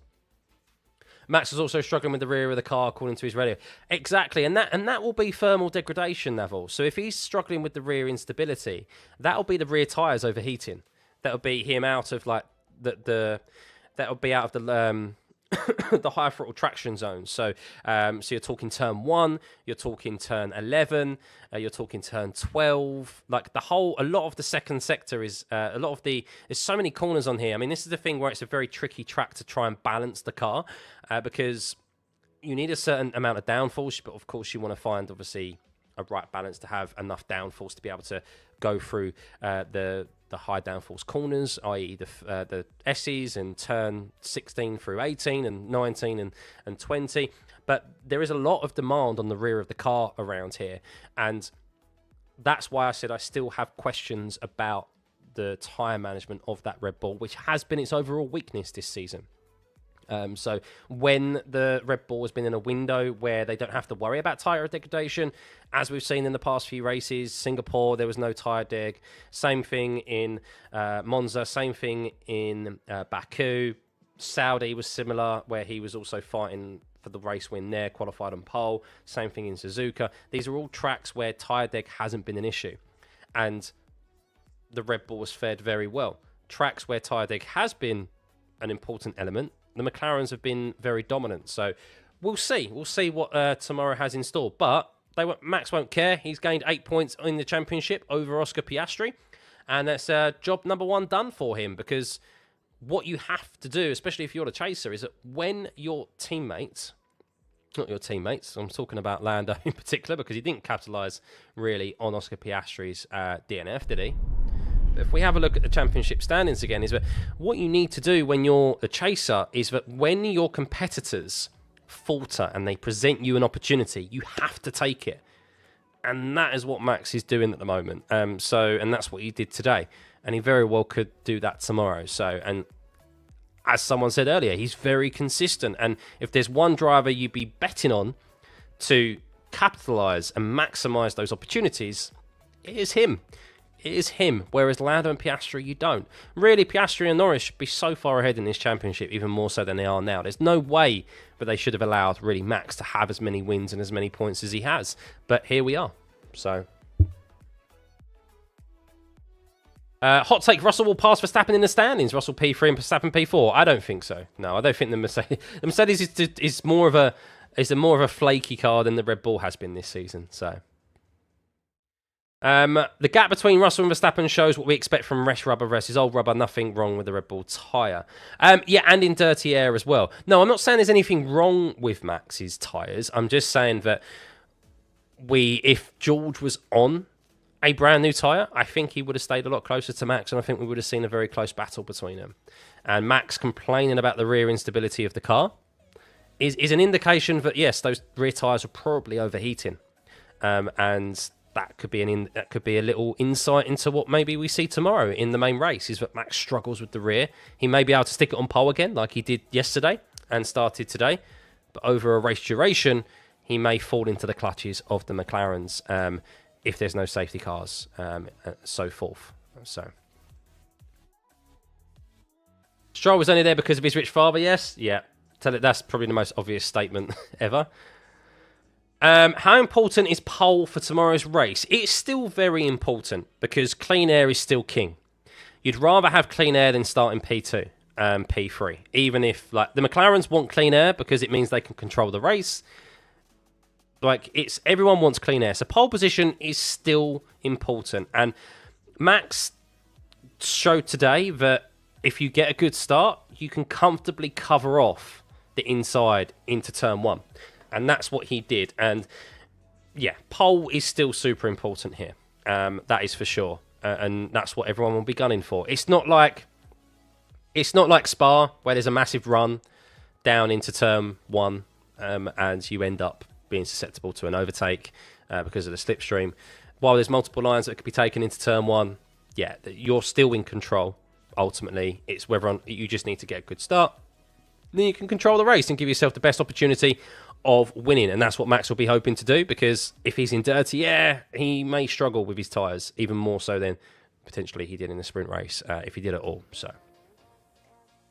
Max is also struggling with the rear of the car, according to his radio. Exactly, and that will be thermal degradation, Neville. So if he's struggling with the rear instability, that will be the rear tyres overheating. That will be him out of like that will be out of the the high throttle traction zone. So you're talking turn 1, you're talking turn 11, you're talking turn 12. Like a lot of the second sector is there's so many corners on here. I mean, this is the thing where it's a very tricky track to try and balance the car because you need a certain amount of downforce, but of course you want to find obviously a right balance to have enough downforce to be able to go through the high downforce corners, i.e. the S's and turn 16 through 18 and 19 and 20. But there is a lot of demand on the rear of the car around here. And that's why I said I still have questions about the tyre management of that Red Bull, which has been its overall weakness this season. So when the Red Bull has been in a window where they don't have to worry about tyre degradation, as we've seen in the past few races, Singapore, there was no tyre deg. Same thing in Monza, same thing in Baku. Saudi was similar, where he was also fighting for the race win there, qualified on pole. Same thing in Suzuka. These are all tracks where tyre deg hasn't been an issue. And the Red Bull has fared very well. Tracks where tyre deg has been an important element, the McLarens have been very dominant. So we'll see. We'll see what tomorrow has in store. But Max won't care. He's gained 8 points in the championship over Oscar Piastri. And that's job number 1 done for him, because what you have to do, especially if you're the chaser, is that when your teammates, not your teammates, I'm talking about Lando in particular, because he didn't capitalise really on Oscar Piastri's DNF, did he? If we have a look at the championship standings again, is that what you need to do when you're the chaser is that when your competitors falter and they present you an opportunity, you have to take it. And that is what Max is doing at the moment. And that's what he did today. And he very well could do that tomorrow. So, and as someone said earlier, he's very consistent. And if there's one driver you'd be betting on to capitalise and maximise those opportunities, it is him. It is him, whereas Lando and Piastri, you don't. Really, Piastri and Norris should be so far ahead in this championship, even more so than they are now. There's no way that they should have allowed, really, Max to have as many wins and as many points as he has. But here we are. So, hot take, Russell will pass Verstappen in the standings. Russell P3 and Verstappen P4. I don't think so. No, I don't think the Mercedes is more of a flaky car than the Red Bull has been this season. So The gap between Russell and Verstappen shows what we expect from rest rubber versus old rubber. Nothing wrong with the Red Bull tyre. Yeah, and in dirty air as well. No, I'm not saying there's anything wrong with Max's tyres. I'm just saying that if George was on a brand new tyre, I think he would have stayed a lot closer to Max, and I think we would have seen a very close battle between them. And Max complaining about the rear instability of the car is an indication that, yes, those rear tyres are probably overheating. And that could be a little insight into what maybe we see tomorrow in the main race, is that Max struggles with the rear. He may be able to stick it on pole again like he did yesterday and started today, but over a race duration, he may fall into the clutches of the McLarens if there's no safety cars, so forth. So Stroll was only there because of his rich father, yes? Yeah. That's probably the most obvious statement ever. How important is pole for tomorrow's race? It's still very important because clean air is still king. You'd rather have clean air than starting P2, P3. Even if the McLarens want clean air because it means they can control the race. Everyone wants clean air. So pole position is still important. And Max showed today that if you get a good start, you can comfortably cover off the inside into turn 1. And that's what he did. And yeah, pole is still super important here. That is for sure. And that's what everyone will be gunning for. It's not like Spa, where there's a massive run down into turn 1, and you end up being susceptible to an overtake because of the slipstream. While there's multiple lines that could be taken into turn 1, yeah, you're still in control. Ultimately, it's whether you just need to get a good start. Then you can control the race and give yourself the best opportunity of winning. And that's what Max will be hoping to do, because if he's in dirty air, he may struggle with his tyres even more so than potentially he did in the sprint race, if he did at all. So,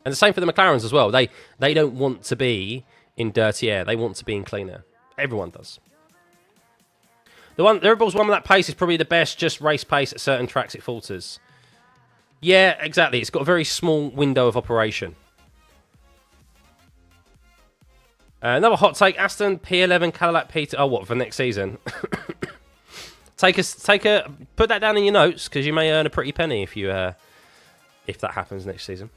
and the same for the McLarens as well. They don't want to be in dirty air. They want to be in clean air. Everyone does. The Red Bull's one with that pace is probably the best, just race pace at certain tracks it falters. Yeah, exactly. It's got a very small window of operation. Another hot take: Aston P11, Cadillac P2. Oh, what for next season? Put that down in your notes, because you may earn a pretty penny if that happens next season.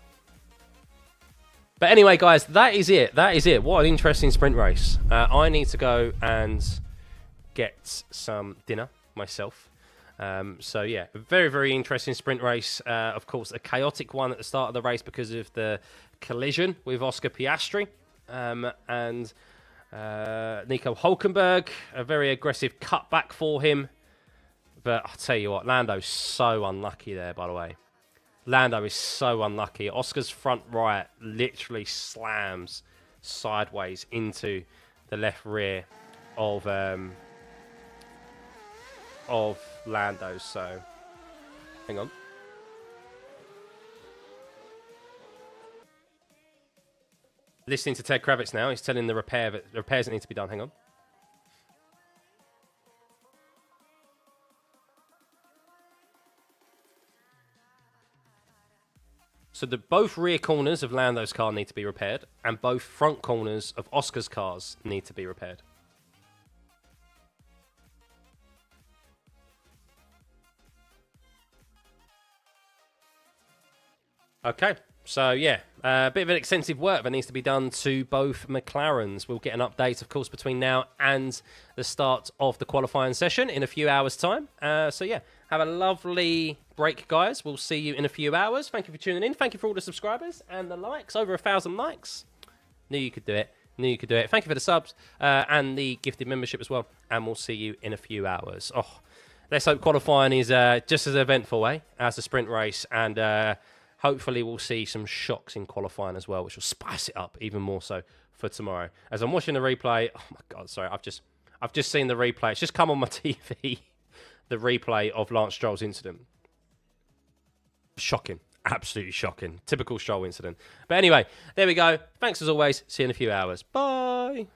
But anyway, guys, that is it. That is it. What an interesting sprint race. I need to go and get some dinner myself. So yeah, very, very interesting sprint race. Of course, a chaotic one at the start of the race because of the collision with Oscar Piastri. And Nico Hülkenberg, a very aggressive cutback for him. But I'll tell you what, Lando's so unlucky there, by the way. Lando is so unlucky. Oscar's front right literally slams sideways into the left rear of Lando. So, hang on. Listening to Ted Kravitz now. He's telling the repairs that need to be done. Hang on. So both rear corners of Lando's car need to be repaired, and both front corners of Oscar's cars need to be repaired. Okay. So, yeah, a bit of an extensive work that needs to be done to both McLarens. We'll get an update, of course, between now and the start of the qualifying session in a few hours' time. So, yeah, have a lovely break, guys. We'll see you in a few hours. Thank you for tuning in. Thank you for all the subscribers and the likes. Over 1,000 likes. Knew you could do it. Knew you could do it. Thank you for the subs and the gifted membership as well. And we'll see you in a few hours. Oh, let's hope qualifying is just as eventful, as the sprint race. And hopefully we'll see some shocks in qualifying as well, which will spice it up even more so for tomorrow. As I'm watching the replay, oh my God, sorry, I've just seen the replay. It's just come on my TV, the replay of Lance Stroll's incident. Shocking, absolutely shocking. Typical Stroll incident. But anyway, there we go. Thanks as always. See you in a few hours. Bye.